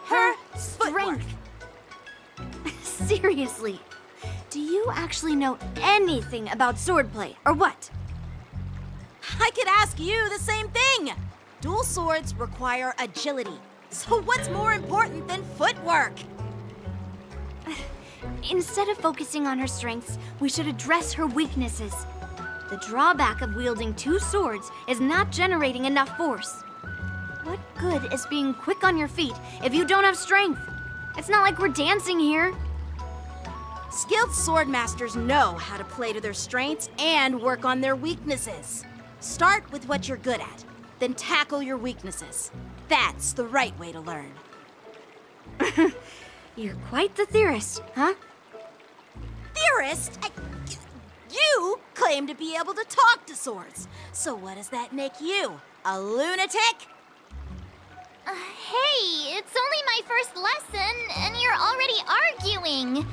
her strength. Seriously, do you actually know anything about swordplay, or what? I could ask you the same thing! Dual swords require agility, so what's more important than footwork? Instead of focusing on her strengths, we should address her weaknesses. The drawback of wielding two swords is not generating enough force. What good is being quick on your feet if you don't have strength? It's not like we're dancing here. Skilled sword masters know how to play to their strengths and work on their weaknesses. Start with what you're good at, then tackle your weaknesses. That's the right way to learn. You're quite the theorist, huh? Theorist? You claim to be able to talk to swords. So what does that make you? A lunatic? Hey, it's only my first lesson, and you're already arguing.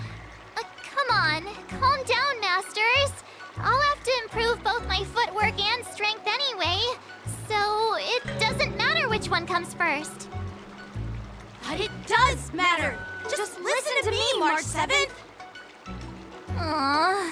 Come on, calm down, masters. I'll have to improve both my footwork and strength anyway, so it doesn't matter which one comes first. But it does matter. Just listen to me, March 7th. Aww.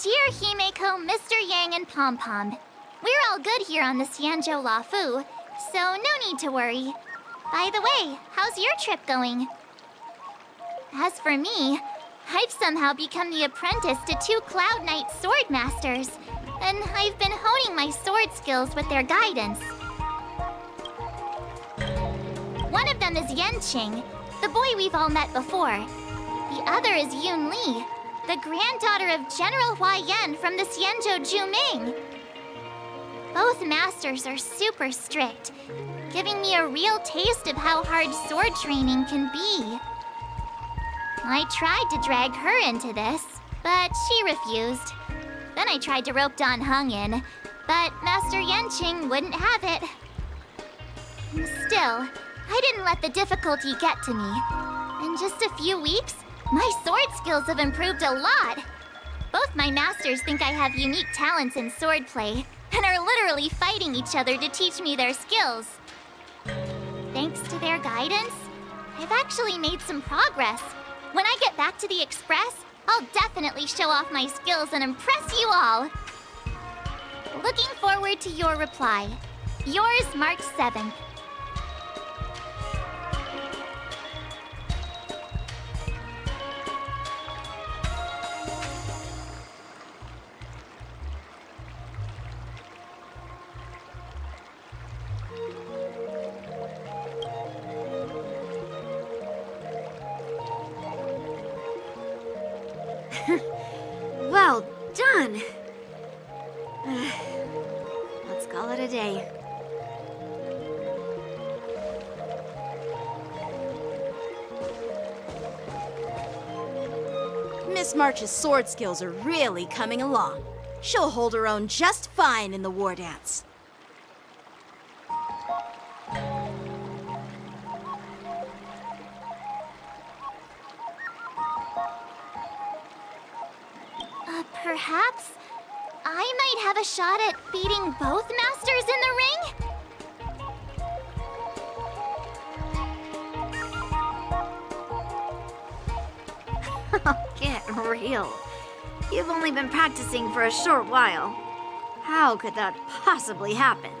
Dear Himeko, Mr. Yang, and Pom Pom, we're all good here on the Xianzhou Lafu, so no need to worry. By the way, how's your trip going? As for me, I've somehow become the apprentice to 2 Cloud Knight sword masters, and I've been honing my sword skills with their guidance. One of them is Yanqing, the boy we've all met before. The other is Yun Li, the granddaughter of General Hua Yan from the Xianzhou Juming. Both masters are super strict, giving me a real taste of how hard sword training can be. I tried to drag her into this, but she refused. Then I tried to rope Dan Heng in, but Master Yanqing wouldn't have it. Still, I didn't let the difficulty get to me. In just a few weeks, my sword skills have improved a lot. Both my masters think I have unique talents in swordplay, and are literally fighting each other to teach me their skills. Thanks to their guidance, I've actually made some progress. When I get back to the Express, I'll definitely show off my skills and impress you all. Looking forward to your reply. Yours, March 7th. Well done. Let's call it a day. Miss March's sword skills are really coming along. She'll hold her own just fine in the war dance. Perhaps I might have a shot at beating both masters in the ring? Get real. You've only been practicing for a short while. How could that possibly happen?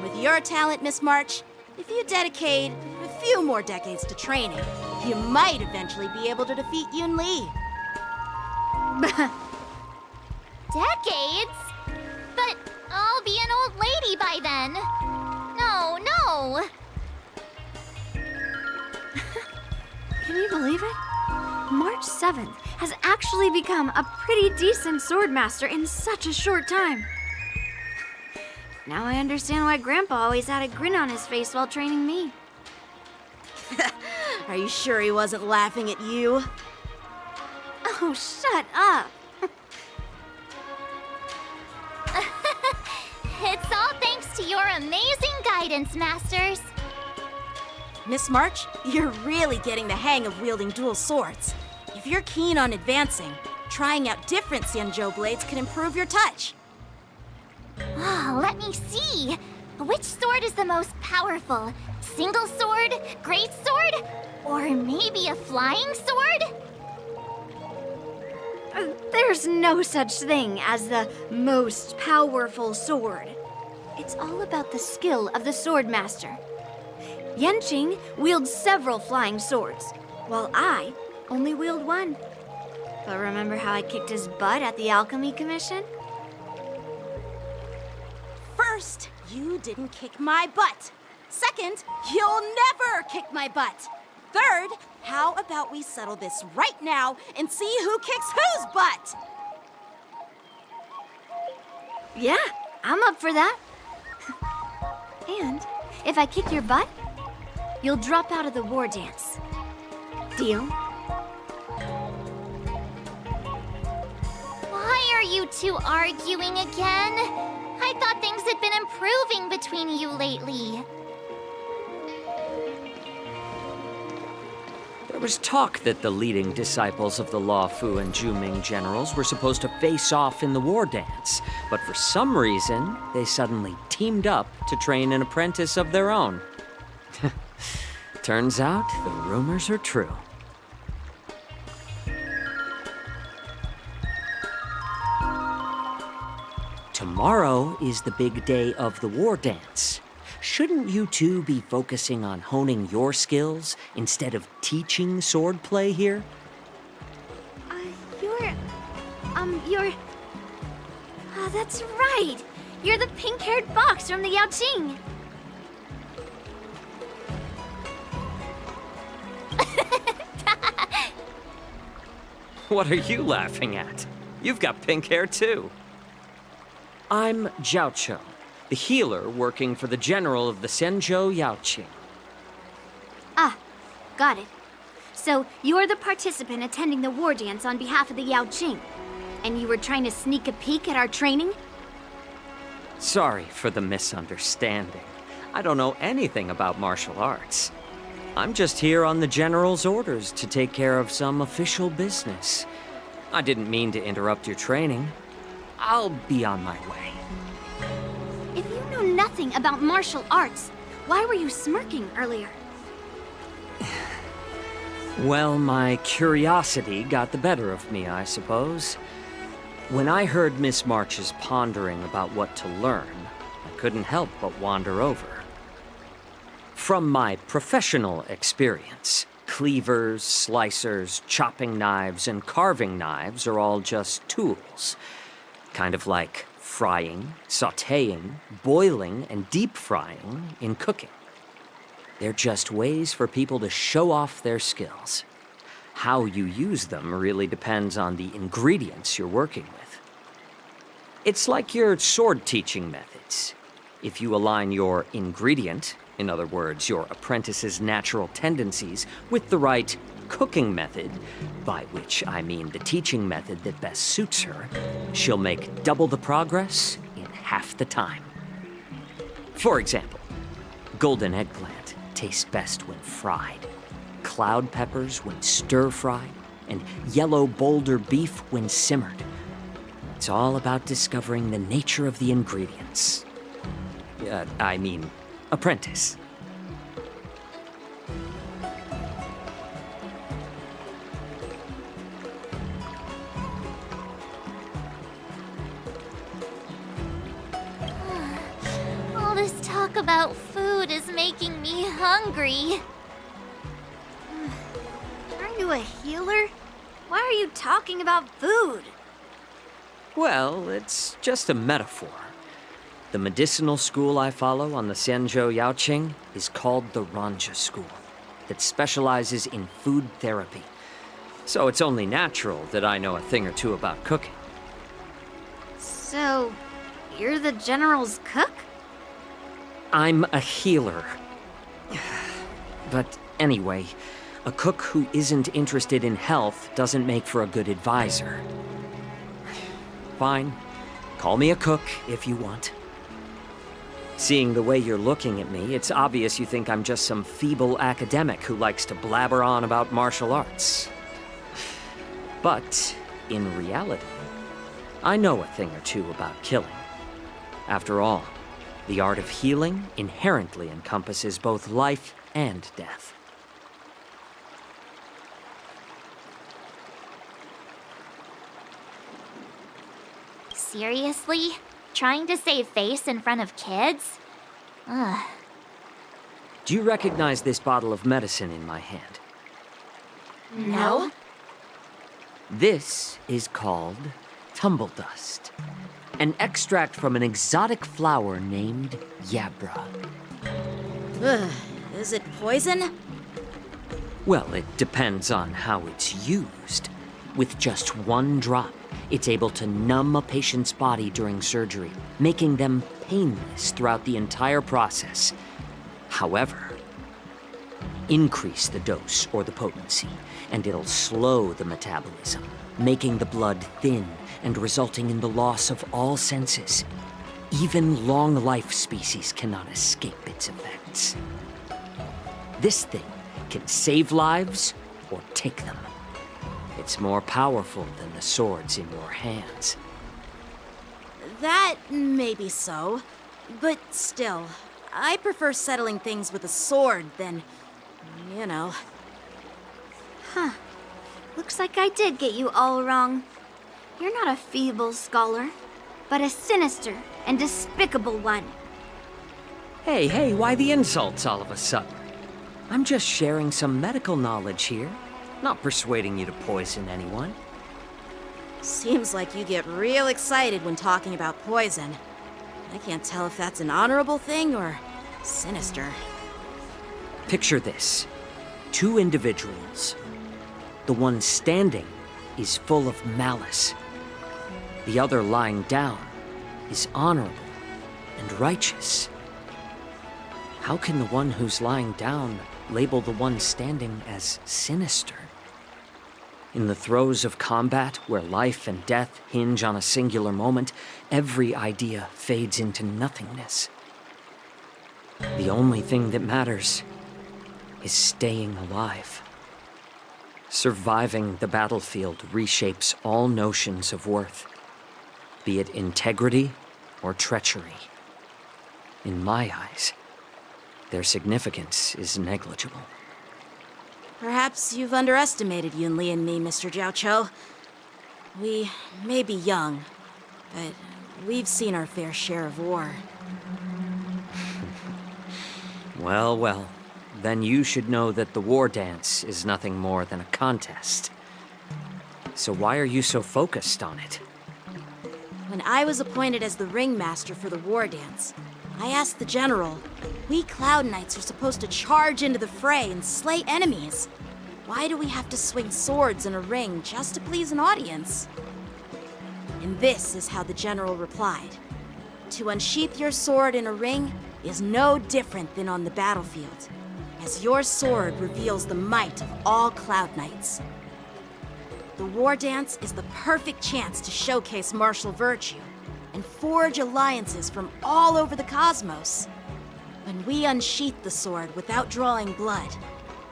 With your talent, Miss March, if you dedicate a few more decades to training, you might eventually be able to defeat Yun Li. Decades? But I'll be an old lady by then. No, no. Can you believe it? March 7th has actually become a pretty decent swordmaster in such a short time. Now I understand why Grandpa always had a grin on his face while training me. Are you sure he wasn't laughing at you? Oh, shut up. It's all thanks to your amazing guidance, Masters. Miss March, you're really getting the hang of wielding dual swords. If you're keen on advancing, trying out different Xianzhou blades can improve your touch. Oh, let me see. Which sword is the most powerful? Single sword? Great sword? Or maybe a flying sword? There's no such thing as the most powerful sword. It's all about the skill of the swordmaster. Yanqing wields several flying swords, while I only wield one. But remember how I kicked his butt at the Alchemy Commission? First, you didn't kick my butt. Second, you'll never kick my butt. Third, how about we settle this right now and see who kicks whose butt? Yeah, I'm up for that. And if I kick your butt, you'll drop out of the war dance. Deal? Why are you two arguing again? I thought things had been improving between you lately. There was talk that the leading disciples of the Law Fu and Juming generals were supposed to face off in the war dance, but for some reason, they suddenly teamed up to train an apprentice of their own. Turns out, the rumors are true. Tomorrow is the big day of the war dance. shouldn't you two be focusing on honing your skills instead of teaching swordplay here? You're... Oh, that's right! You're the pink-haired box from the Yaoqing! What are you laughing at? You've got pink hair too. I'm Jiaoqiu, the healer working for the general of the Zhenzhou Yaoqing. Ah, got it. So, you're the participant attending the war dance on behalf of the Yaoqing. And you were trying to sneak a peek at our training? Sorry for the misunderstanding. I don't know anything about martial arts. I'm just here on the general's orders to take care of some official business. I didn't mean to interrupt your training. I'll be on my way. If you know nothing about martial arts, why were you smirking earlier? Well, my curiosity got the better of me, I suppose. When I heard Miss March's pondering about what to learn, I couldn't help but wander over. From my professional experience, cleavers, slicers, chopping knives, and carving knives are all just tools. Kind of like frying, sautéing, boiling, and deep frying in cooking. They're just ways for people to show off their skills. How you use them really depends on the ingredients you're working with. It's like your sword teaching methods. If you align your ingredient, in other words, your apprentice's natural tendencies, with the right cooking method, by which I mean the teaching method that best suits her, she'll make double the progress in half the time. For example, golden eggplant tastes best when fried, cloud peppers when stir-fried, and yellow boulder beef when simmered. It's all about discovering the nature of the ingredients. Apprentice. All this talk about food is making me hungry. Are you a healer? Why are you talking about food? Well, it's just a metaphor. The medicinal school I follow on the Zhenzhou Yaoqing is called the Ranja School, that specializes in food therapy. So it's only natural that I know a thing or two about cooking. So, you're the general's cook? I'm a healer. But anyway, a cook who isn't interested in health doesn't make for a good advisor. Fine. Call me a cook if you want. Seeing the way you're looking at me, it's obvious you think I'm just some feeble academic who likes to blabber on about martial arts. But, in reality, I know a thing or two about killing. After all, the art of healing inherently encompasses both life and death. Seriously? Trying to save face in front of kids? Ugh. Do you recognize this bottle of medicine in my hand? No? This is called tumble dust, an extract from an exotic flower named Yabra. Ugh, is it poison? Well, it depends on how it's used. With just one drop, it's able to numb a patient's body during surgery, making them painless throughout the entire process. However, increase the dose or the potency, and it'll slow the metabolism, making the blood thin and resulting in the loss of all senses. Even long-life species cannot escape its effects. This thing can save lives or take them. It's more powerful than the swords in your hands. That may be so, but still, I prefer settling things with a sword than, you know. Huh. Looks like I did get you all wrong. You're not a feeble scholar, but a sinister and despicable one. Hey, why the insults all of a sudden? I'm just sharing some medical knowledge here, not persuading you to poison anyone. Seems like you get real excited when talking about poison. I can't tell if that's an honorable thing or sinister. Picture this. 2 individuals. The one standing is full of malice. The other lying down is honorable and righteous. How can the one who's lying down label the one standing as sinister? In the throes of combat, where life and death hinge on a singular moment, every idea fades into nothingness. The only thing that matters is staying alive. Surviving the battlefield reshapes all notions of worth, be it integrity or treachery. In my eyes, their significance is negligible. Perhaps you've underestimated Yun Li and me, Mr. Jiao Cho. We may be young, but we've seen our fair share of war. Well, then you should know that the war dance is nothing more than a contest. So why are you so focused on it? When I was appointed as the ringmaster for the war dance, I asked the general, we Cloud Knights are supposed to charge into the fray and slay enemies. Why do we have to swing swords in a ring just to please an audience? And this is how the general replied. To unsheath your sword in a ring is no different than on the battlefield, as your sword reveals the might of all Cloud Knights. The war dance is the perfect chance to showcase martial virtue and forge alliances from all over the cosmos. When we unsheath the sword without drawing blood,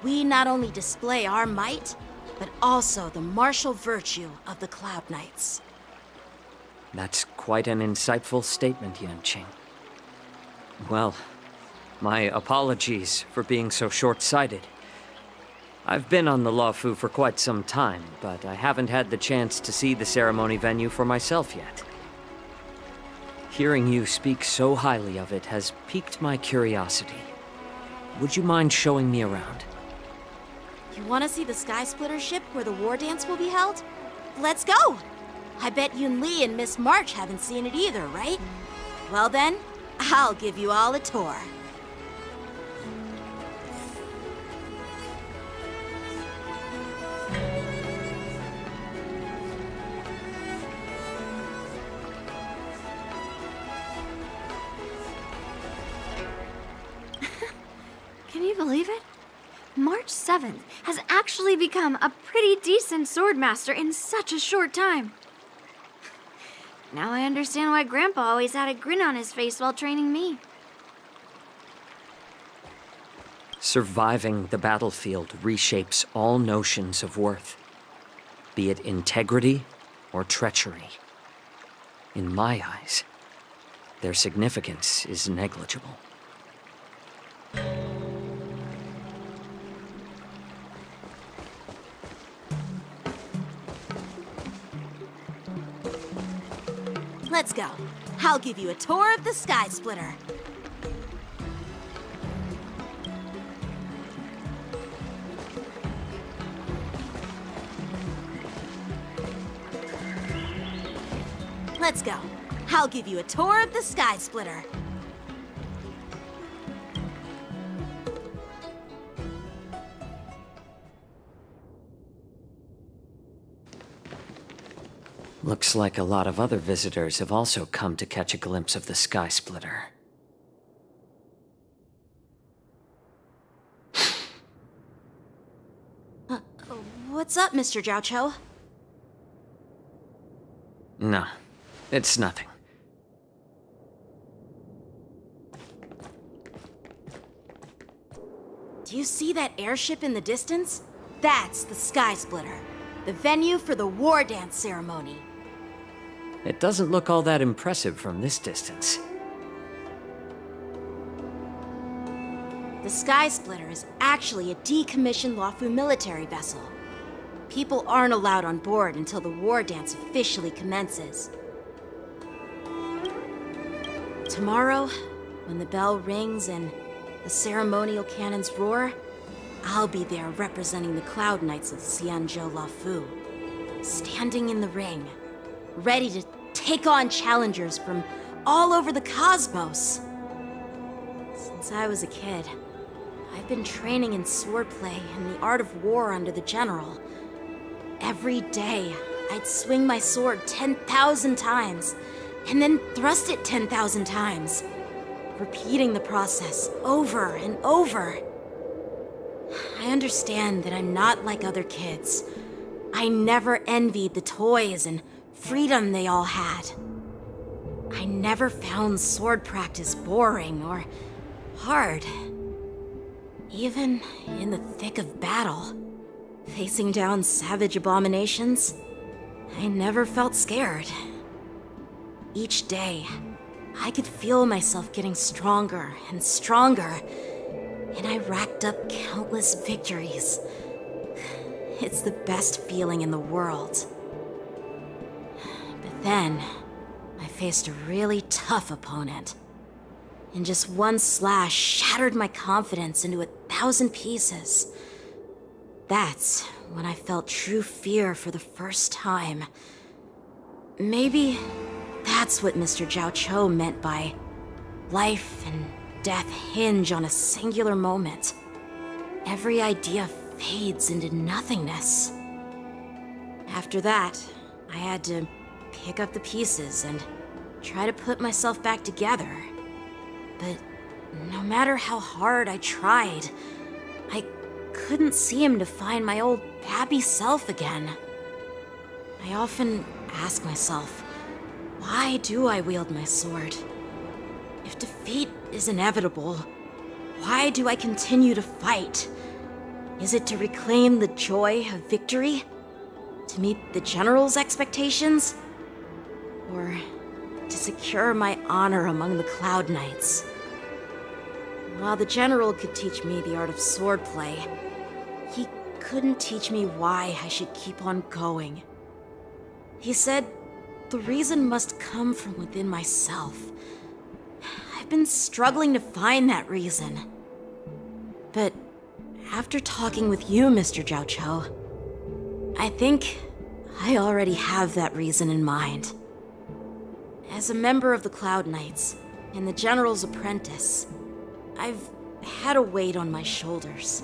we not only display our might, but also the martial virtue of the Cloud Knights. That's quite an insightful statement, Yanqing. Well, my apologies for being so short-sighted. I've been on the Luofu for quite some time, but I haven't had the chance to see the ceremony venue for myself yet. Hearing you speak so highly of it has piqued my curiosity. Would you mind showing me around? You want to see the Sky Splitter ship where the war dance will be held? Let's go! I bet Yun Li and Miss March haven't seen it either, right? Well then, I'll give you all a tour. Can you believe it? March 7th has actually become a pretty decent swordmaster in such a short time. Now I understand why Grandpa always had a grin on his face while training me. Surviving the battlefield reshapes all notions of worth, be it integrity or treachery. In my eyes, their significance is negligible. Let's go. I'll give you a tour of the Sky Splitter. Let's go. I'll give you a tour of the Sky Splitter. Looks like a lot of other visitors have also come to catch a glimpse of the Sky Splitter. What's up, Mr. Jiao Cho? No, it's nothing. Do you see that airship in the distance? That's the Sky Splitter, the venue for the war dance ceremony. It doesn't look all that impressive from this distance. The Sky Splitter is actually a decommissioned Luofu military vessel. People aren't allowed on board until the war dance officially commences. Tomorrow, When the bell rings and the ceremonial cannons roar, I'll be there representing the Cloud Knights of Xianzhou Luofu, standing in the ring, ready to take on challengers from all over the cosmos. Since I was a kid, I've been training in swordplay and the art of war under the general. Every day, I'd swing my sword 10,000 times, and then thrust it 10,000 times, repeating the process over and over. I understand that I'm not like other kids. I never envied the toys and freedom they all had. I never found sword practice boring or hard. Even in the thick of battle, facing down savage abominations, I never felt scared. Each day, I could feel myself getting stronger and stronger, and I racked up countless victories. It's the best feeling in the world. But then, I faced a really tough opponent, and just one slash shattered my confidence into 1,000 pieces. That's when I felt true fear for the first time. Maybe that's what Mr. Zhao Cho meant by life and death hinge on a singular moment. Every idea fades into nothingness. After that, I had to pick up the pieces and try to put myself back together. But no matter how hard I tried, I couldn't seem to find my old happy self again. I often ask myself, why do I wield my sword? If defeat is inevitable, why do I continue to fight? Is it to reclaim the joy of victory? To meet the general's expectations? Or to secure my honor among the Cloud Knights? While the general could teach me the art of swordplay, he couldn't teach me why I should keep on going. He said the reason must come from within myself. I've been struggling to find that reason. But after talking with you, Mr. Zhao Cho, I think I already have that reason in mind. As a member of the Cloud Knights and the General's apprentice, I've had a weight on my shoulders,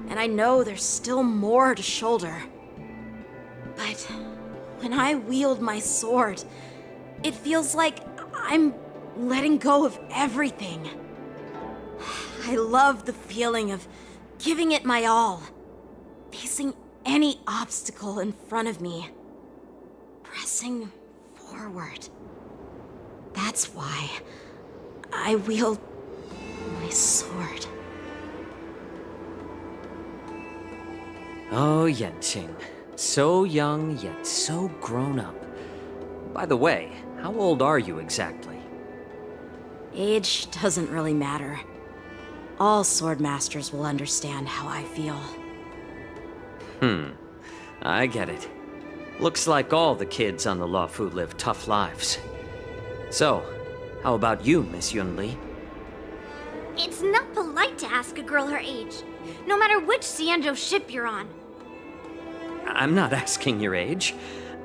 and I know there's still more to shoulder. But when I wield my sword, it feels like I'm letting go of everything. I love the feeling of giving it my all, facing any obstacle in front of me, pressing forward. That's why I wield my sword. Oh, Yanqing. So young, yet so grown up. By the way, how old are you exactly? Age doesn't really matter. All sword masters will understand how I feel. I get it. Looks like all the kids on the Luofu live tough lives. So, how about you, Miss Yunli? It's not polite to ask a girl her age, no matter which Xianzhou ship you're on. I'm not asking your age.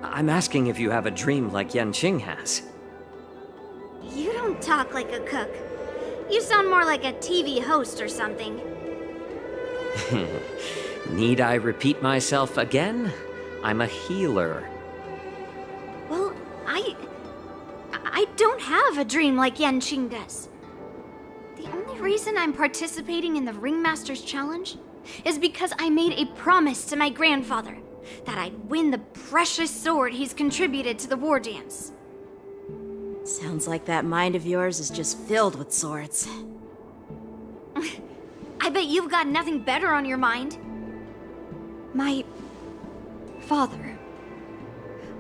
I'm asking if you have a dream like Yanqing has. You don't talk like a cook. You sound more like a TV host or something. Need I repeat myself again? I'm a healer. Well, I don't have a dream like Yanqing does. The only reason I'm participating in the Ringmaster's Challenge is because I made a promise to my grandfather that I'd win the precious sword he's contributed to the war dance. Sounds like that mind of yours is just filled with swords. I bet you've got nothing better on your mind. My father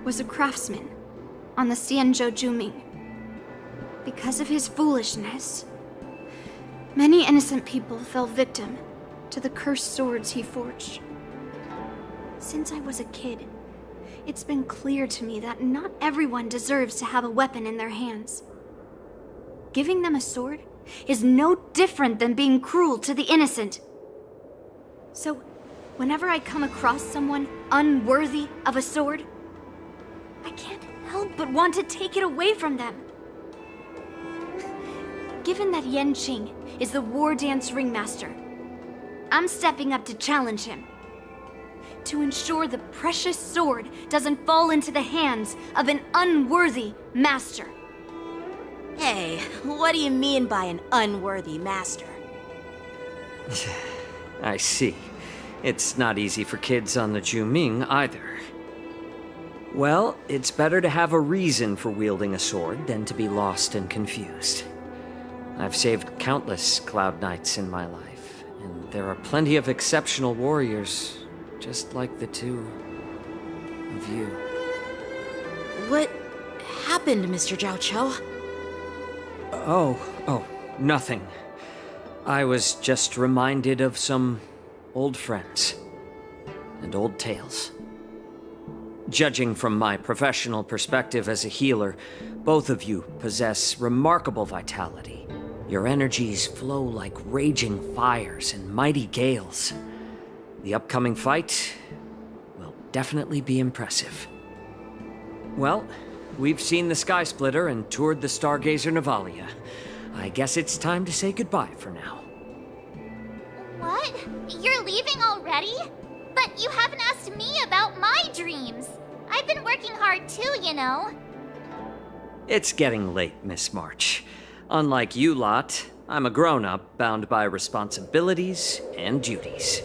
was a craftsman on the Xianzhou Juming. Because of his foolishness, many innocent people fell victim to the cursed swords he forged. Since I was a kid, it's been clear to me that not everyone deserves to have a weapon in their hands. Giving them a sword is no different than being cruel to the innocent. So, whenever I come across someone unworthy of a sword, I can't help but want to take it away from them. Given that Yanqing is the war dance ringmaster, I'm stepping up to challenge him. To ensure the precious sword doesn't fall into the hands of an unworthy master. Hey, what do you mean by an unworthy master? I see. It's not easy for kids on the Juming either. Well, it's better to have a reason for wielding a sword than to be lost and confused. I've saved countless Cloud Knights in my life, and there are plenty of exceptional warriors, just like the two of you. What happened, Mr. Zhao Cho? Oh, nothing. I was just reminded of some old friends and old tales. Judging from my professional perspective as a healer, both of you possess remarkable vitality. Your energies flow like raging fires and mighty gales. The upcoming fight will definitely be impressive. Well, we've seen the Sky Splitter and toured the Stargazer Navalia. I guess it's time to say goodbye for now. What? You're leaving already? But you haven't asked me about my dreams. I've been working hard too, you know. It's getting late, Miss March. Unlike you lot, I'm a grown-up bound by responsibilities and duties.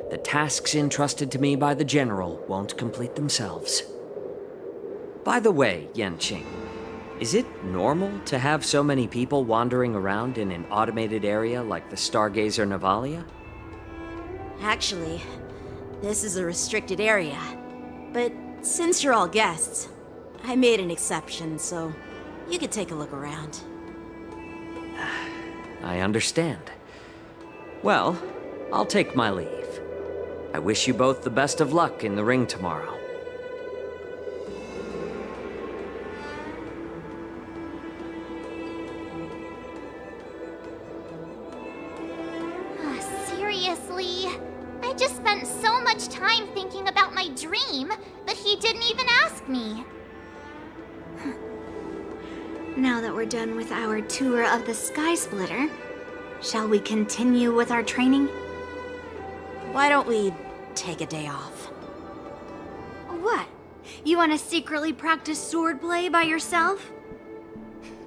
The tasks entrusted to me by the General won't complete themselves. By the way, Yanqing, is it normal to have so many people wandering around in an automated area like the Stargazer Navalia? Actually, this is a restricted area. But since you're all guests, I made an exception, so you could take a look around. I understand. Well, I'll take my leave. I wish you both the best of luck in the ring tomorrow. Seriously? I just spent so much time thinking about my dream, but he didn't even ask me. Now that we're done with our tour of the Sky Splitter, shall we continue with our training? Why don't we take a day off? What? You want to secretly practice swordplay by yourself?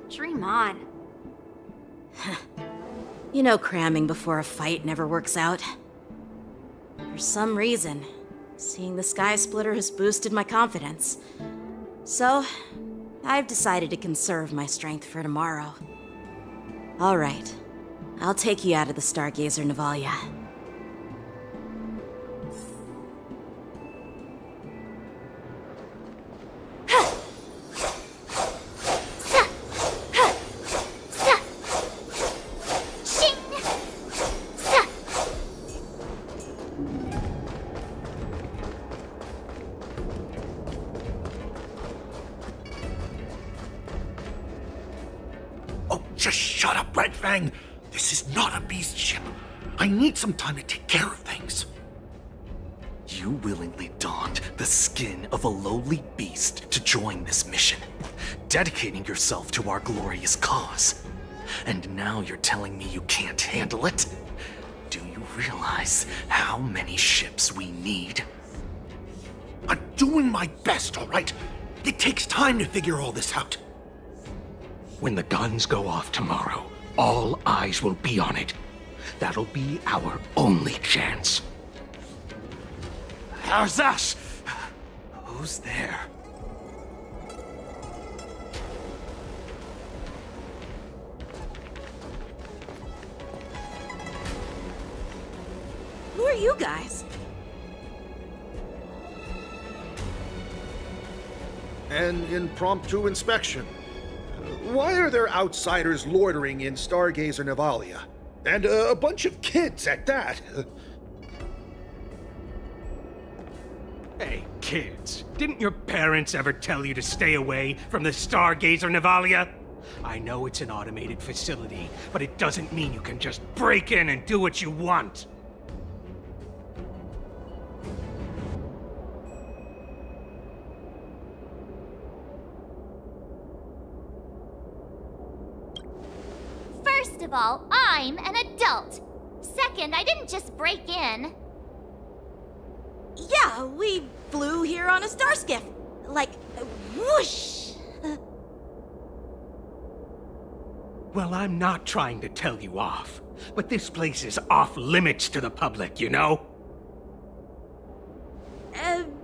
Dream on. You know cramming before a fight never works out. For some reason, seeing the Sky Splitter has boosted my confidence. So, I've decided to conserve my strength for tomorrow. All right, I'll take you out of the Stargazer Navalia. Just shut up, Red Fang! This is not a beast ship. I need some time to take care of things. You willingly donned the skin of a lowly beast to join this mission, dedicating yourself to our glorious cause. And now you're telling me you can't handle it? Do you realize how many ships we need? I'm doing my best, all right? It takes time to figure all this out. When the guns go off tomorrow, all eyes will be on it. That'll be our only chance. How's that? Who's there? Who are you guys? An impromptu inspection. Why are there outsiders loitering in Stargazer Navalia? And a bunch of kids at that. Hey, kids, didn't your parents ever tell you to stay away from the Stargazer Navalia? I know it's an automated facility, but it doesn't mean you can just break in and do what you want. First of all, I'm an adult. Second, I didn't just break in. Yeah, we flew here on a star skiff. Like, whoosh! Well, I'm not trying to tell you off, but this place is off limits to the public, you know?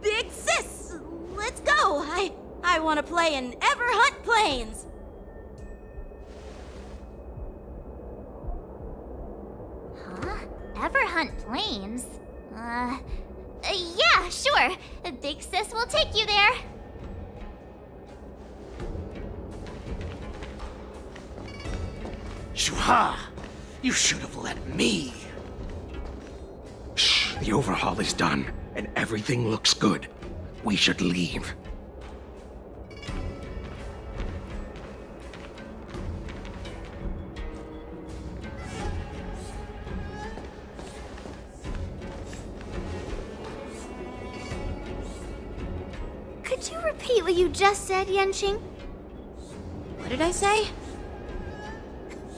Big sis, let's go. I want to play in Ever Hunt Planes. Huh? Ever hunt planes? Yeah, sure. Big Sis will take you there. Shuha! You should have let me. Shh, the overhaul is done, and everything looks good. We should leave. Could you repeat what you just said, Yenqing? What did I say?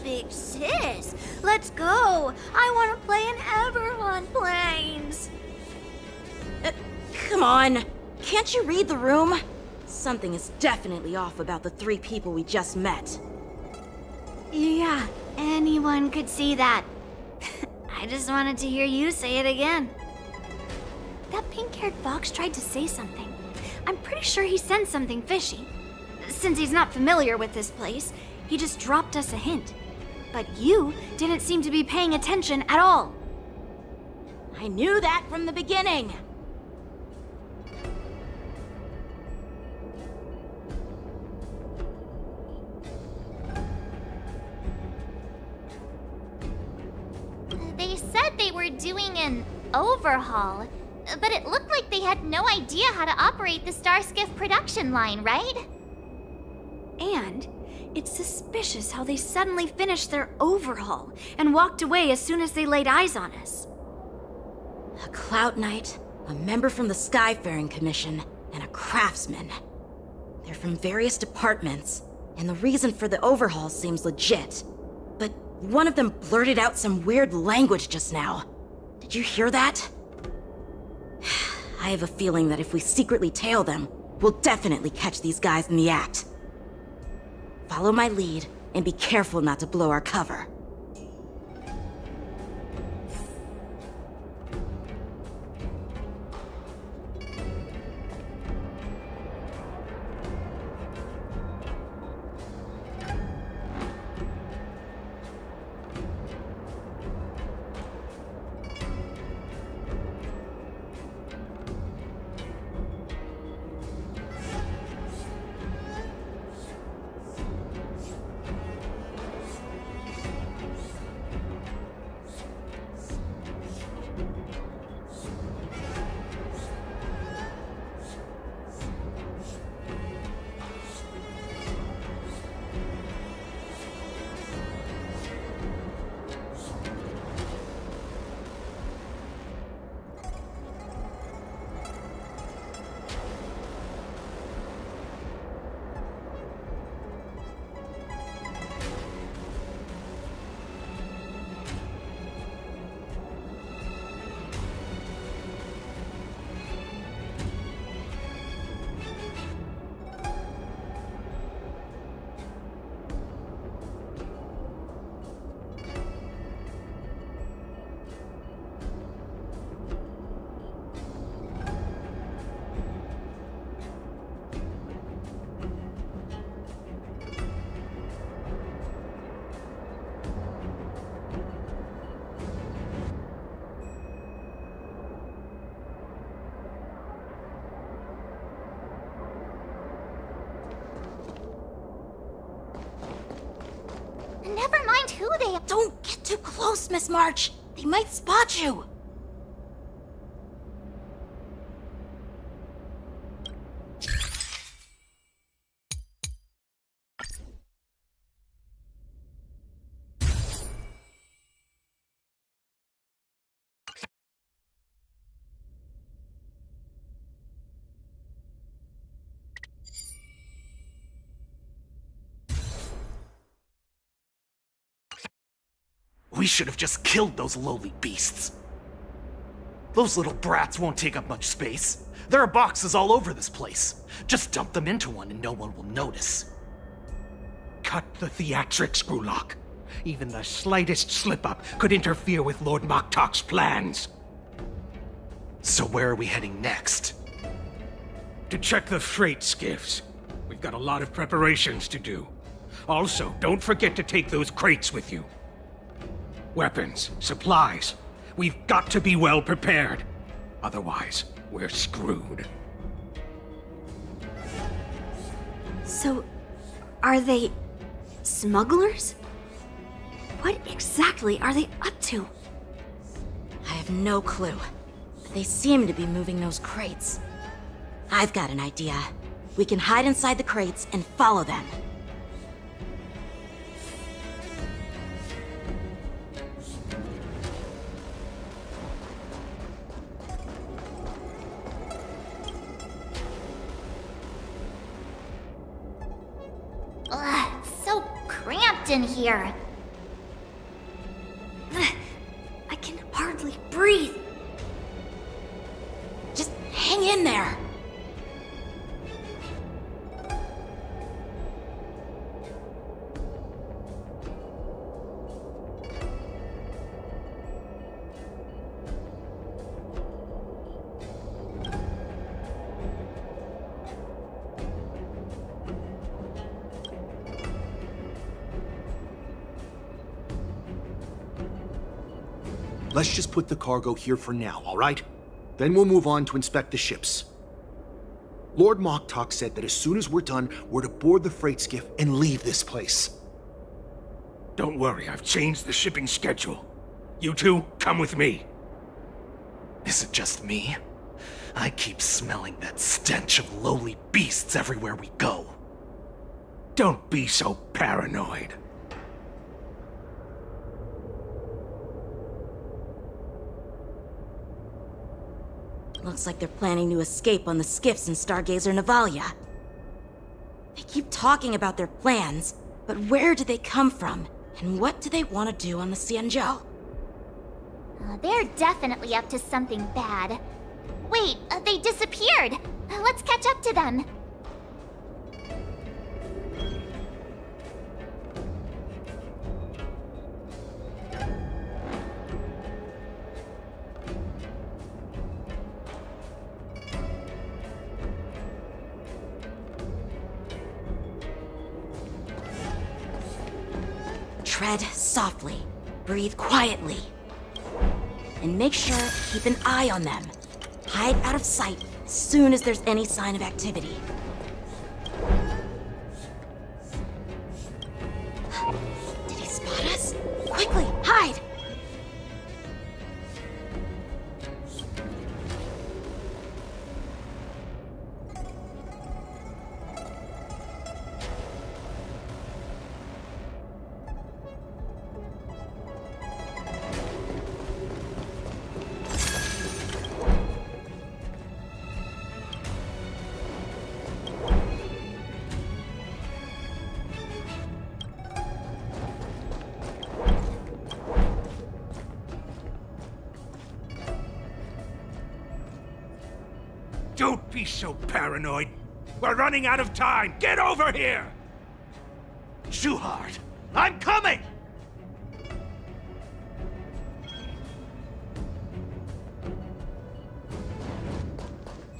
Big sis, let's go. I want to play in Everhunt Planes. Come on. Can't you read the room? Something is definitely off about the 3 people we just met. Yeah, anyone could see that. I just wanted to hear you say it again. That pink-haired fox tried to say something. I'm pretty sure he sensed something fishy. Since he's not familiar with this place, he just dropped us a hint. But you didn't seem to be paying attention at all. I knew that from the beginning. They said they were doing an overhaul, but it looked like they had no idea how to operate the Starskiff production line, right? And it's suspicious how they suddenly finished their overhaul and walked away as soon as they laid eyes on us. A Cloud Knight, a member from the Skyfaring Commission, and a craftsman. They're from various departments, and the reason for the overhaul seems legit. But one of them blurted out some weird language just now. Did you hear that? I have a feeling that if we secretly tail them, we'll definitely catch these guys in the act. Follow my lead, and be careful not to blow our cover. Never mind who they are. Don't get too close, Miss March. They might spot you. We should have just killed those lowly beasts. Those little brats won't take up much space. There are boxes all over this place. Just dump them into one and no one will notice. Cut the theatrics, Grulok. Even the slightest slip-up could interfere with Lord Moktok's plans. So where are we heading next? To check the freight skiffs. We've got a lot of preparations to do. Also, don't forget to take those crates with you. Weapons, supplies. We've got to be well prepared. Otherwise, we're screwed. So, are they smugglers? What exactly are they up to? I have no clue. They seem to be moving those crates. I've got an idea. We can hide inside the crates and follow them. Ugh, so cramped in here. I can hardly breathe. Just hang in there. Let's just put the cargo here for now, all right? Then we'll move on to inspect the ships. Lord Moktok said that as soon as we're done, we're to board the freight skiff and leave this place. Don't worry, I've changed the shipping schedule. You two, come with me. Is it just me? I keep smelling that stench of lowly beasts everywhere we go. Don't be so paranoid. Looks like they're planning to escape on the skiffs in Stargazer Navalia. They keep talking about their plans, but where do they come from? And what do they want to do on the Xianzhou? They're definitely up to something bad. Wait, they disappeared! Let's catch up to them. Tread softly, breathe quietly, and make sure to keep an eye on them. Hide out of sight as soon as there's any sign of activity. Did he spot us? Quickly, hide! Don't be so paranoid. We're running out of time. Get over here! Shuhard, I'm coming!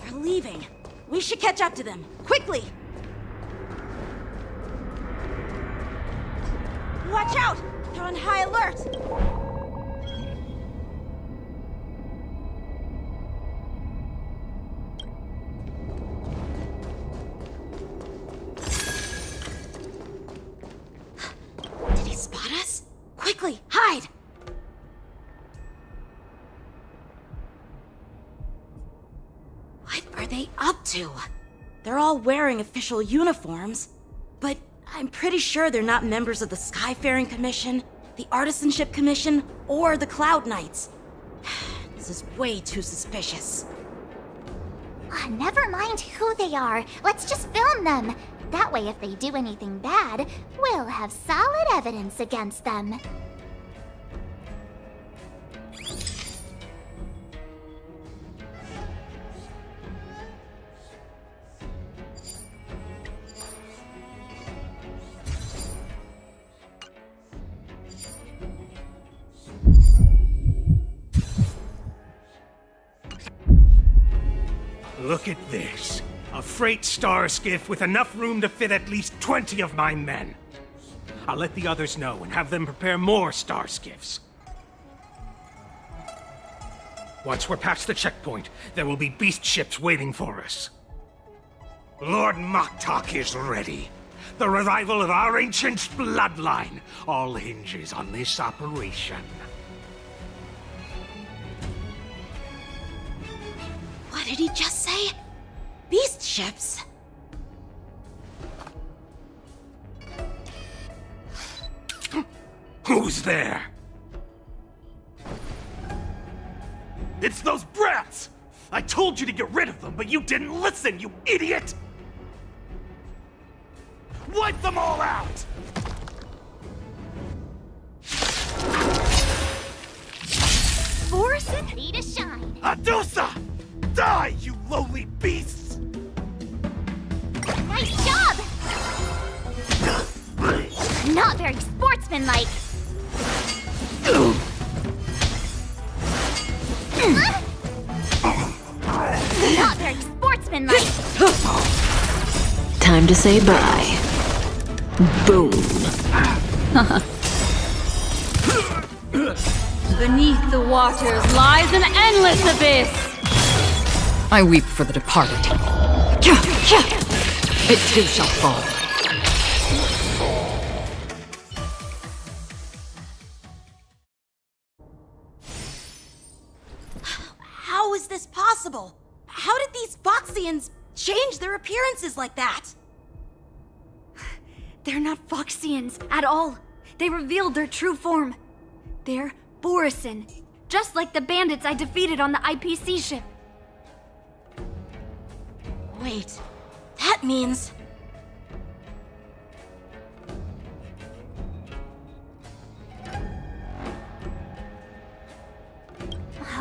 They're leaving. We should catch up to them. Quickly! Watch out! They're on high alert! Did he spot us? Quickly, hide! What are they up to? They're all wearing official uniforms, but I'm pretty sure they're not members of the Skyfaring Commission, the Artisanship Commission, or the Cloud Knights. This is way too suspicious. Never mind who they are. Let's just film them. That way, if they do anything bad, we'll have solid evidence against them. Look at this. A freight star skiff with enough room to fit at least 20 of my men. I'll let the others know and have them prepare more star skiffs. Once we're past the checkpoint, there will be beast ships waiting for us. Lord Moktok is ready. The revival of our ancient bloodline all hinges on this operation. What did he just say? Beast ships? Who's there? It's those brats! I told you to get rid of them, but you didn't listen, you idiot! Wipe them all out! Borison? Ready to shine. Adusa! Die, you lowly beasts! Nice job! Not very sportsmanlike. Not very sportsmanlike. Time to say bye. Boom. Beneath the waters lies an endless abyss. I weep for the departed. It too shall fall. How is this possible? How did these Foxians change their appearances like that? They're not Foxians at all. They revealed their true form. They're Borison, just like the bandits I defeated on the IPC ship. Wait, that means...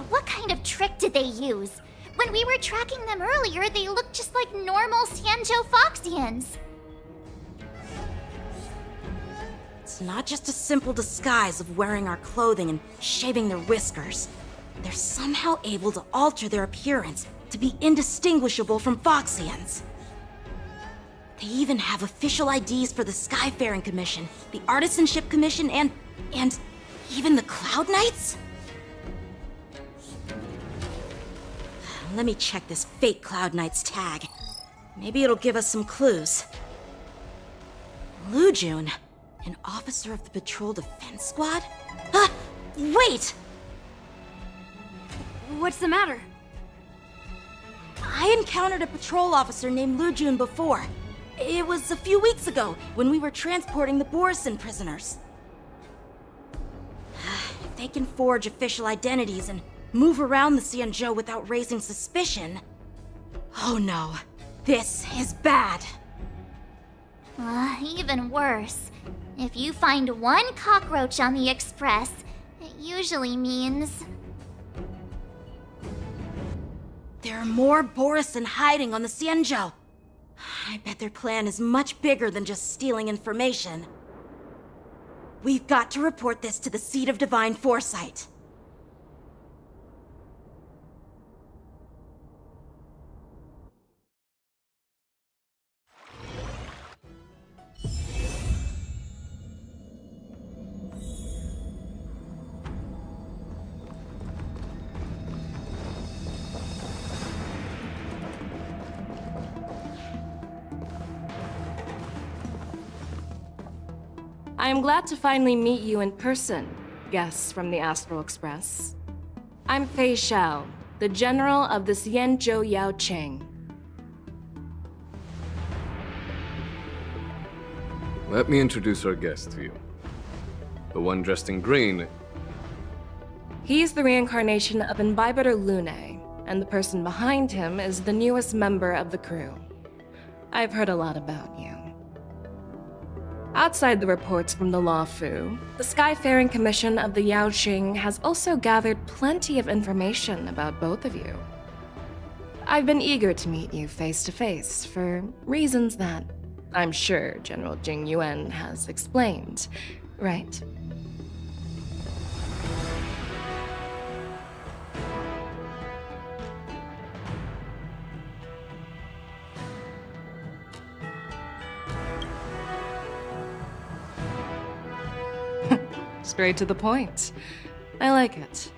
What kind of trick did they use? When we were tracking them earlier, they looked just like normal Xianzhou Foxians. It's not just a simple disguise of wearing our clothing and shaving their whiskers. They're somehow able to alter their appearance to be indistinguishable from Foxians. They even have official IDs for the Skyfaring Commission, the Artisanship Commission, and even the Cloud Knights? Let me check this fake Cloud Knight's tag. Maybe it'll give us some clues. Lujun, an officer of the Patrol Defense Squad? Wait! What's the matter? I encountered a patrol officer named Lujun before. It was a few weeks ago, when we were transporting the Borison prisoners. If they can forge official identities and move around the Xianzhou without raising suspicion... Oh no, this is bad. Even worse. If you find one cockroach on the Express, it usually means... There are more Borison hiding on the Xianzhou. I bet their plan is much bigger than just stealing information. We've got to report this to the Seat of Divine Foresight. I am glad to finally meet you in person, guests from the Astral Express. I'm Fei Xiao, the General of the Xianzhou Yaocheng. Let me introduce our guest to you. The one dressed in green. He's the reincarnation of Imbibitor Lune, and the person behind him is the newest member of the crew. I've heard a lot about you. Outside the reports from the Law Fu, the Skyfaring Commission of the Yaoqing has also gathered plenty of information about both of you. I've been eager to meet you face to face for reasons that I'm sure General Jing Yuan has explained, right? Straight to the point. I like it.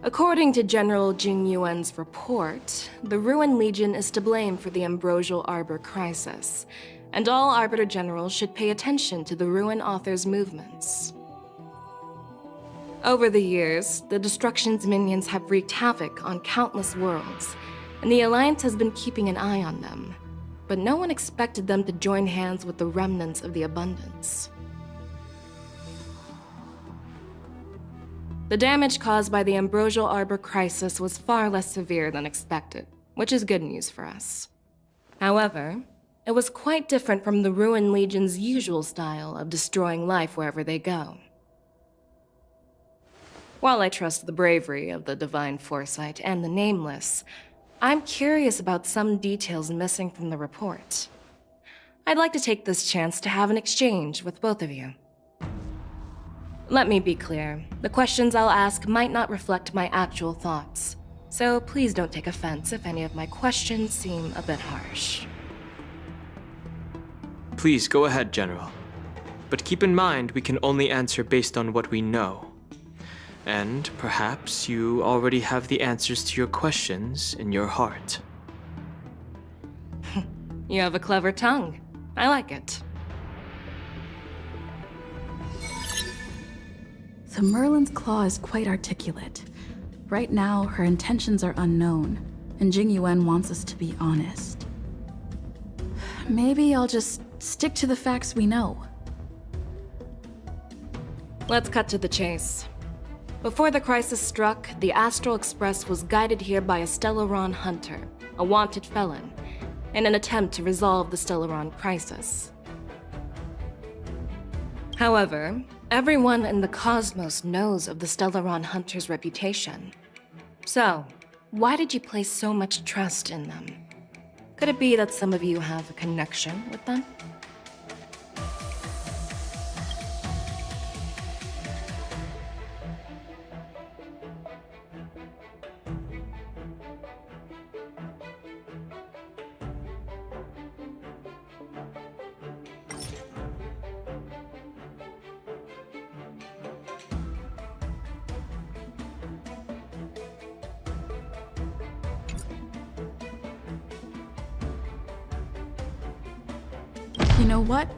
According to General Jing Yuan's report, the Ruin Legion is to blame for the Ambrosial Arbor crisis, and all Arbiter Generals should pay attention to the Ruin Author's movements. Over the years, the Destruction's minions have wreaked havoc on countless worlds, and the Alliance has been keeping an eye on them, but no one expected them to join hands with the remnants of the Abundance. The damage caused by the Ambrosial Arbor crisis was far less severe than expected, which is good news for us. However, it was quite different from the Ruin Legion's usual style of destroying life wherever they go. While I trust the bravery of the Divine Foresight and the Nameless, I'm curious about some details missing from the report. I'd like to take this chance to have an exchange with both of you. Let me be clear, the questions I'll ask might not reflect my actual thoughts, so please don't take offense if any of my questions seem a bit harsh. Please go ahead, General. But keep in mind, we can only answer based on what we know. And perhaps you already have the answers to your questions in your heart. You have a clever tongue. I like it. So Merlin's claw is quite articulate. Right now, her intentions are unknown, and Jing Yuan wants us to be honest. Maybe I'll just stick to the facts we know. Let's cut to the chase. Before the crisis struck, the Astral Express was guided here by a Stellaron hunter, a wanted felon, in an attempt to resolve the Stellaron crisis. However, everyone in the cosmos knows of the Stellaron hunter's reputation. So, why did you place so much trust in them? Could it be that some of you have a connection with them? You know what?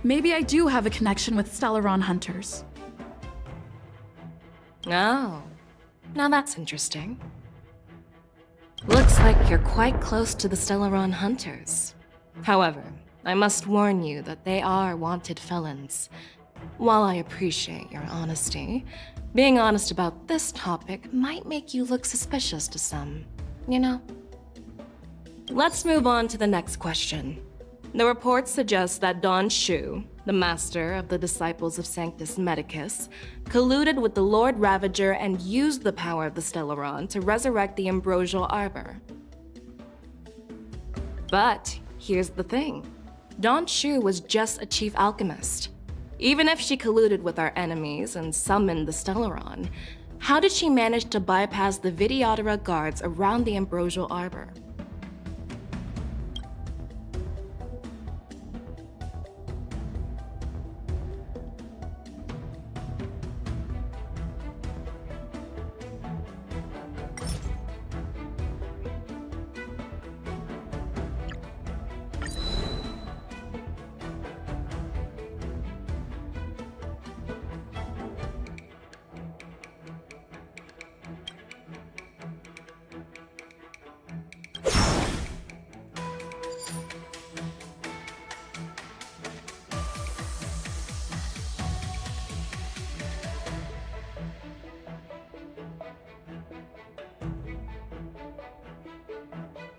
Maybe I do have a connection with Stellaron hunters. Oh, now that's interesting. Looks like you're quite close to the Stellaron hunters. However, I must warn you that they are wanted felons. While I appreciate your honesty, being honest about this topic might make you look suspicious to some, you know? Let's move on to the next question. The report suggests that Don Shu, the master of the disciples of Sanctus Medicus, colluded with the Lord Ravager and used the power of the Stellaron to resurrect the Ambrosial Arbor. But here's the thing. Don Shu was just a chief alchemist. Even if she colluded with our enemies and summoned the Stellaron, how did she manage to bypass the Videodora guards around the Ambrosial Arbor?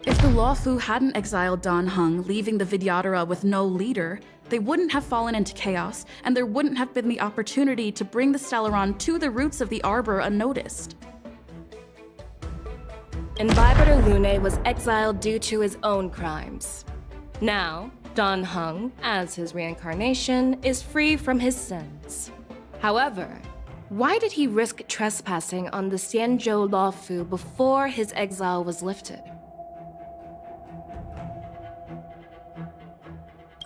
If the Luofu hadn't exiled Dan Heng, leaving the Videodora with no leader, they wouldn't have fallen into chaos, and there wouldn't have been the opportunity to bring the Stellaron to the roots of the Arbor unnoticed. Imbibitor Lune was exiled due to his own crimes. Now, Dan Heng, as his reincarnation, is free from his sins. However, why did he risk trespassing on the Xianzhou Luofu before his exile was lifted?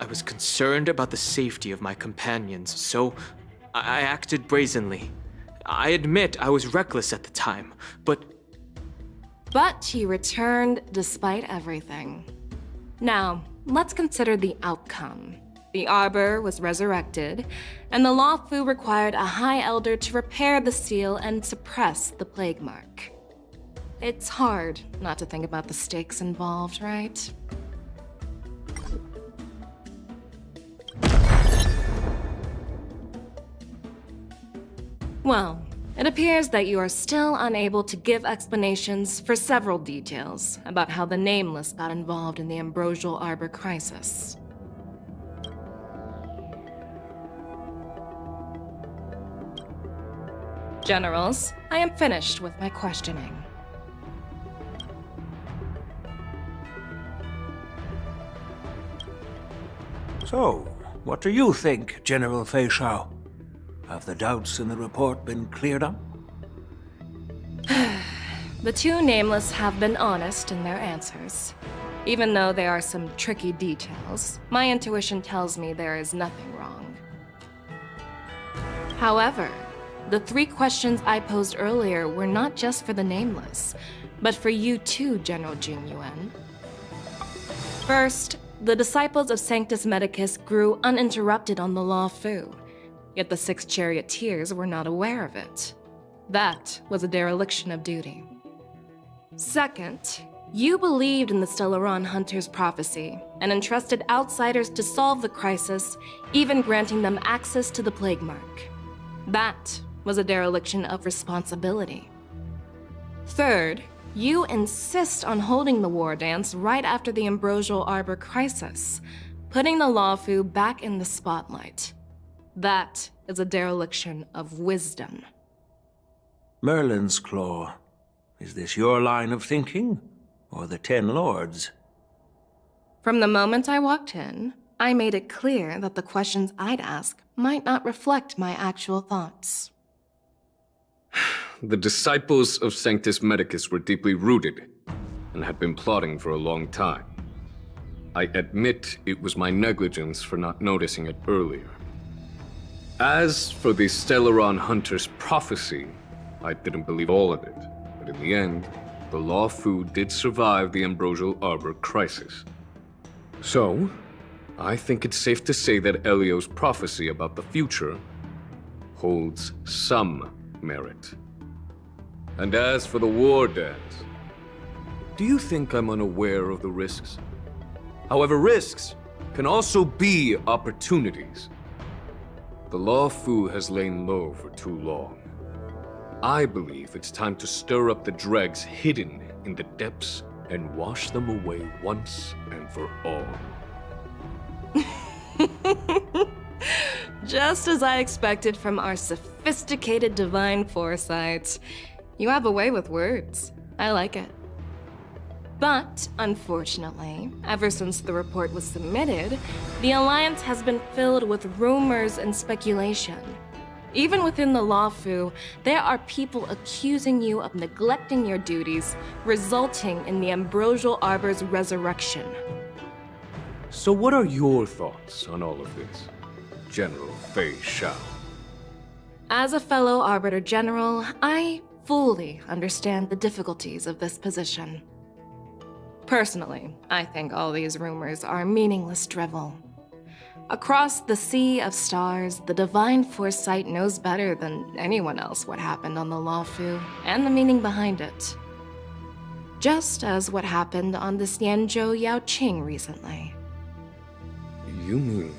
I was concerned about the safety of my companions, so I acted brazenly. I admit I was reckless at the time, but you returned despite everything. Now, let's consider the outcome. The Arbor was resurrected, and the Lawfu required a High Elder to repair the seal and suppress the plague mark. It's hard not to think about the stakes involved, right? Well, it appears that you are still unable to give explanations for several details about how the Nameless got involved in the Ambrosial Arbor crisis. Generals, I am finished with my questioning. So, what do you think, General Feixiao? Have the doubts in the report been cleared up? The two Nameless have been honest in their answers. Even though there are some tricky details, my intuition tells me there is nothing wrong. However, the 3 questions I posed earlier were not just for the Nameless, but for you too, General Jing Yuan. First, the disciples of Sanctus Medicus grew uninterrupted on the Lawfu, yet the 6 charioteers were not aware of it. That was a dereliction of duty. Second, you believed in the Stellaron Hunter's prophecy and entrusted outsiders to solve the crisis, even granting them access to the plague mark. That was a dereliction of responsibility. Third, you insist on holding the war dance right after the Ambrosial Arbor crisis, putting the Lawfu back in the spotlight. That is a dereliction of wisdom. Merlin's Claw. Is this your line of thinking, or the 10 Lords? From the moment I walked in, I made it clear that the questions I'd ask might not reflect my actual thoughts. The disciples of Sanctus Medicus were deeply rooted and had been plotting for a long time. I admit it was my negligence for not noticing it earlier. As for the Stellaron Hunter's prophecy, I didn't believe all of it, but in the end, the Lawfu did survive the Ambrosial Arbor crisis. So, I think it's safe to say that Elio's prophecy about the future holds some merit. And as for the war dance, do you think I'm unaware of the risks? However, risks can also be opportunities. The Lawfu has lain low for too long. I believe it's time to stir up the dregs hidden in the depths and wash them away once and for all. Just as I expected from our sophisticated divine foresight. You have a way with words. I like it. But, unfortunately, ever since the report was submitted, the Alliance has been filled with rumors and speculation. Even within the Lawfu, there are people accusing you of neglecting your duties, resulting in the Ambrosial Arbor's resurrection. So what are your thoughts on all of this, General Feixiao? As a fellow Arbiter General, I fully understand the difficulties of this position. Personally, I think all these rumors are meaningless drivel. Across the sea of stars, the divine foresight knows better than anyone else what happened on the Lawfu and the meaning behind it. Just as what happened on the Xianzhou Yaoqing recently. You mean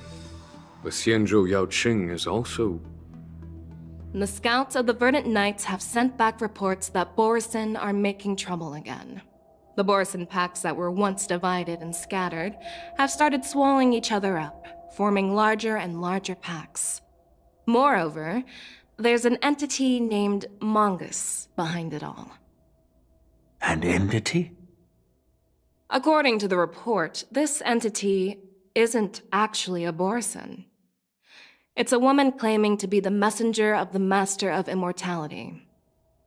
the Xianzhou Yaoqing is also... The scouts of the Verdant Knights have sent back reports that Borisin are making trouble again. The Borisin packs that were once divided and scattered have started swallowing each other up, forming larger and larger packs. Moreover, there's an entity named Mongus behind it all. An entity? According to the report, this entity isn't actually a Borisin. It's a woman claiming to be the messenger of the Master of Immortality.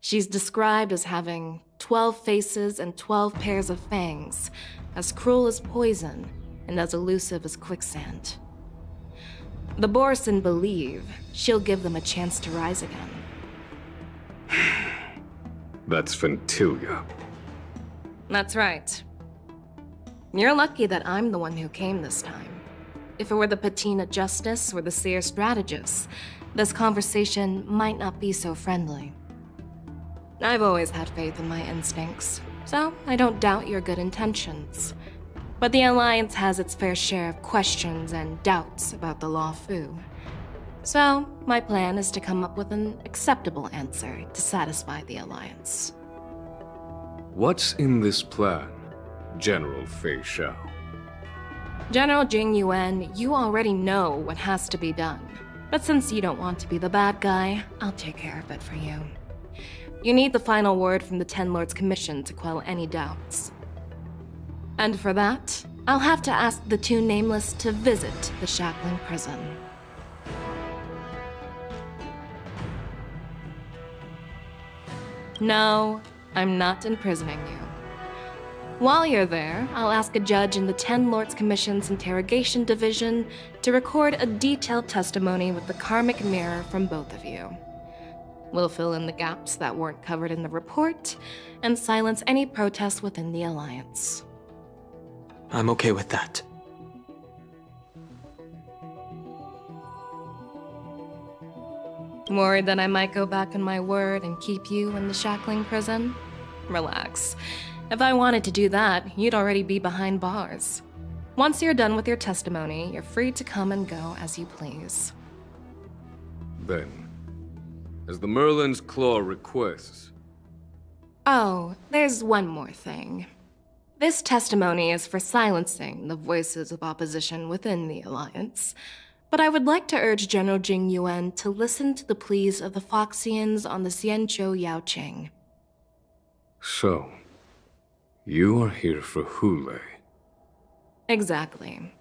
She's described as having 12 faces and 12 pairs of fangs, as cruel as poison, and as elusive as quicksand. The Borson believe she'll give them a chance to rise again. That's Ventilia. That's right. You're lucky that I'm the one who came this time. If it were the Patina Justice or the Seer Strategist, this conversation might not be so friendly. I've always had faith in my instincts, so I don't doubt your good intentions. But the Alliance has its fair share of questions and doubts about the Law Fu. So, my plan is to come up with an acceptable answer to satisfy the Alliance. What's in this plan, General Fei Shao? General Jing Yuan, you already know what has to be done. But since you don't want to be the bad guy, I'll take care of it for you. You need the final word from the Ten Lords Commission to quell any doubts. And for that, I'll have to ask the two Nameless to visit the Shackling Prison. No, I'm not imprisoning you. While you're there, I'll ask a judge in the Ten Lords Commission's Interrogation Division to record a detailed testimony with the karmic mirror from both of you. We'll fill in the gaps that weren't covered in the report and silence any protests within the Alliance. I'm okay with that. Worried that I might go back on my word and keep you in the Shackling Prison? Relax. If I wanted to do that, you'd already be behind bars. Once you're done with your testimony, you're free to come and go as you please. Then, as the Merlin's Claw requests... Oh, there's one more thing. This testimony is for silencing the voices of opposition within the Alliance, but I would like to urge General Jing Yuan to listen to the pleas of the Foxians on the Xianzhou Yaoqing. So, you are here for Hule. Exactly.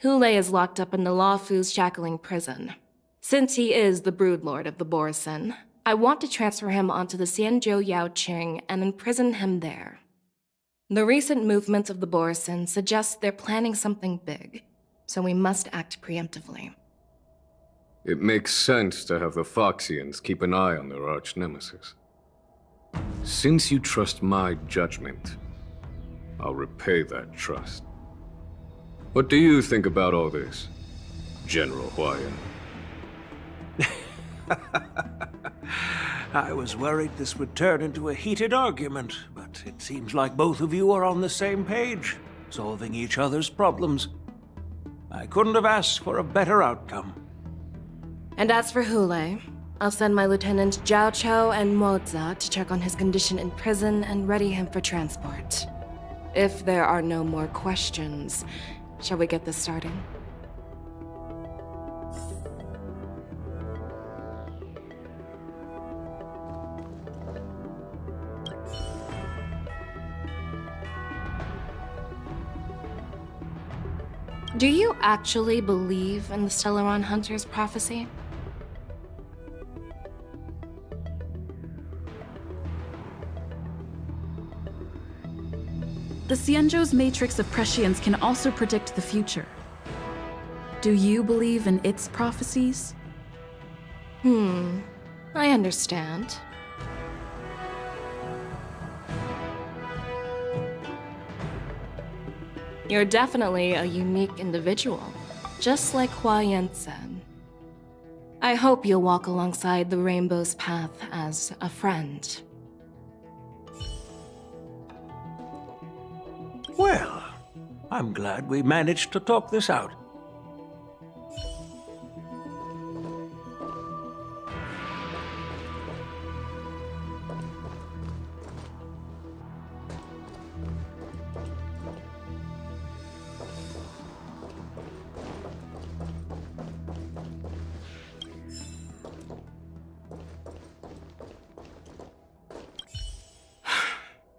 Hule is locked up in the Law Fu's Shackling Prison. Since he is the broodlord of the Borson, I want to transfer him onto the Xianzhou Yaoqing and imprison him there. The recent movements of the Borson suggest they're planning something big, so we must act preemptively. It makes sense to have the Foxians keep an eye on their arch-nemesis. Since you trust my judgment, I'll repay that trust. What do you think about all this, General Huayan? I was worried this would turn into a heated argument, but it seems like both of you are on the same page, solving each other's problems. I couldn't have asked for a better outcome. And as for Hule, I'll send my lieutenants Zhao Chou and Moza to check on his condition in prison and ready him for transport. If there are no more questions, shall we get this started? Do you actually believe in the Stellaron Hunter's prophecy? The Xianzhou's matrix of prescience can also predict the future. Do you believe in its prophecies? I understand. You're definitely a unique individual, just like Huayan said. I hope you'll walk alongside the Rainbow's path as a friend. Well, I'm glad we managed to talk this out.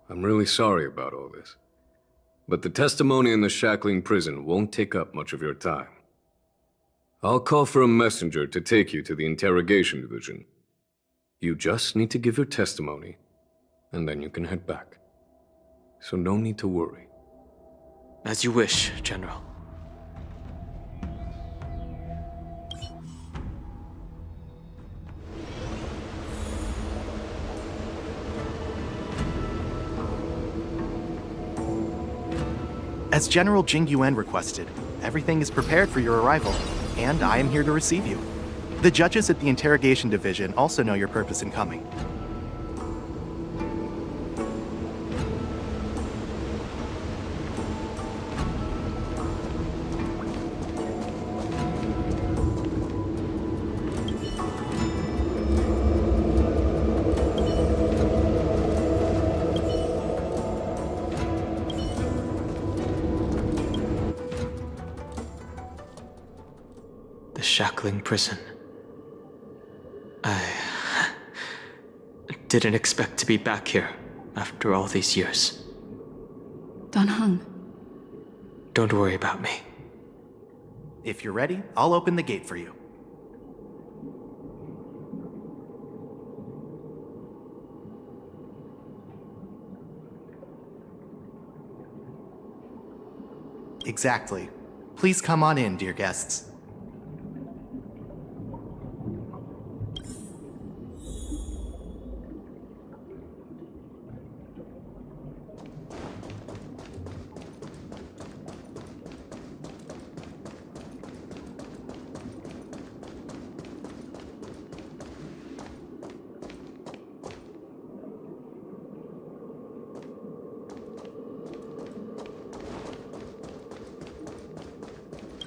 I'm really sorry about all this. But the testimony in the Shackling Prison won't take up much of your time. I'll call for a messenger to take you to the Interrogation Division. You just need to give your testimony, and then you can head back. So no need to worry. As you wish, General. As General Jing Yuan requested, everything is prepared for your arrival, and I am here to receive you. The judges at the Interrogation Division also know your purpose in coming. The shackling prison. I didn't expect to be back here after all these years. Don Hung. Don't worry about me. If you're ready, I'll open the gate for you. Exactly. Please come on in, dear guests.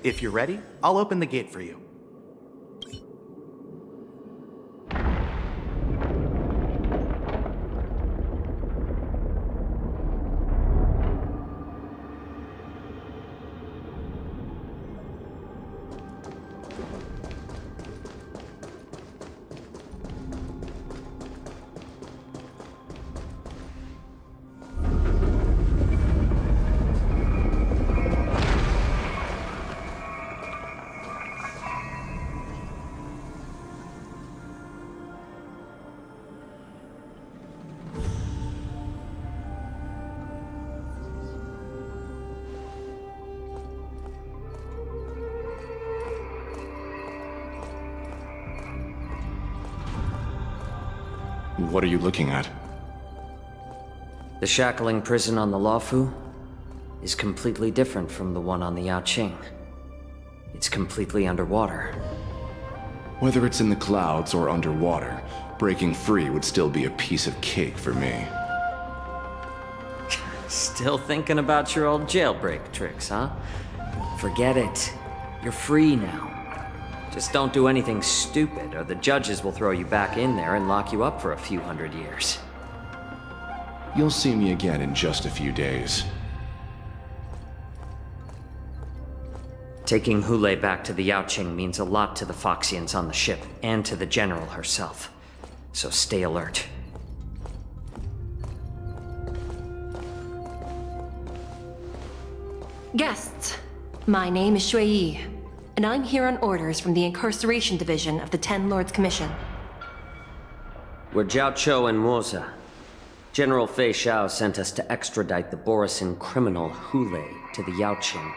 If you're ready, I'll open the gate for you. What are you looking at? The shackling prison on the Luofu is completely different from the one on the Yaoqing. It's completely underwater. Whether it's in the clouds or underwater, breaking free would still be a piece of cake for me. Still thinking about your old jailbreak tricks, huh? Forget it. You're free now. Just don't do anything stupid, or the judges will throw you back in there and lock you up for a few hundred years. You'll see me again in just a few days. Taking Hule back to the Yaoqing means a lot to the Foxians on the ship, and to the General herself. So stay alert. Guests, my name is Shui Yi, and I'm here on orders from the Incarceration Division of the Ten Lords Commission. We're Jiao Chou and Moza. General Fei Xiao sent us to extradite the Borisin criminal Hule to the Yaoqing.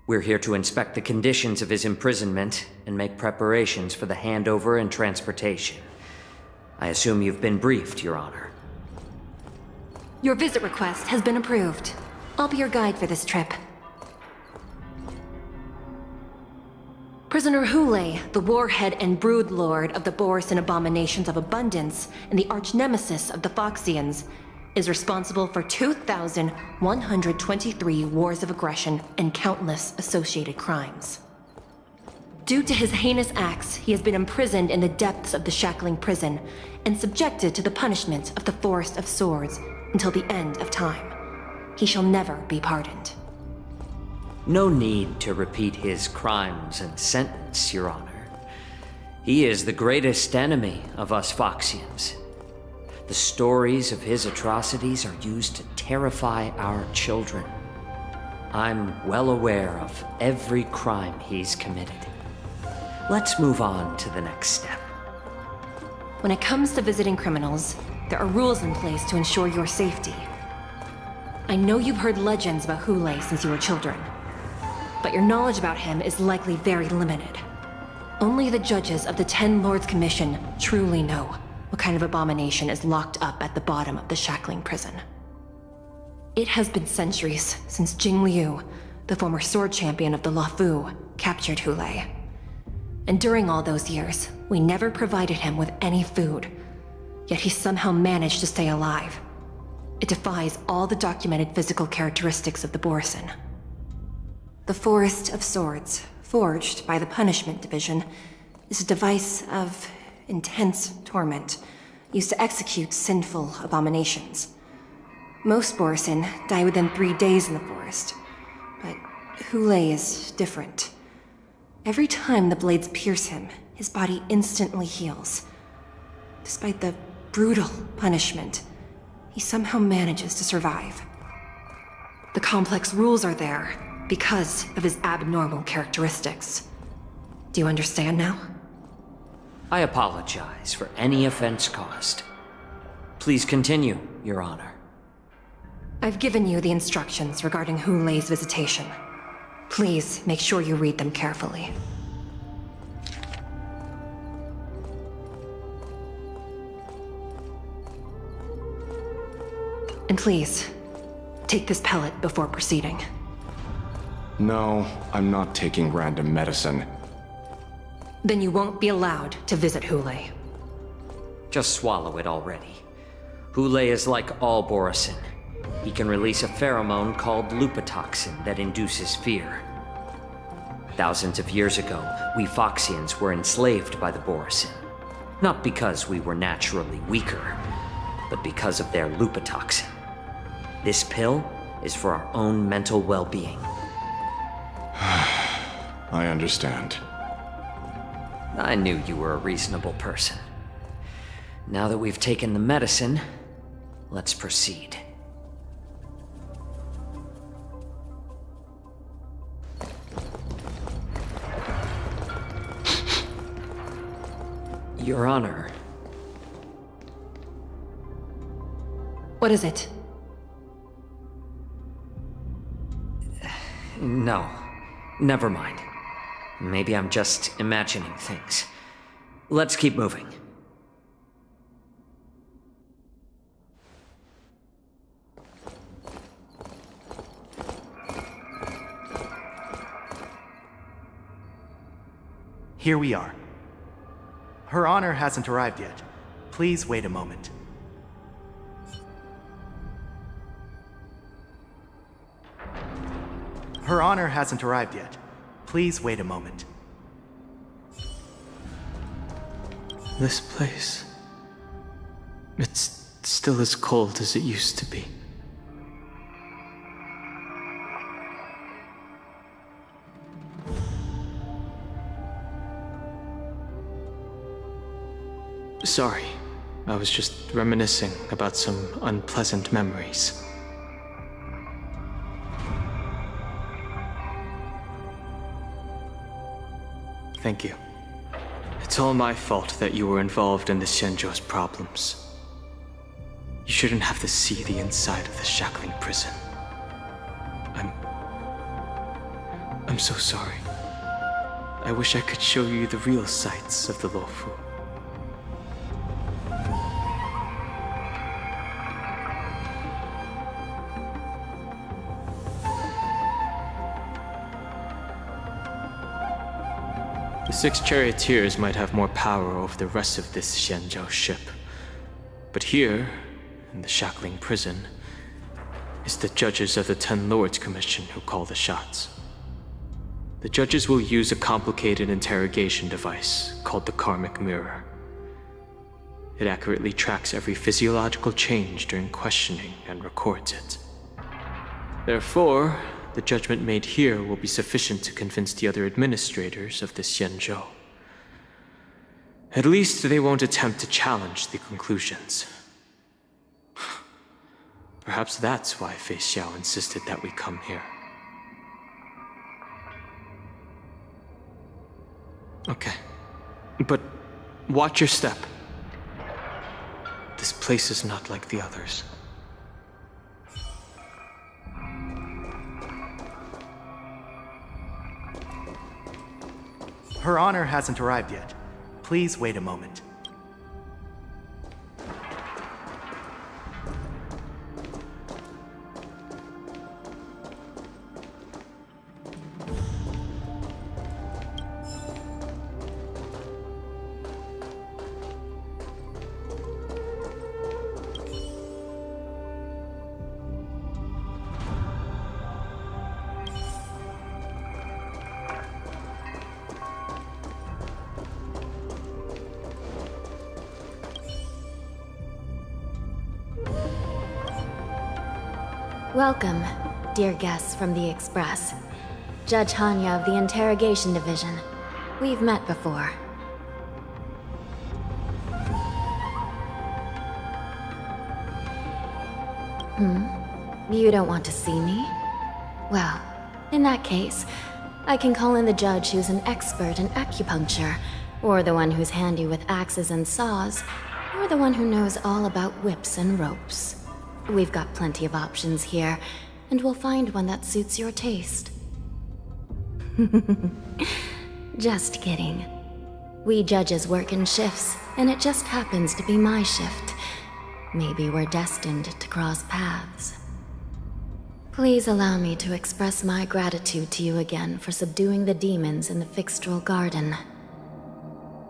We're here to inspect the conditions of his imprisonment and make preparations for the handover and transportation. I assume you've been briefed, Your Honor. Your visit request has been approved. I'll be your guide for this trip. Prisoner Hule, the warhead and brood lord of the Borisin abominations of abundance and the arch-nemesis of the Foxians, is responsible for 2,123 wars of aggression and countless associated crimes. Due to his heinous acts, he has been imprisoned in the depths of the shackling prison and subjected to the punishment of the Forest of Swords until the end of time. He shall never be pardoned. No need to repeat his crimes and sentence, Your Honor. He is the greatest enemy of us Foxians. The stories of his atrocities are used to terrify our children. I'm well aware of every crime he's committed. Let's move on to the next step. When it comes to visiting criminals, there are rules in place to ensure your safety. I know you've heard legends about Hule since you were children, but your knowledge about him is likely very limited. Only the judges of the Ten Lords Commission truly know what kind of abomination is locked up at the bottom of the shackling prison. It has been centuries since Jing Liu, the former sword champion of the Luofu, captured Hu Lei. And during all those years, we never provided him with any food, yet he somehow managed to stay alive. It defies all the documented physical characteristics of the Borisin. The Forest of Swords, forged by the Punishment Division, is a device of intense torment, used to execute sinful abominations. Most Borisin die within 3 days in the forest, but Hu Lei is different. Every time the blades pierce him, his body instantly heals. Despite the brutal punishment, he somehow manages to survive. The complex rules are there because of his abnormal characteristics. Do you understand now? I apologize for any offense caused. Please continue, Your Honor. I've given you the instructions regarding Hu Lei's visitation. Please make sure you read them carefully. And please, take this pellet before proceeding. No, I'm not taking random medicine. Then you won't be allowed to visit Hu Lei. Just swallow it already. Hu Lei is like all Borisin. He can release a pheromone called lupatoxin that induces fear. Thousands of years ago, we Foxians were enslaved by the Borisin. Not because we were naturally weaker, but because of their lupatoxin. This pill is for our own mental well-being. I understand. I knew you were a reasonable person. Now that we've taken the medicine, let's proceed. Your Honor. What is it? No. Never mind. Maybe I'm just imagining things. Let's keep moving. Here we are. Her Honor hasn't arrived yet. Please wait a moment. Her Honor hasn't arrived yet. Please wait a moment. This place... it's still as cold as it used to be. Sorry, I was just reminiscing about some unpleasant memories. Thank you. It's all my fault that you were involved in the Xianzhou's problems. You shouldn't have to see the inside of the shackling prison. I'm so sorry. I wish I could show you the real sights of the Luofu. The 6 charioteers might have more power over the rest of this Xianzhou ship. But here, in the shackling prison, is the judges of the 10 Lords Commission who call the shots. The judges will use a complicated interrogation device called the Karmic Mirror. It accurately tracks every physiological change during questioning and records it. Therefore, the judgment made here will be sufficient to convince the other administrators of the Xianzhou. At least they won't attempt to challenge the conclusions. Perhaps that's why Fei Xiao insisted that we come here. Okay. But watch your step. This place is not like the others. Her Honor hasn't arrived yet. Please wait a moment. Welcome, dear guests from the Express. Judge Hanya of the Interrogation Division. We've met before. You don't want to see me? Well, in that case, I can call in the judge who's an expert in acupuncture, or the one who's handy with axes and saws, or the one who knows all about whips and ropes. We've got plenty of options here, and we'll find one that suits your taste. Just kidding. We judges work in shifts, and it just happens to be my shift. Maybe we're destined to cross paths. Please allow me to express my gratitude to you again for subduing the demons in the Fixtral Garden.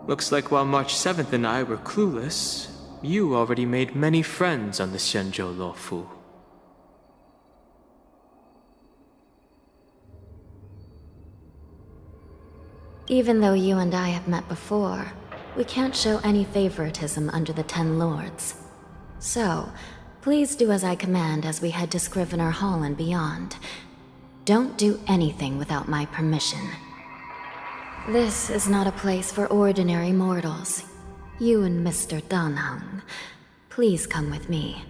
Looks like while March 7th and I were clueless, you already made many friends on the Xianzhou Luofu. Even though you and I have met before, we can't show any favoritism under the Ten Lords. So, please do as I command as we head to Scrivener Hall and beyond. Don't do anything without my permission. This is not a place for ordinary mortals. You and Mr. Danheng, please come with me.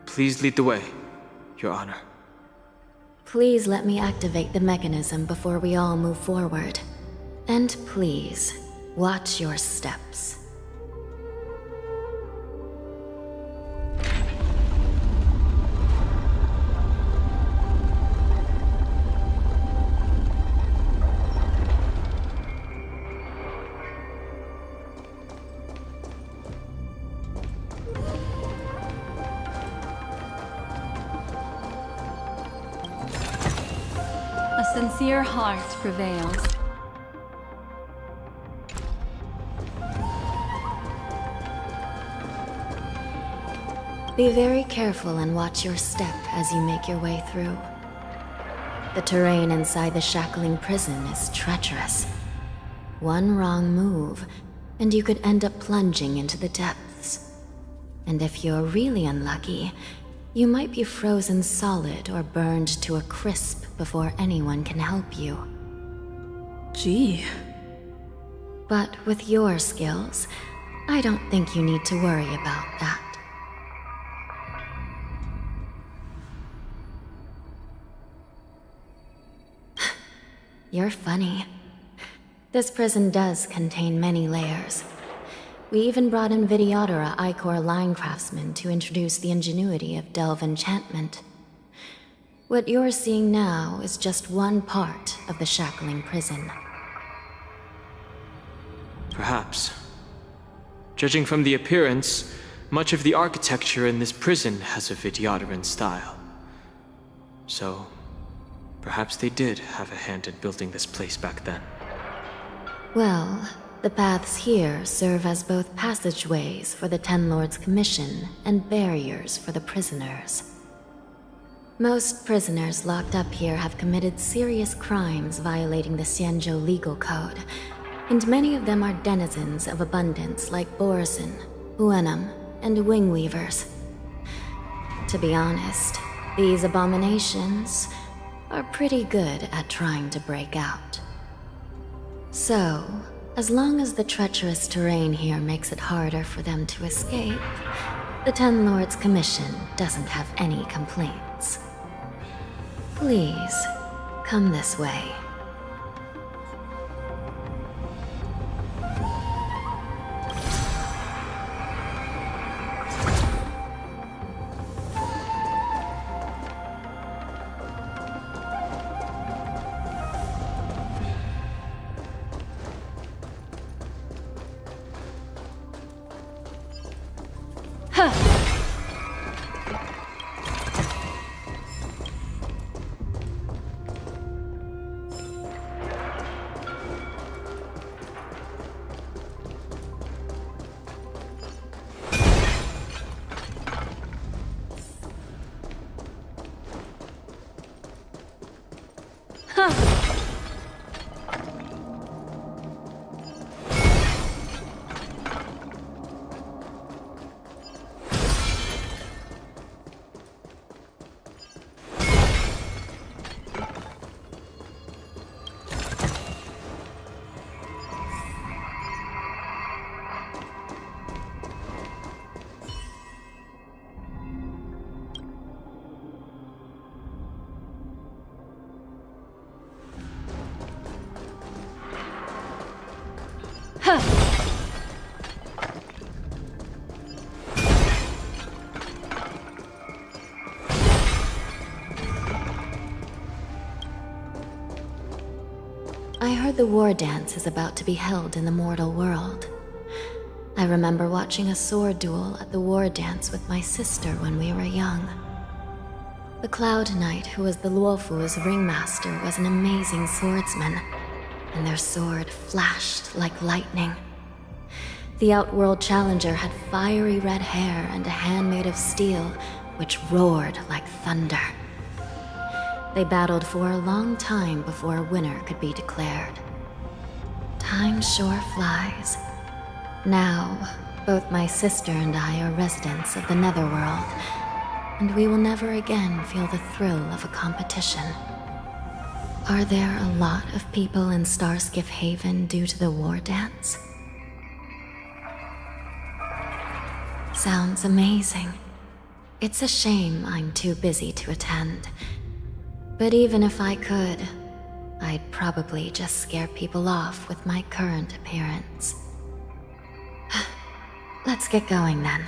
Please lead the way, Your Honor. Please let me activate the mechanism before we all move forward. And please, watch your steps. A sincere heart prevails. Be very careful and watch your step as you make your way through. The terrain inside the shackling prison is treacherous. One wrong move, and you could end up plunging into the depths. And if you're really unlucky, you might be frozen solid or burned to a crisp before anyone can help you. Gee. But with your skills, I don't think you need to worry about that. You're funny. This prison does contain many layers. We even brought in Videodora Ichor line craftsmen to introduce the ingenuity of delve enchantment. What you're seeing now is just one part of the shackling prison. Perhaps. Judging from the appearance, much of the architecture in this prison has a Vidyadoran style. So, perhaps they did have a hand in building this place back then. Well, the paths here serve as both passageways for the Ten Lords' Commission and barriers for the prisoners. Most prisoners locked up here have committed serious crimes violating the Xianzhou legal code, and many of them are denizens of abundance like Borison, Huenum, and Wingweavers. To be honest, these abominations are pretty good at trying to break out. So, as long as the treacherous terrain here makes it harder for them to escape, the Ten Lords' Commission doesn't have any complaints. Please, come this way. I heard the war dance is about to be held in the mortal world. I remember watching a sword duel at the war dance with my sister when we were young. The Cloud Knight, who was the Luofu's ringmaster, was an amazing swordsman, and their sword flashed like lightning. The Outworld Challenger had fiery red hair and a hand made of steel, which roared like thunder. They battled for a long time before a winner could be declared. Time sure flies. Now, both my sister and I are residents of the Netherworld, and we will never again feel the thrill of a competition. Are there a lot of people in Starskiff Haven due to the war dance? Sounds amazing. It's a shame I'm too busy to attend. But even if I could, I'd probably just scare people off with my current appearance. Let's get going then.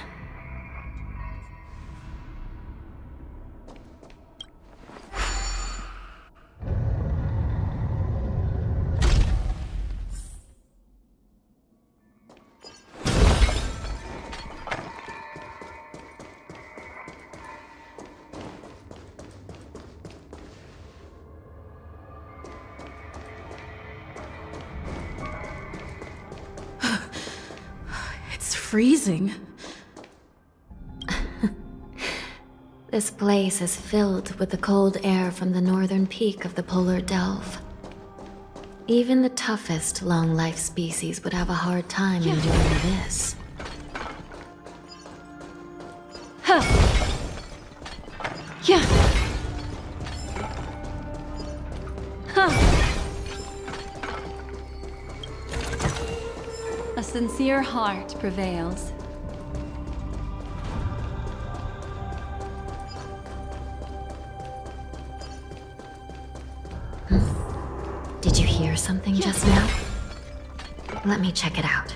Freezing. This place is filled with the cold air from the northern peak of the polar delve. Even the toughest long-life species would have a hard time enduring this. Huh. Yeah. Huh. A sincere heart prevails. Did you hear something just now? Let me check it out.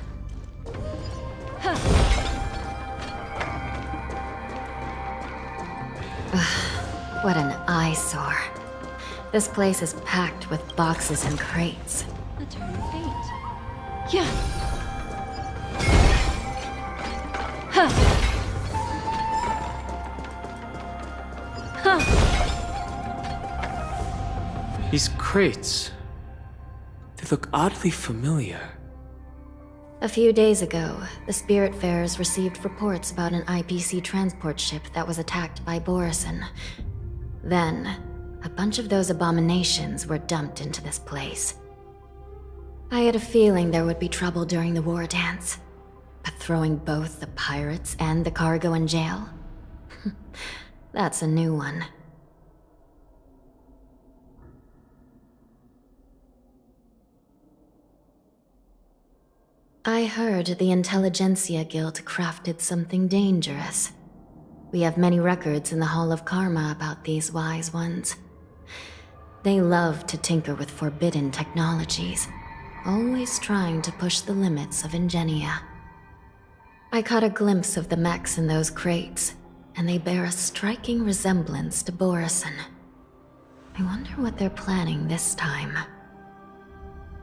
Ugh, what an eyesore. This place is packed with boxes and crates. A turn of fate. Yeah. Huh. Huh. These crates, they look oddly familiar. A few days ago, the Spiritfarers received reports about an IPC transport ship that was attacked by Borison. Then, a bunch of those abominations were dumped into this place. I had a feeling there would be trouble during the war dance. But throwing both the pirates and the cargo in jail? That's a new one. I heard the Intelligentsia Guild crafted something dangerous. We have many records in the Hall of Karma about these wise ones. They love to tinker with forbidden technologies, always trying to push the limits of Ingenia. I caught a glimpse of the mechs in those crates, and they bear a striking resemblance to Borison. I wonder what they're planning this time.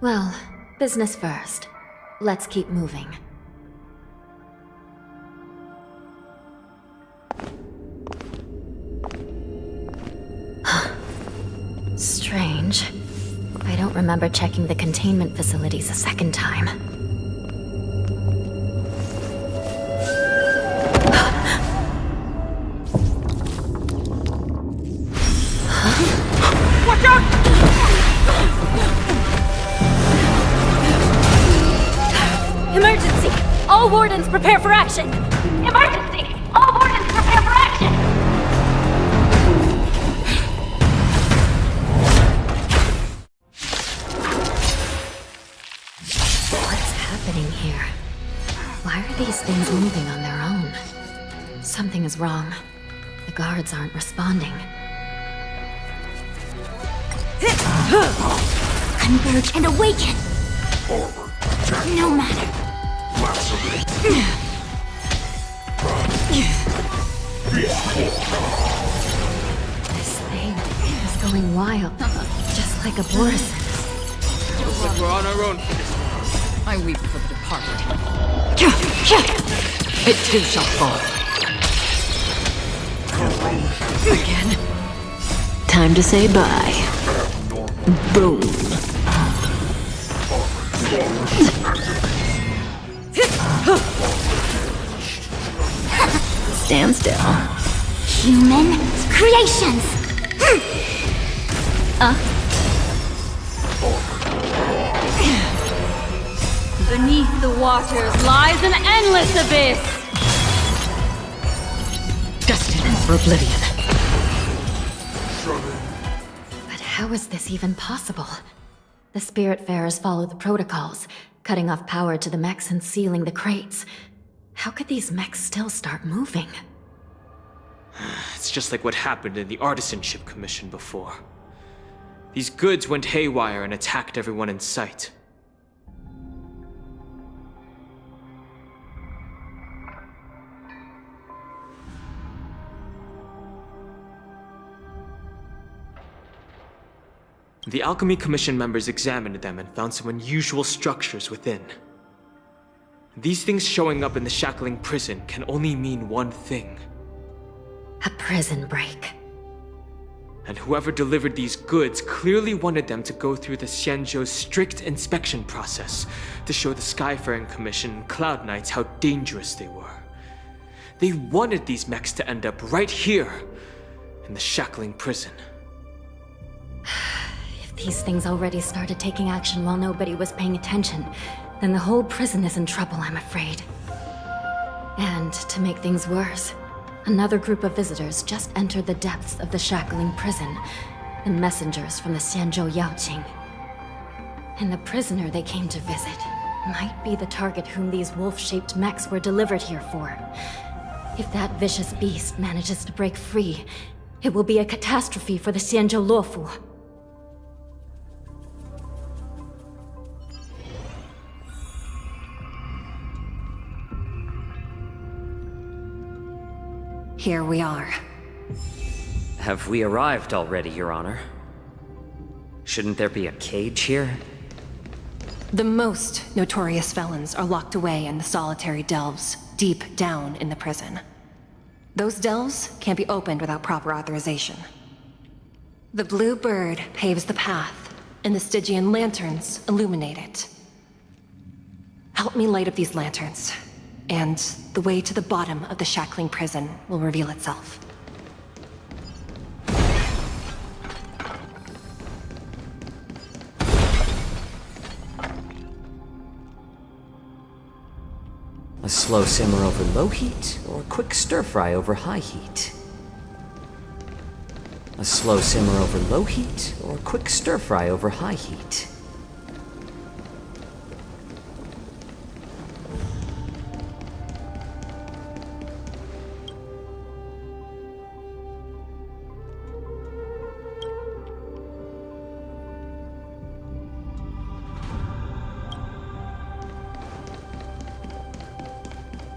Well, business first. Let's keep moving. Strange. I don't remember checking the containment facilities a second time. Watch out! Emergency! All wardens prepare for action! Emergency! All wardens prepare for action! What's happening here? Why are these things moving on their own? Something is wrong. The guards aren't responding. Converge and awaken! Forward. No matter. This thing is going wild, just like a Boris. Looks like we're on our own for this. I weep for the departed. It too shall fall. Again. Time to say bye. Boom. Stand still. Human creations! Beneath the waters lies an endless abyss! Destined for oblivion. But how is this even possible? The Spiritfarers follow the protocols, cutting off power to the mechs and sealing the crates. How could these mechs still start moving? It's just like what happened in the Artisanship Commission before. These goods went haywire and attacked everyone in sight. The Alchemy Commission members examined them and found some unusual structures within. These things showing up in the shackling prison can only mean one thing. A prison break. And whoever delivered these goods clearly wanted them to go through the Xianzhou's strict inspection process to show the Skyfaring Commission and Cloud Knights how dangerous they were. They wanted these mechs to end up right here, in the shackling prison. If these things already started taking action while nobody was paying attention, then the whole prison is in trouble, I'm afraid. And to make things worse, another group of visitors just entered the depths of the shackling prison, the messengers from the Xianzhou Yaoqing. And the prisoner they came to visit might be the target whom these wolf-shaped mechs were delivered here for. If that vicious beast manages to break free, it will be a catastrophe for the Xianzhou Luofu. Here we are. Have we arrived already, Your Honor? Shouldn't there be a cage here? The most notorious felons are locked away in the solitary delves, deep down in the prison. Those delves can't be opened without proper authorization. The blue bird paves the path, and the Stygian lanterns illuminate it. Help me light up these lanterns, and the way to the bottom of the shackling prison will reveal itself. A slow simmer over low heat, or a quick stir-fry over high heat? A slow simmer over low heat, or a quick stir-fry over high heat?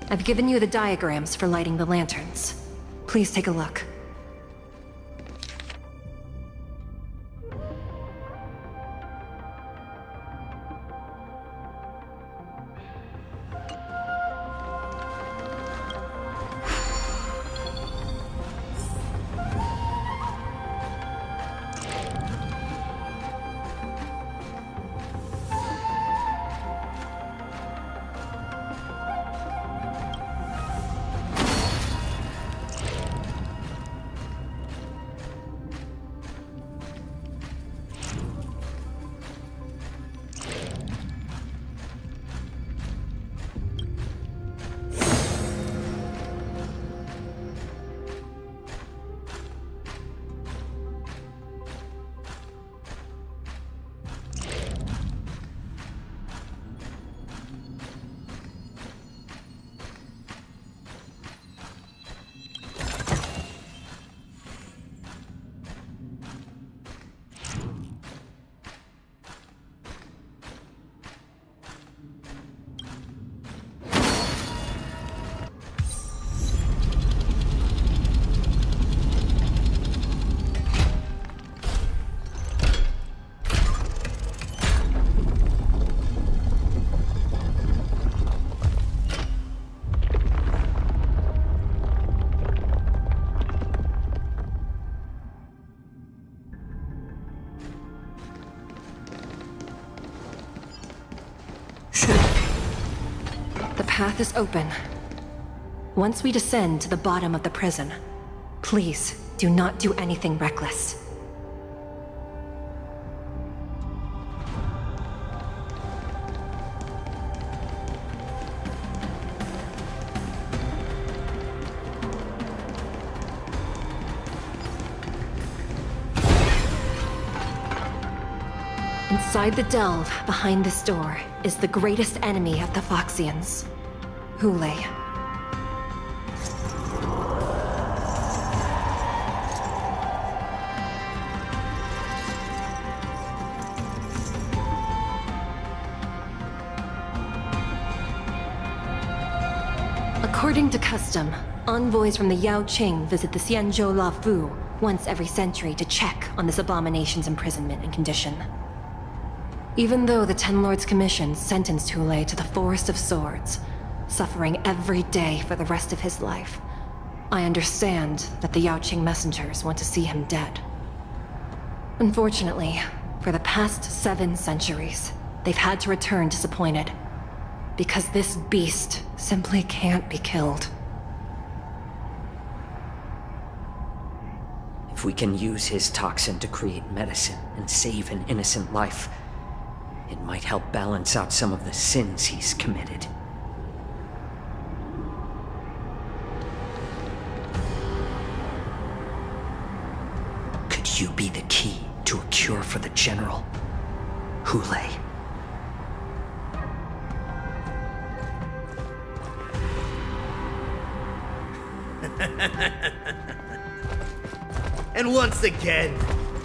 I've given you the diagrams for lighting the lanterns. Please take a look. path is open. Once we descend to the bottom of the prison, please do not do anything reckless. Inside the delve, behind this door, is the greatest enemy of the Foxians, Hule. According to custom, envoys from the Yao Qing visit the Xianzhou La Fu once every century to check on this abomination's imprisonment and condition. Even though the Ten Lords Commission sentenced Hule to the Forest of Swords, suffering every day for the rest of his life, I understand that the Yao Qing messengers want to see him dead. Unfortunately, for the past 7 centuries, they've had to return disappointed, because this beast simply can't be killed. If we can use his toxin to create medicine and save an innocent life, it might help balance out some of the sins he's committed. Could you be the key to a cure for the General, Hule? And once again,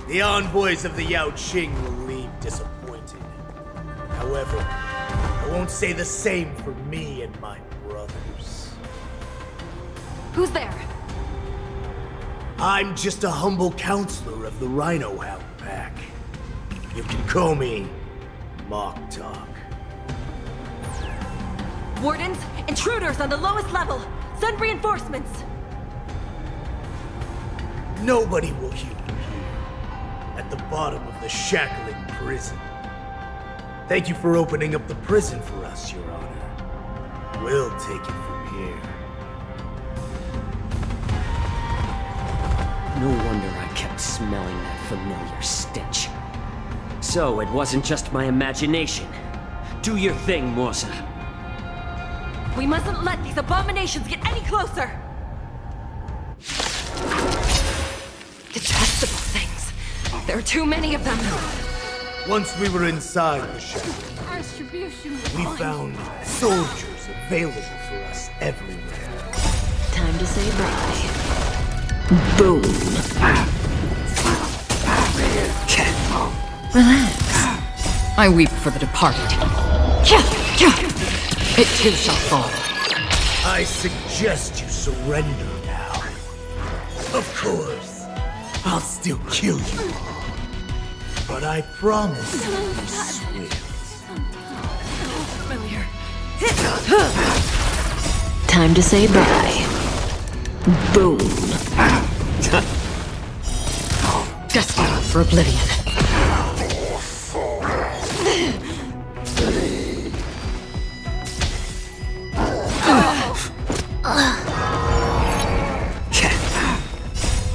the envoys of the Yao Qing will leave disappointed. However, I won't say the same for me and my brothers. Who's there? I'm just a humble counselor of the Rhino Hound Pack. You can call me Mock Talk. Wardens, intruders on the lowest level! Send reinforcements! Nobody will hear you here, at the bottom of the shackling prison. Thank you for opening up the prison for us, Your Honor. We'll take it from here. No wonder I kept smelling that familiar stench. So it wasn't just my imagination. Do your thing, Morsa. We mustn't let these abominations get any closer! Detestable things. There are too many of them. Once we were inside the shackle, we found soldiers available for us everywhere. Time to say bye. Boom. Relax. I weep for the departed. It too shall fall. I suggest you surrender now. Of course, I'll still kill you. But I promise you'll be swift. Time to say bye. Boom. Destined for oblivion.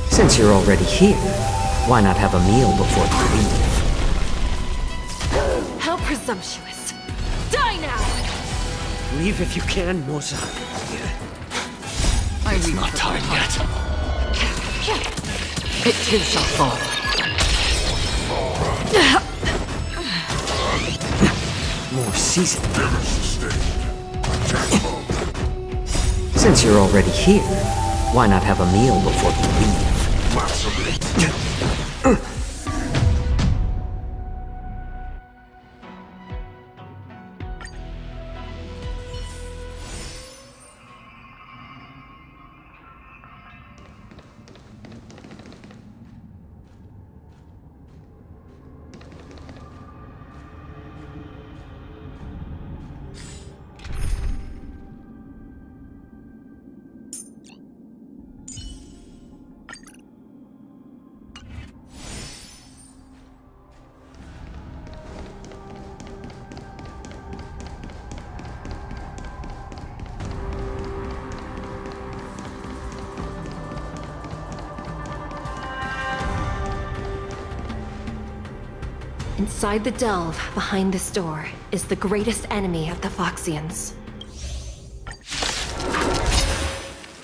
Since you're already here, why not have a meal before you leave? How presumptuous! Die now! Leave if you can, Morsa. It's not time yet. It too shall fall. More seasoned. Since you're already here, why not have a meal before you leave? Inside the delve, behind this door, is the greatest enemy of the Foxians.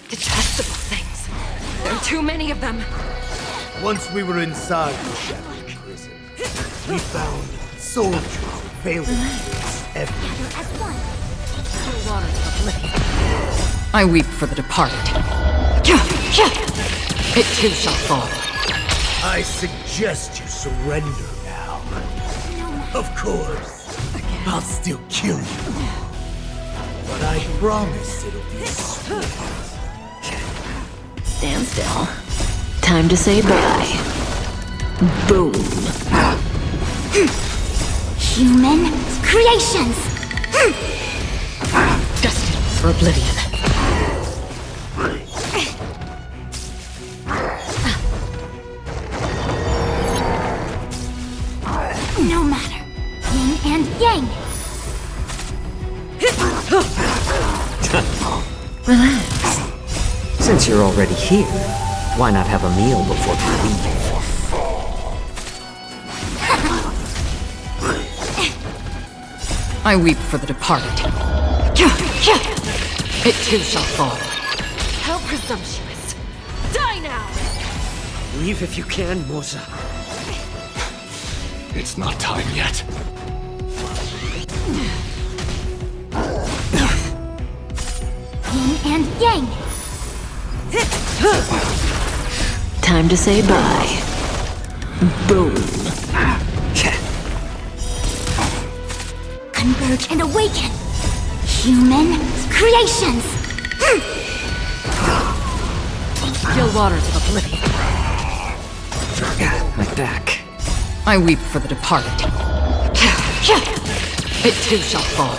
Detestable things. There are too many of them. Once we were inside the shackling prison, we found soldiers and failures everywhere. I weep for the departed. It too shall fall. I suggest you surrender now. Of course, I'll still kill you. But I promise it'll be sweet. Stand still. Time to say bye. Boom. Human creations! Destined for oblivion. No matter. Yin and yang. Relax. Since you're already here, why not have a meal before we leave? I weep for the departed. It too shall fall. How presumptuous. Die now! Leave if you can, Moza. It's not time yet. Yin and yang. Time to say bye. Boom. Converge and awaken. Human creations. Still waters of oblivion. My back. I weep for the departed. It too shall fall.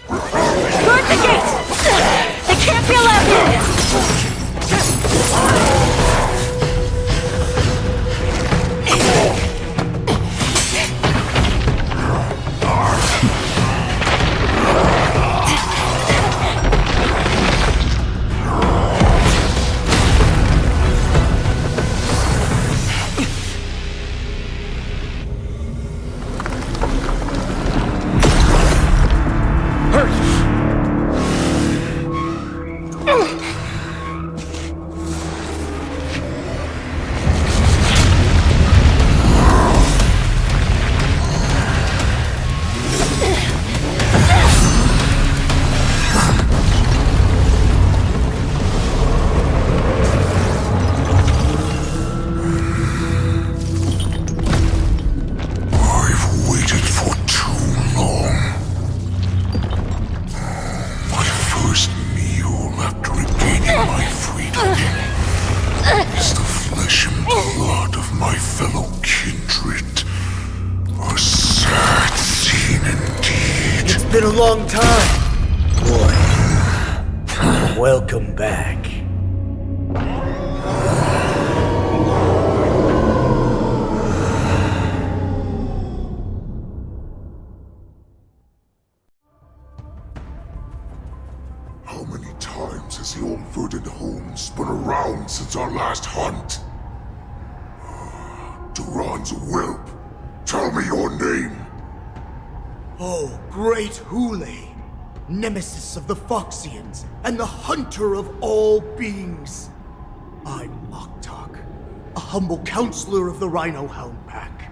Guard the gate! They can't be allowed in! Been a long time, boy. Welcome back. How many times has the old verdant home spun around since our last hunt? Duran's whelp, tell me your name. Oh, great Hule, nemesis of the Foxians, and the hunter of all beings. I'm Moktok, a humble counselor of the Rhino Hound Pack.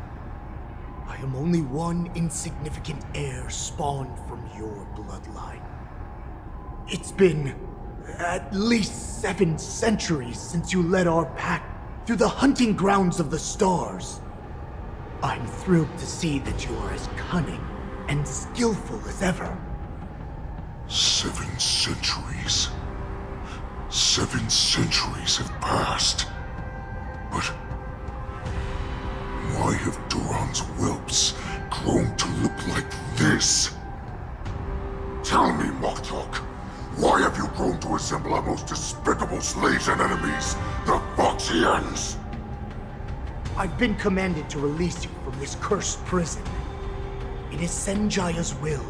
I am only one insignificant heir spawned from your bloodline. It's been at least 7 centuries since you led our pack through the hunting grounds of the stars. I'm thrilled to see that you are as cunning and skillful as ever. 7 centuries. 7 centuries have passed. But why have Duran's whelps grown to look like this? Tell me, Moktok, why have you grown to resemble our most despicable slaves and enemies, the Foxians? I've been commanded to release you from this cursed prison. It is Senjaya's will.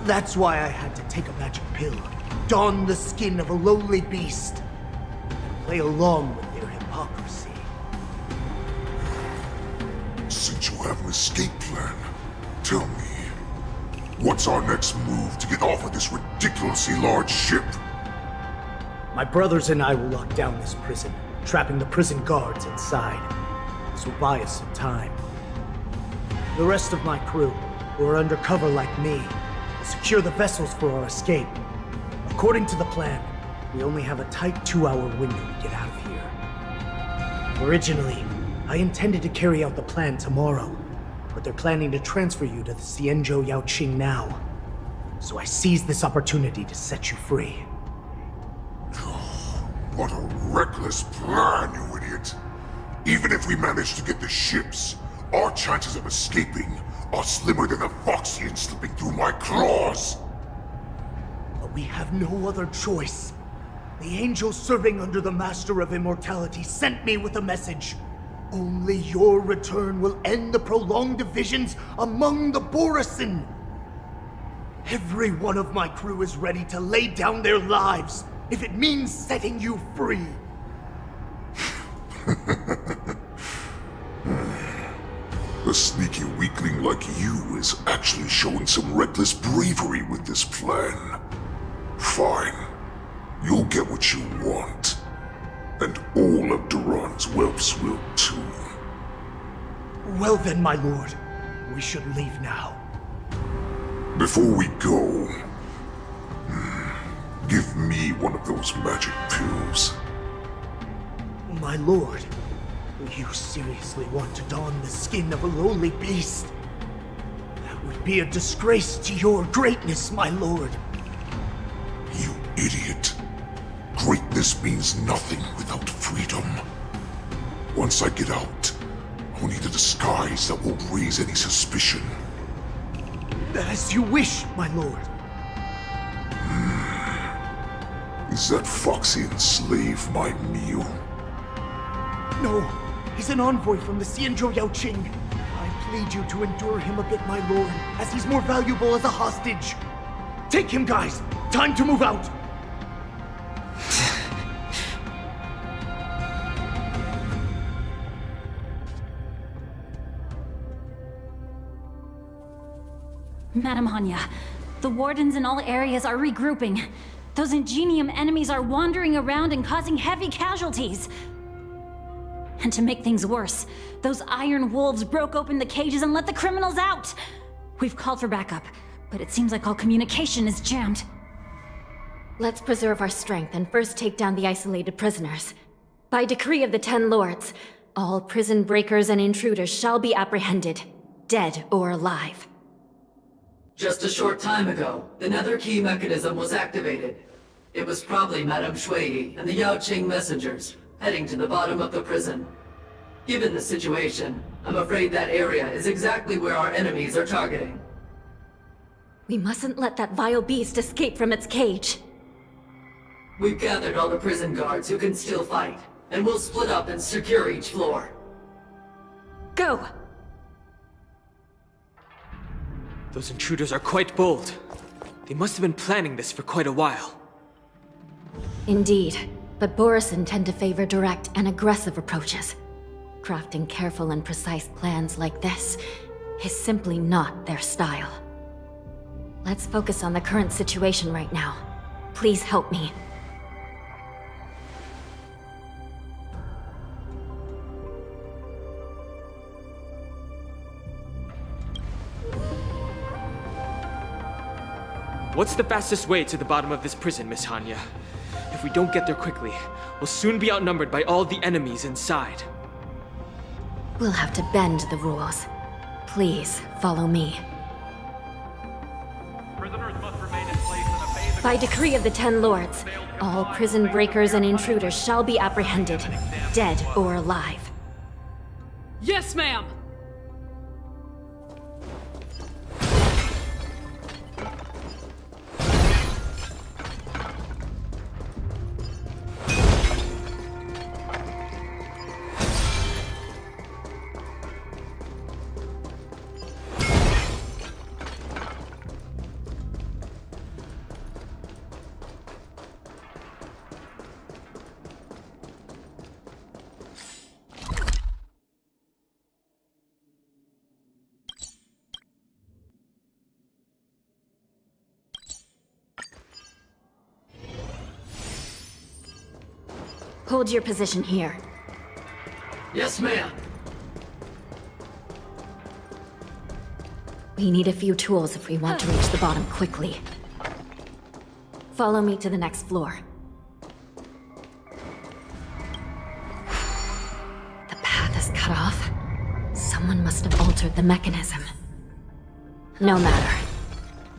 That's why I had to take a magic pill, don the skin of a lowly beast, and play along with their hypocrisy. have an escape plan. Tell me, what's our next move to get off of this ridiculously large ship? My brothers and I will lock down this prison, trapping the prison guards inside. This will buy us some time. The rest of my crew, who are undercover like me, will secure the vessels for our escape. According to the plan, we only have a tight 2-hour window to get out of here. Originally, I intended to carry out the plan tomorrow, but they're planning to transfer you to the Xianzhou Yaoqing now. So I seized this opportunity to set you free. What a reckless plan, you idiot! Even if we manage to get the ships, our chances of escaping are slimmer than a Foxian slipping through my claws! But we have no other choice. The angel serving under the Master of Immortality sent me with a message. Only your return will end the prolonged divisions among the Borisin. Every one of my crew is ready to lay down their lives if it means setting you free. A sneaky weakling like you is actually showing some reckless bravery with this plan. Fine. You'll get what you want. And all of Duran's whelps will too. Well then, my lord. We should leave now. Before we go, give me one of those magic pills. My lord, you seriously want to don the skin of a lowly beast? That would be a disgrace to your greatness, my lord. You idiot. Greatness means nothing without freedom. Once I get out, I'll need a disguise that won't raise any suspicion. As you wish, my lord. Is that Foxian slave my meal? No, he's an envoy from the Xianzhou Yaoqing. I plead you to endure him a bit, my lord, as he's more valuable as a hostage. Take him, guys. Time to move out. Madam Hanya, the wardens in all areas are regrouping. Those Ingenium enemies are wandering around and causing heavy casualties. And to make things worse, those iron wolves broke open the cages and let the criminals out. We've called for backup, but it seems like all communication is jammed. Let's preserve our strength and first take down the isolated prisoners. By decree of the 10 Lords, all prison breakers and intruders shall be apprehended, dead or alive. Just a short time ago, the nether key mechanism was activated. It was probably Madame Shui and the Yaoqing messengers, heading to the bottom of the prison. Given the situation, I'm afraid that area is exactly where our enemies are targeting. We mustn't let that vile beast escape from its cage. We've gathered all the prison guards who can still fight, and we'll split up and secure each floor. Go! Those intruders are quite bold. They must have been planning this for quite a while. Indeed, but Borisin tend to favor direct and aggressive approaches. Crafting careful and precise plans like this is simply not their style. Let's focus on the current situation right now. Please help me. What's the fastest way to the bottom of this prison, Miss Hanya? If we don't get there quickly, we'll soon be outnumbered by all the enemies inside. We'll have to bend the rules. Please, follow me. By decree of the 10 Lords, all prison breakers and intruders shall be apprehended, dead or alive. Yes, ma'am! Hold your position here. Yes, ma'am. We need a few tools if we want to reach the bottom quickly. Follow me to the next floor. The path is cut off. Someone must have altered the mechanism. No matter.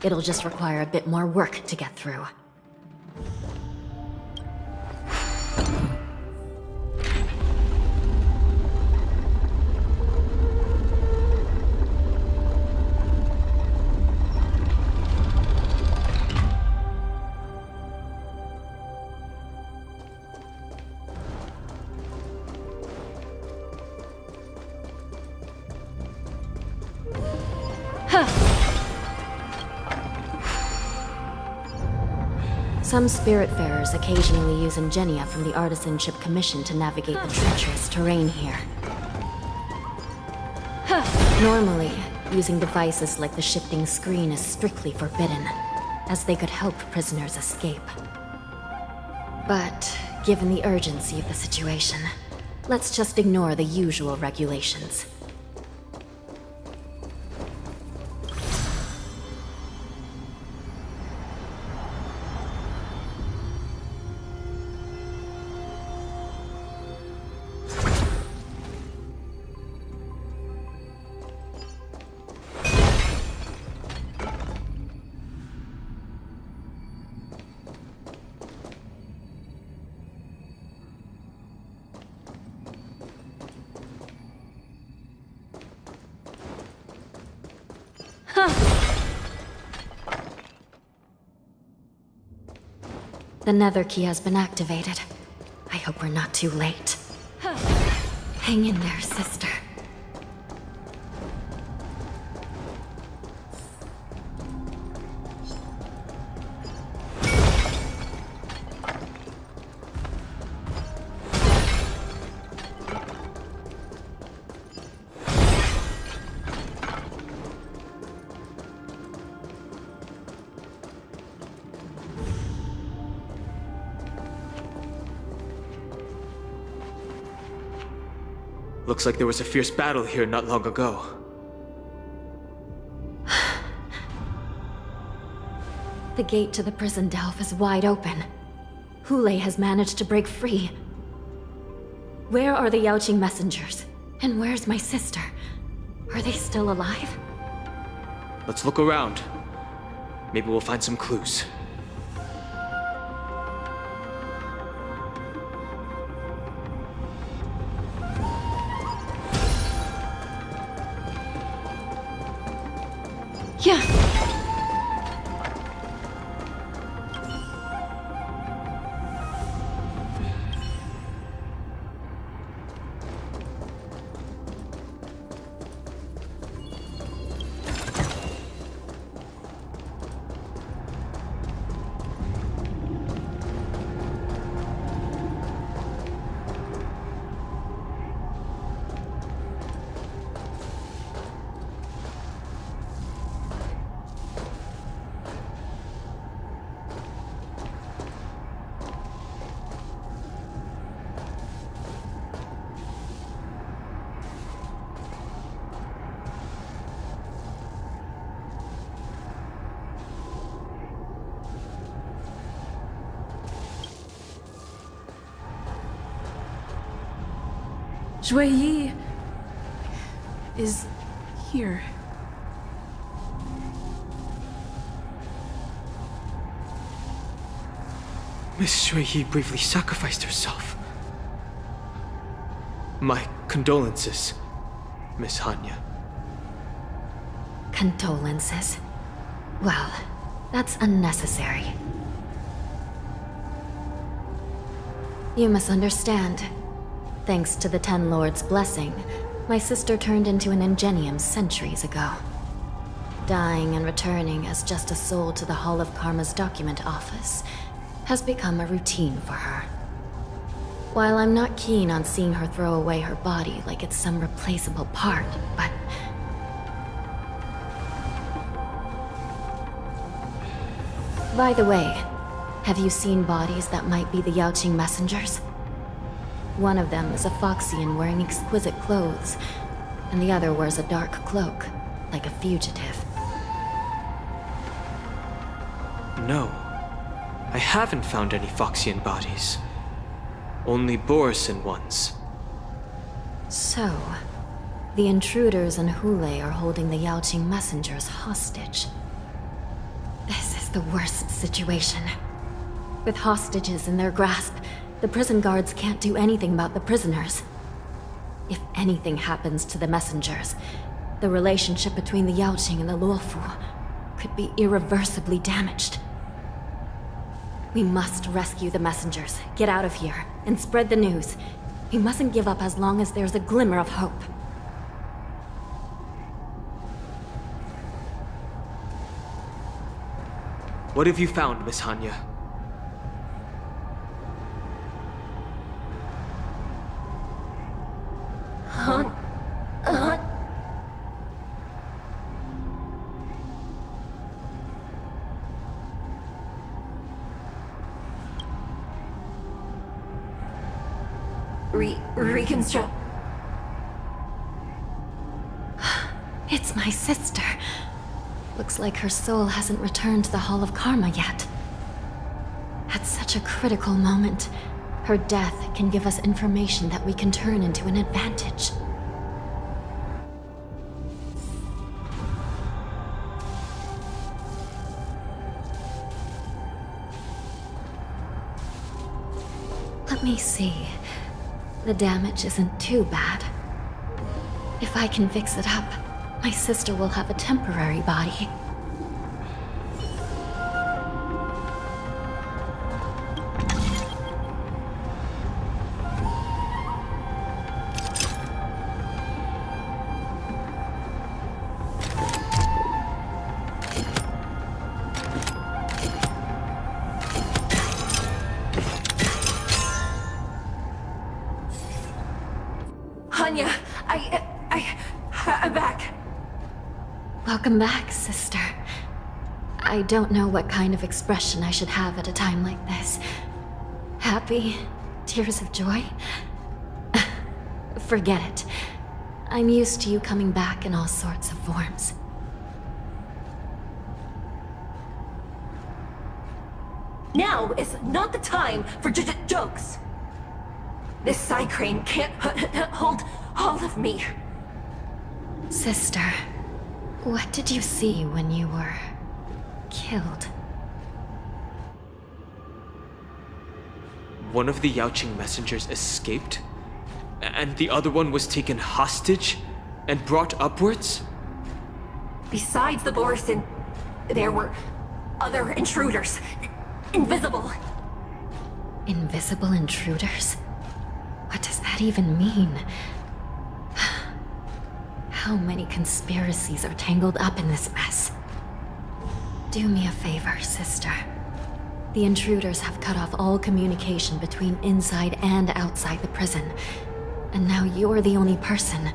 It'll just require a bit more work to get through. Some Spiritfarers occasionally use ingenia from the Artisanship Commission to navigate the treacherous terrain here. Normally, using devices like the shifting screen is strictly forbidden, as they could help prisoners escape. But, given the urgency of the situation, let's just ignore the usual regulations. The nether key has been activated. I hope we're not too late. Hang in there, sister. Looks like there was a fierce battle here not long ago. The gate to the prison delve is wide open. Hule has managed to break free. Where are the Yaoqing messengers? And where's my sister? Are they still alive? Let's look around. Maybe we'll find some clues. Yeah. Shui Yi is here. Miss Shui Yi bravely sacrificed herself. My condolences, Miss Hanya. Condolences? Well, that's unnecessary. You must understand. Thanks to the Ten Lords' blessing, my sister turned into an ingenium centuries ago. Dying and returning as just a soul to the Hall of Karma's document office has become a routine for her. While I'm not keen on seeing her throw away her body like it's some replaceable part, but... By the way, have you seen bodies that might be the Yaoqing messengers? One of them is a Foxian wearing exquisite clothes, and the other wears a dark cloak, like a fugitive. No, I haven't found any Foxian bodies. Only Borisin ones. So, the intruders and Hule are holding the Yaoqing messengers hostage. This is the worst situation. With hostages in their grasp, the prison guards can't do anything about the prisoners. If anything happens to the messengers, the relationship between the Yaoqing and the Luofu could be irreversibly damaged. We must rescue the messengers, get out of here, and spread the news. We mustn't give up as long as there's a glimmer of hope. What have you found, Miss Hanya? Reconstruct. It's my sister. Looks like her soul hasn't returned to the Hall of Karma yet. At such a critical moment, her death can give us information that we can turn into an advantage. Let me see. The damage isn't too bad. If I can fix it up, my sister will have a temporary body. Hanya, I'm back. Welcome back, sister. I don't know what kind of expression I should have at a time like this. Happy? Tears of joy? Forget it. I'm used to you coming back in all sorts of forms. Now is not the time for jokes. This side crane can't hold all of me. Sister, what did you see when you were killed? One of the Yaoqing messengers escaped, and the other one was taken hostage and brought upwards? Besides the Borisin, there were other intruders. Invisible. Invisible intruders? What does that even mean? How many conspiracies are tangled up in this mess? Do me a favor, sister. The intruders have cut off all communication between inside and outside the prison. And now you're the only person,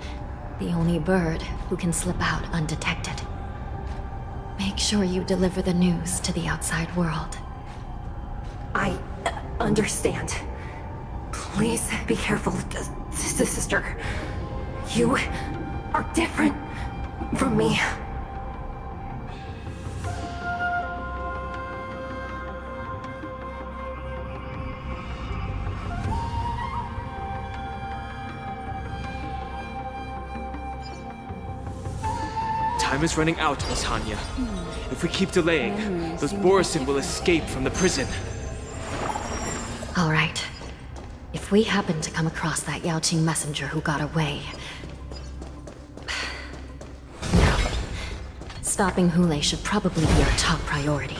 the only bird, who can slip out undetected. Make sure you deliver the news to the outside world. I understand. Please be careful, sister. You are different from me. Time is running out, Miss Hanya. If we keep delaying, those Borisin will escape from the prison. All right. If we happen to come across that Yaoqing messenger who got away... No. Stopping Hule should probably be our top priority.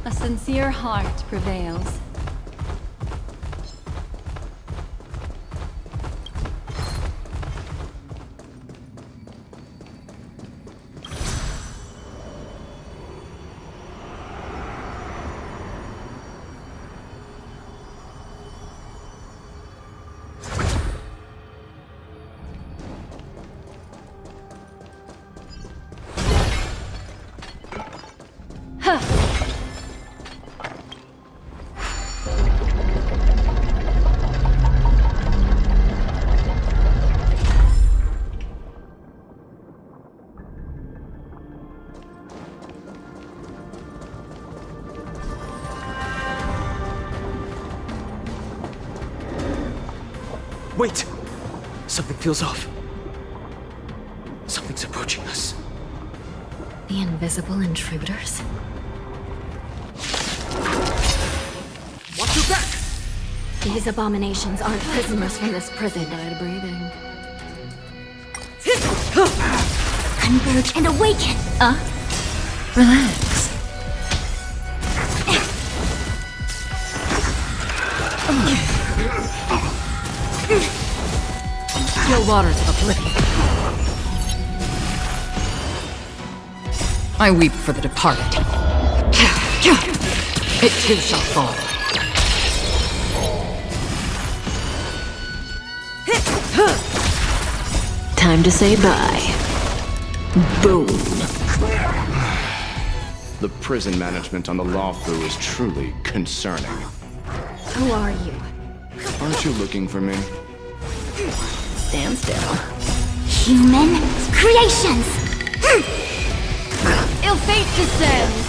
A sincere heart prevails. Wait! Something feels off. Something's approaching us. The invisible intruders? Watch your back! These abominations aren't prisoners from this prison. Bad breathing. Converge and awaken! Relax. Still waters of oblivion. I weep for the departed. It too shall fall. Time to say bye. Boom. The prison management on the Lawfu is truly concerning. Who are you? Aren't you looking for me? Stand still. Human creations! Ill fate descends!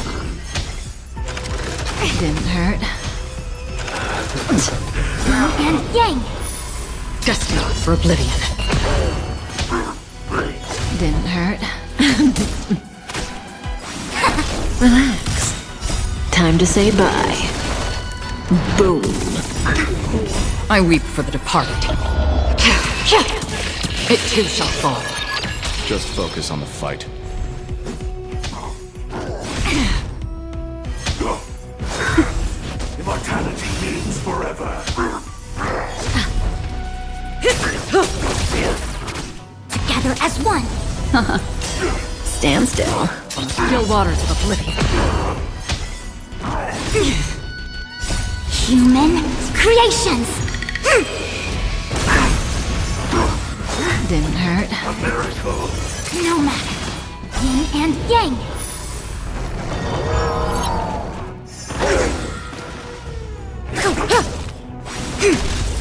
Didn't hurt. Yin and yang! Destined for oblivion. Didn't hurt. Relax. Time to say bye. Boom. I weep for the departed. It too shall fall. Just focus on the fight. Immortality means forever. Together as one! Stand still. Still waters of oblivion. Human creations! Didn't hurt. A miracle. No matter. Yin and yang!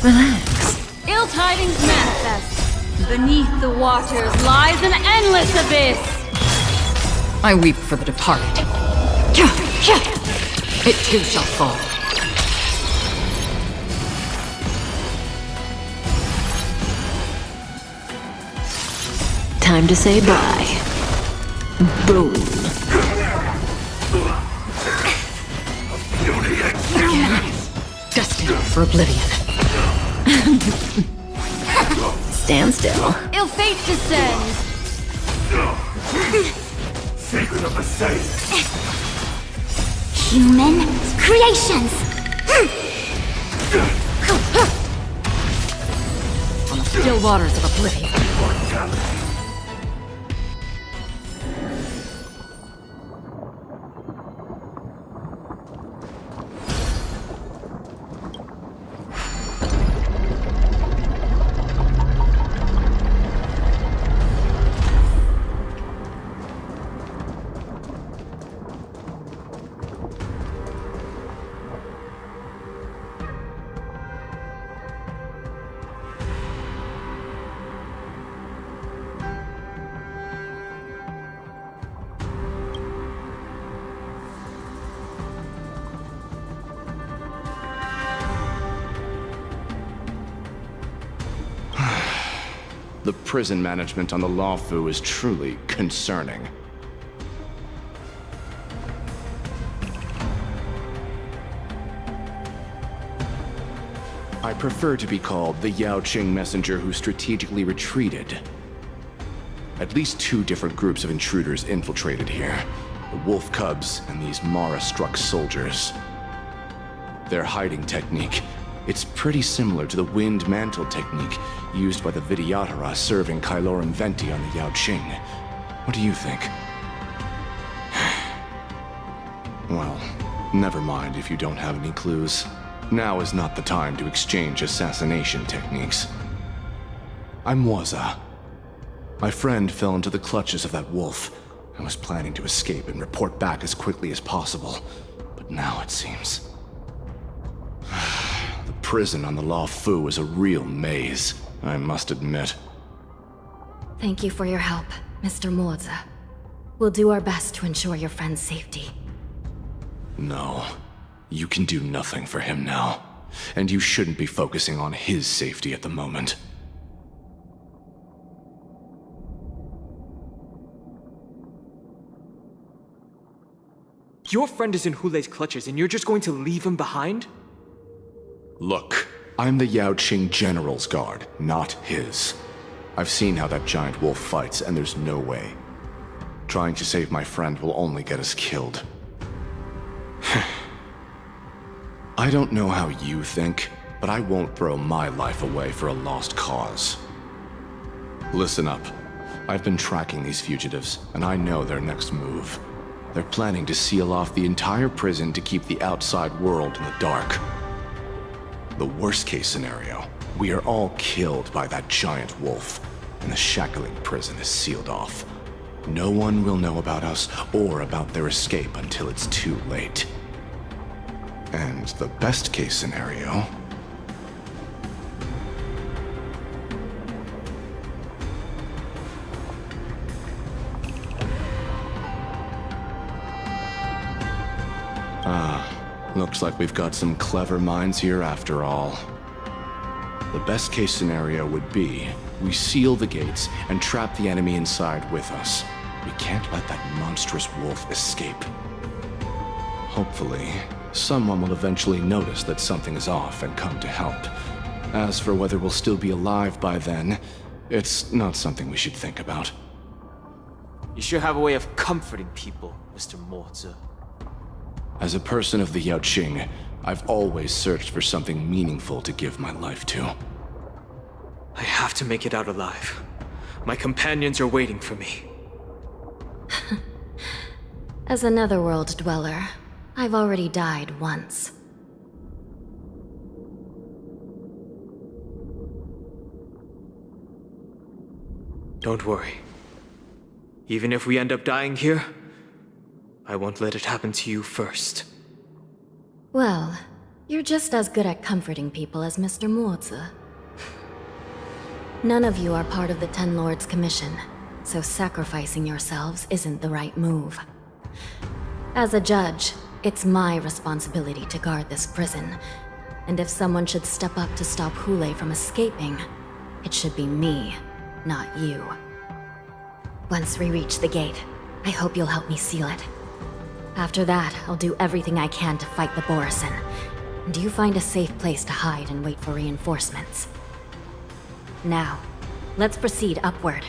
Relax. Ill tidings manifest. Beneath the waters lies an endless abyss. I weep for the departed. It too shall fall. Time to say bye. Boom. Destined for oblivion. Stand still. Ill fate descends. Secret of the saints. Human creations! Still waters of oblivion. The prison management on the Lawfu is truly concerning. I prefer to be called the Yaoqing messenger who strategically retreated. At least 2 different groups of intruders infiltrated here. The wolf cubs and these Mara-struck soldiers. Their hiding technique, it's pretty similar to the wind mantle technique used by the Vidyadhara serving Kailorum Venti on the Yaoqing. What do you think? Well, never mind if you don't have any clues. Now is not the time to exchange assassination techniques. I'm Waza. My friend fell into the clutches of that wolf. I was planning to escape and report back as quickly as possible, but now it seems... The prison on the Lawfu is a real maze, I must admit. Thank you for your help, Mr. Moza. We'll do our best to ensure your friend's safety. No, you can do nothing for him now. and you shouldn't be focusing on his safety at the moment. Your friend is in Hulei's clutches, and you're just going to leave him behind? Look, I'm the Yao Qing General's guard, not his. I've seen how that giant wolf fights, and there's no way. Trying to save my friend will only get us killed. I don't know how you think, but I won't throw my life away for a lost cause. Listen up. I've been tracking these fugitives, and I know their next move. They're planning to seal off the entire prison to keep the outside world in the dark. The worst case scenario, we are all killed by that giant wolf, and the shackling prison is sealed off. No one will know about us or about their escape until it's too late. And the best case scenario... looks like we've got some clever minds here after all. The best case scenario would be we seal the gates and trap the enemy inside with us. We can't let that monstrous wolf escape. Hopefully, someone will eventually notice that something is off and come to help. As for whether we'll still be alive by then, it's not something we should think about. You sure have a way of comforting people, Mr. Morza. As a person of the Yao Qing, I've always searched for something meaningful to give my life to. I have to make it out alive. My companions are waiting for me. As a netherworld dweller, I've already died once. Don't worry. Even if we end up dying here, I won't let it happen to you first. Well, you're just as good at comforting people as Mr. Morza. None of you are part of the Ten Lords' commission, so sacrificing yourselves isn't the right move. As a judge, it's my responsibility to guard this prison, and if someone should step up to stop Hulei from escaping, it should be me, not you. Once we reach the gate, I hope you'll help me seal it. After that, I'll do everything I can to fight the Borisin, and you find a safe place to hide and wait for reinforcements. Now, let's proceed upward.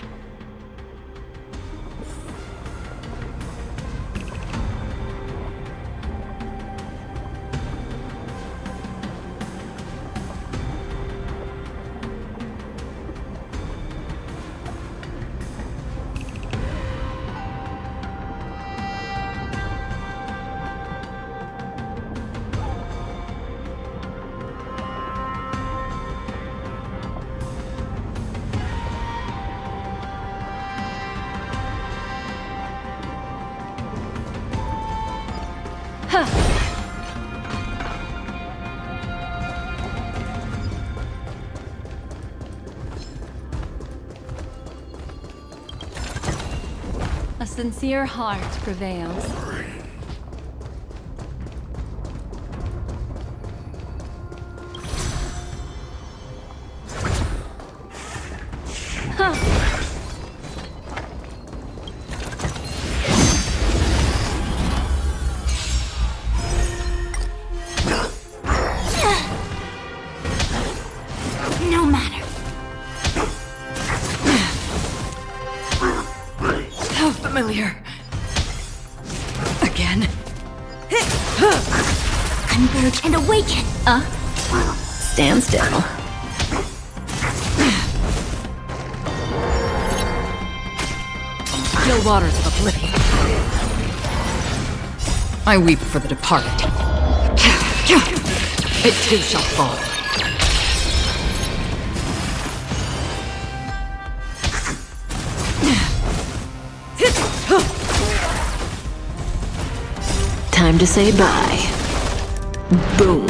A sincere heart prevails. No matter. How familiar. Again. Converge and awaken! Stand still. Still waters of oblivion. I weep for the departed. It too shall fall. Time to say bye. Boom.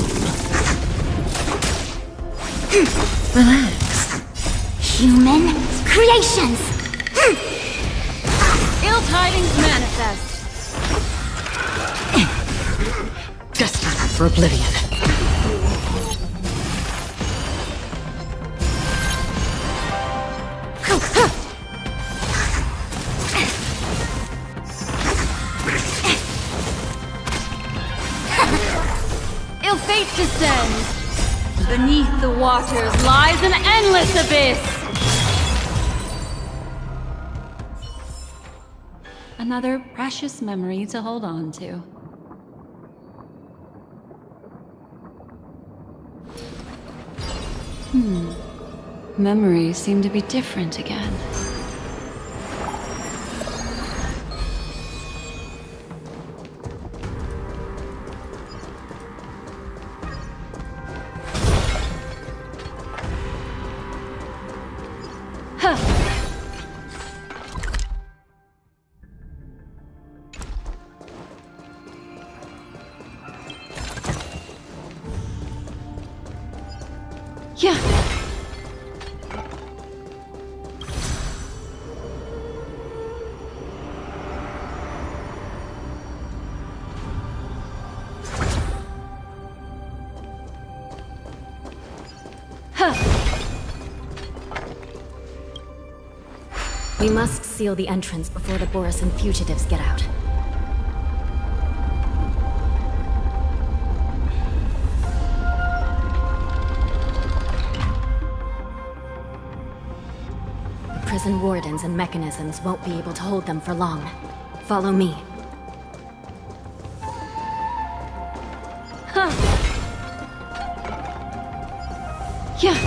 Relax. Human creations! Ill tidings manifest. Destined for oblivion. waters lies an endless abyss! Another precious memory to hold on to. Memories seem to be different again. Yeah. We must seal the entrance before the Borisan fugitives get out. The prison wardens and mechanisms won't be able to hold them for long. Follow me. Yeah.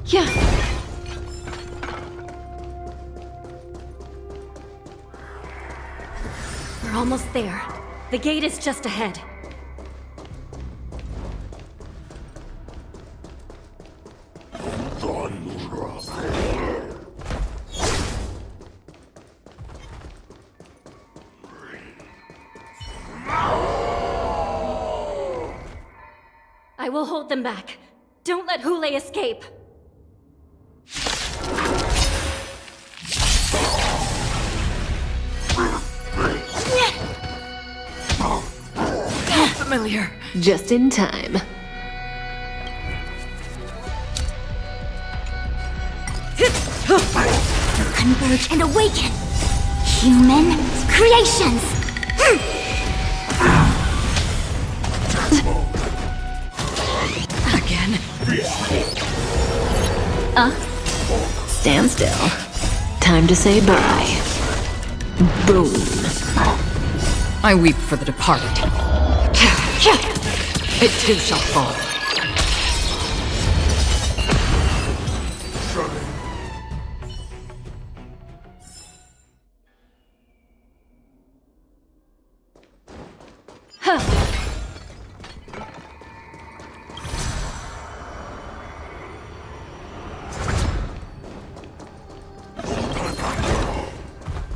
Yeah. We're almost there. The gate is just ahead. I will hold them back. Don't let Hule escape. Familiar. Just in time. Converge and awaken! Human creations! Again. Stand still. Time to say bye. Boom. I weep for the departed. It too shall fall.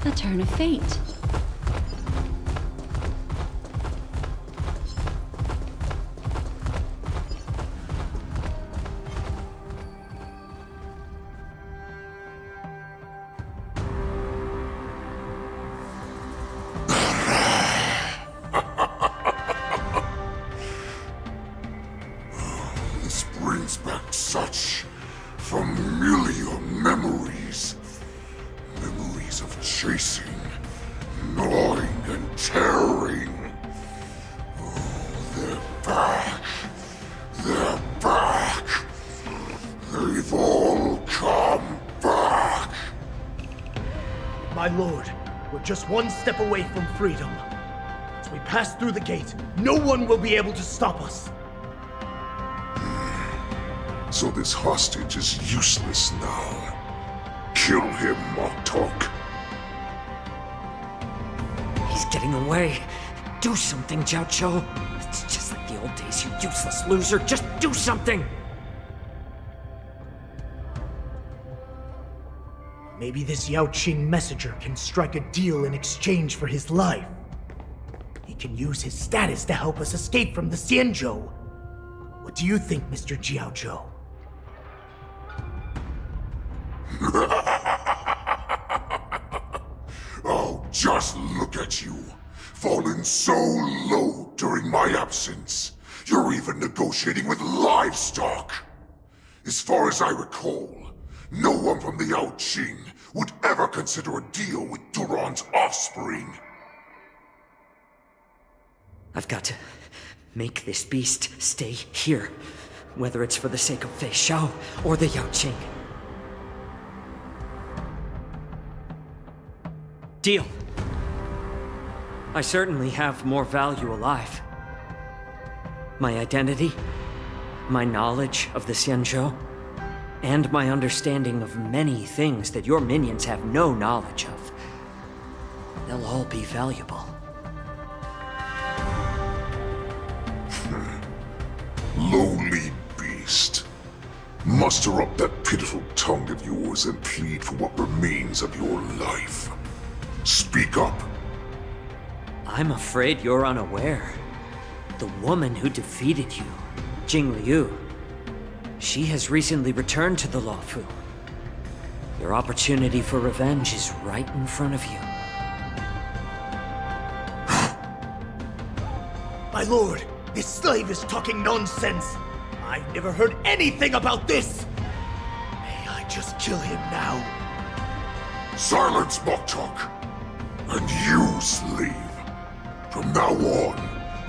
The turn of fate. This brings back such familiar memories. Memories of chasing, gnawing, and tearing. Oh, they're back. They're back. They've all come back. My lord, we're just one step away from freedom. As we pass through the gate, no one will be able to stop us. So this hostage is useless now. Kill him, Moktok. He's getting away. Do something, Jiao. It's just like the old days, you useless loser. Just do something! Maybe this Yaoqing messenger can strike a deal in exchange for his life. He can use his status to help us escape from the Xianzhou. What do you think, Mr. Jiao? Oh, just look at you. Fallen so low during my absence. You're even negotiating with livestock. As far as I recall, No one from the Yao Qing would ever consider a deal with Duran's offspring. I've got to make this beast stay here, whether it's for the sake of Fei Shao or the Yao Qing. Deal. I certainly have more value alive. My identity, my knowledge of the Xianzhou, and my understanding of many things that your minions have no knowledge of. They'll all be valuable. Lowly beast. Muster up that pitiful tongue of yours and plead for what remains of your life. Speak up. I'm afraid you're unaware. The woman who defeated you, Jing Liu, she has recently returned to the Luofu. Your opportunity for revenge is right in front of you. My lord, this slave is talking nonsense. I've never heard anything about this. May I just kill him now? Silence, Moktok! And you, slave. From now on,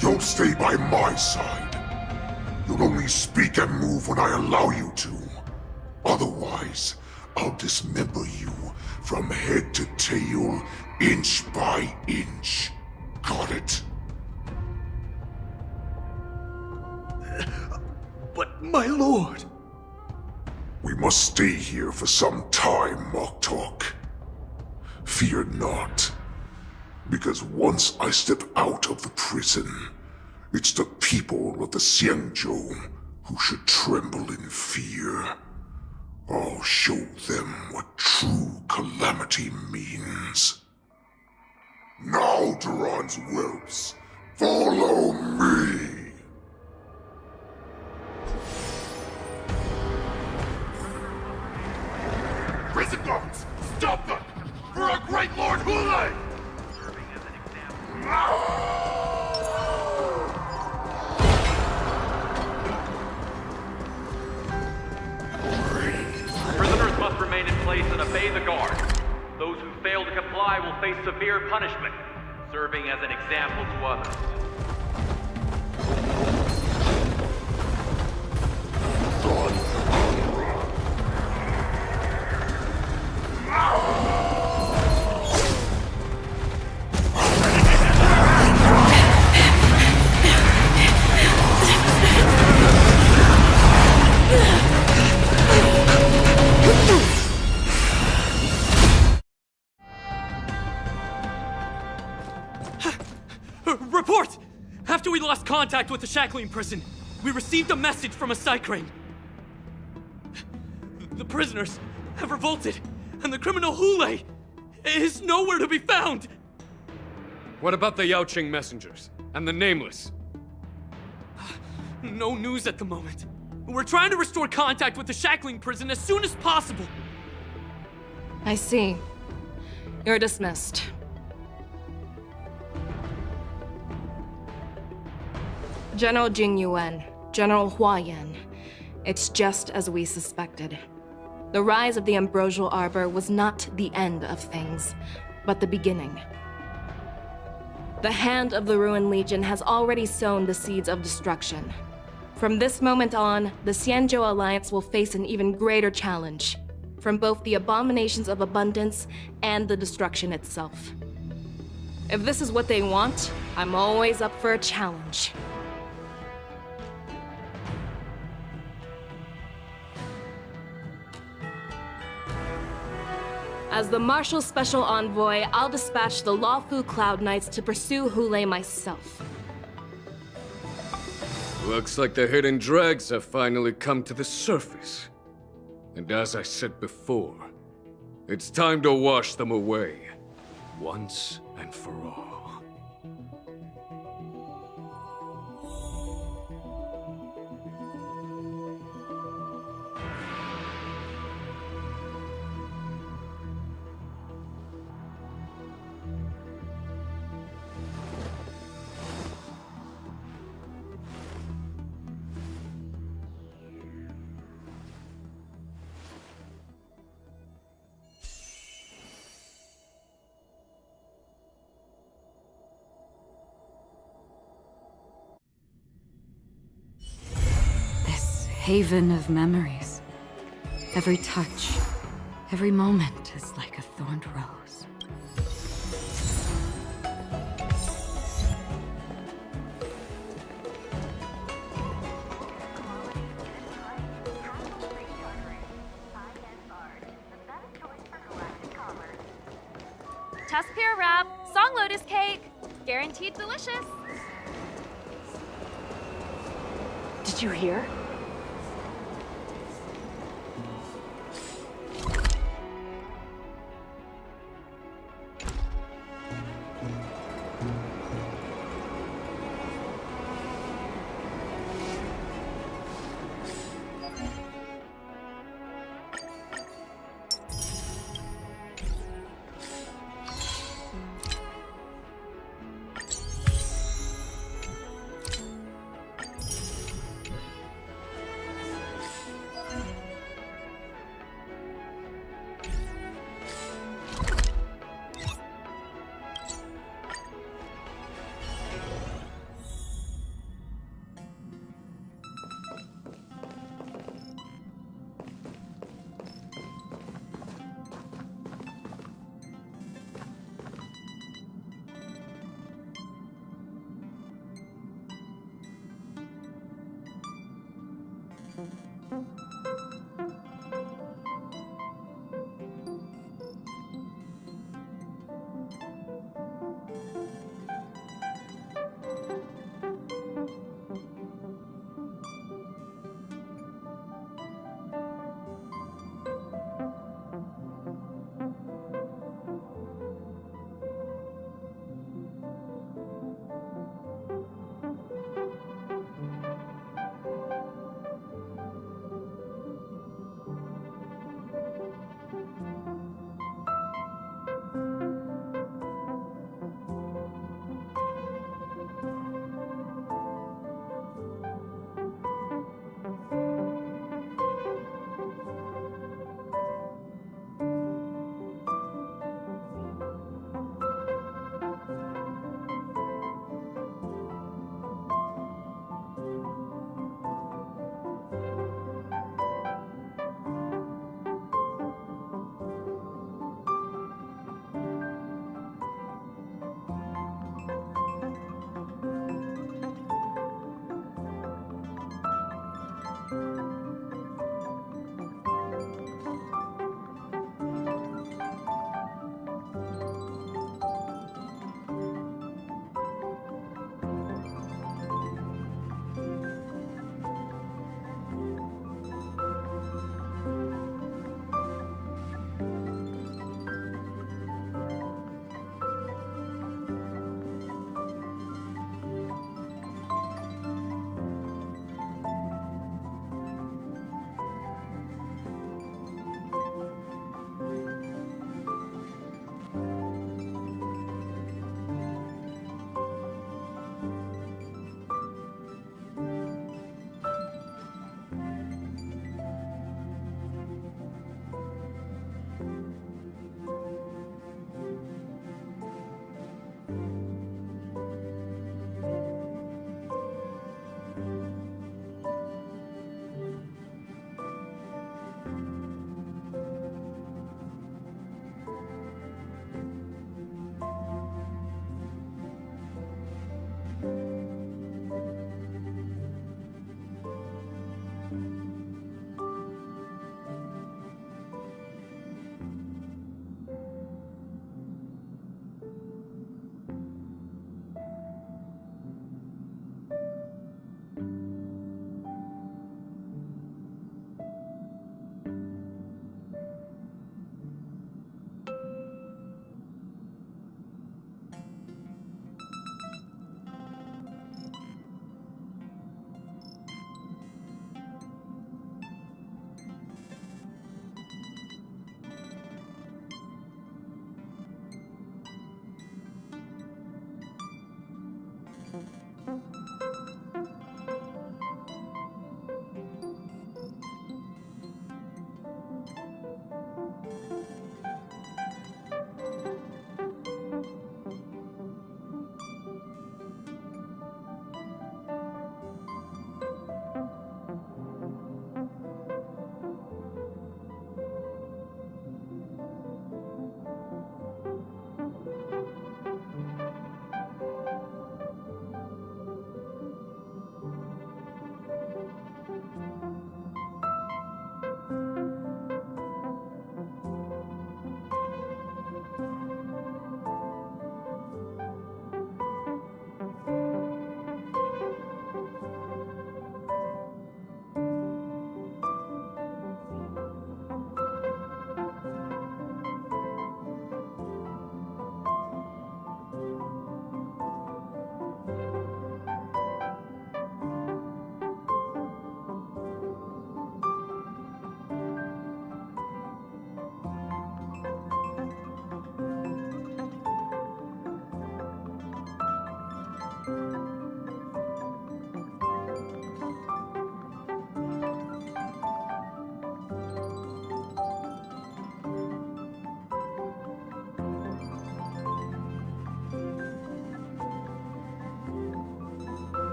you'll stay by my side. You'll only speak and move when I allow you to. Otherwise, I'll dismember you from head to tail, inch by inch. Got it? But my lord... We must stay here for some time, Moktok. Fear not. Because once I step out of the prison, it's the people of the Xianzhou who should tremble in fear. I'll show them what true calamity means. Now, Duran's whelps, follow me! Prison guards, stop them! For our great Lord Hule! Prisoners must remain in place and obey the guard. Those who fail to comply will face severe punishment, serving as an example to others. Report! After we lost contact with the shackling prison, we received a message from a Psycrane. The prisoners have revolted, and the criminal Hule is nowhere to be found! What about the Yao Qing messengers? And the Nameless? No news at the moment. We're trying to restore contact with the shackling prison as soon as possible. I see. You're dismissed. General Jing Yuan, General Hua Yan. It's just as we suspected. The rise of the Ambrosial Arbor was not the end of things, but the beginning. The hand of the Ruined Legion has already sown the seeds of destruction. From this moment on, the Xianzhou Alliance will face an even greater challenge, from both the abominations of abundance and the destruction itself. If this is what they want, I'm always up for a challenge. As the Marshal's Special Envoy, I'll dispatch the Luofu Cloud Knights to pursue Hule myself. Looks like the hidden dregs have finally come to the surface. And as I said before, it's time to wash them away, once and for all. haven of memories. Every touch, every moment is like a thorned rose. Tuskpear wrap, song lotus cake, guaranteed delicious. Did you hear?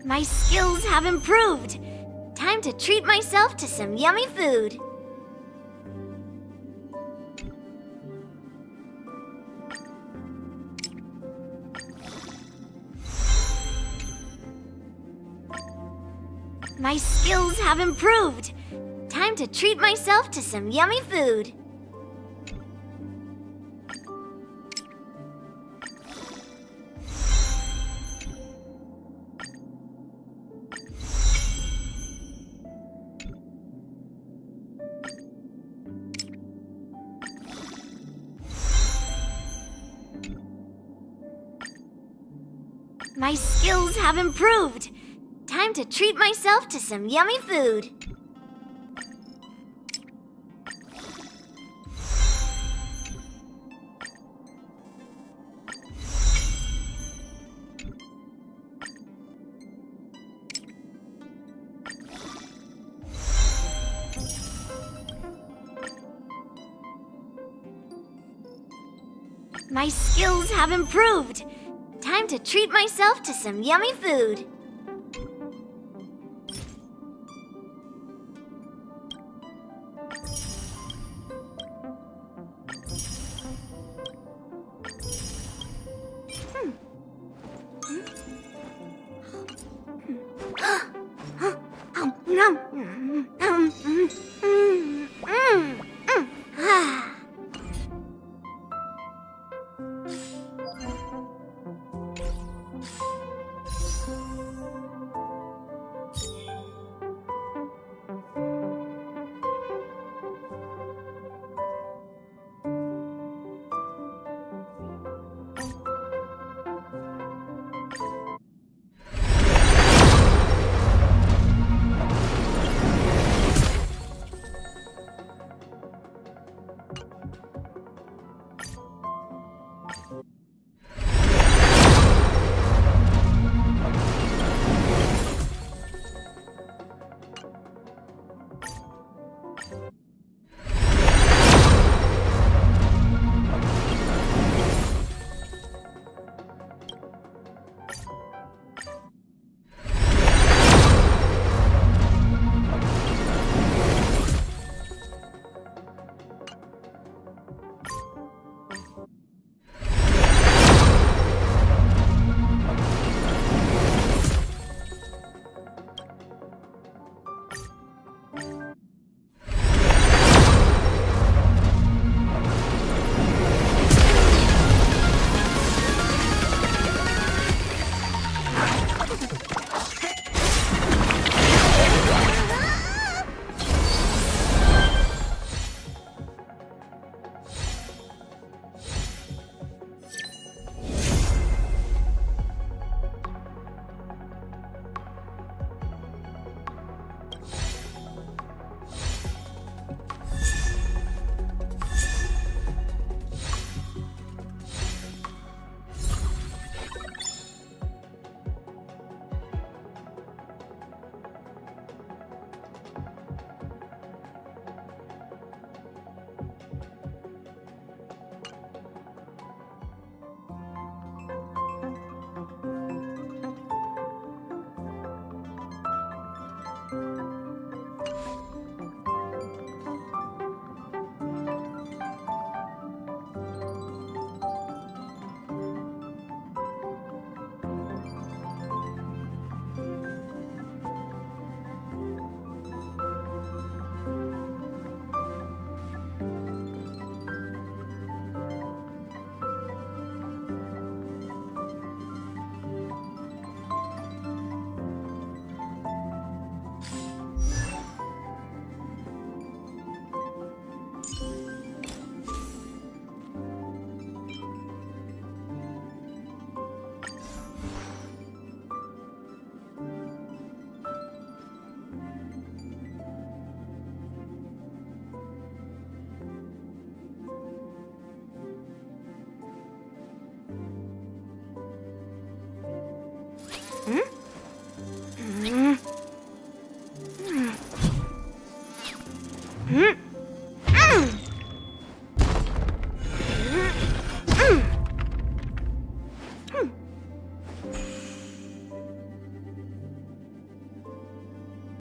My skills have improved. Time to treat myself to some yummy food. My skills have improved. Time to treat myself to some yummy food. My skills have improved. Time to treat myself to some yummy food. My skills have improved. Time to treat myself to some yummy food. Hmm?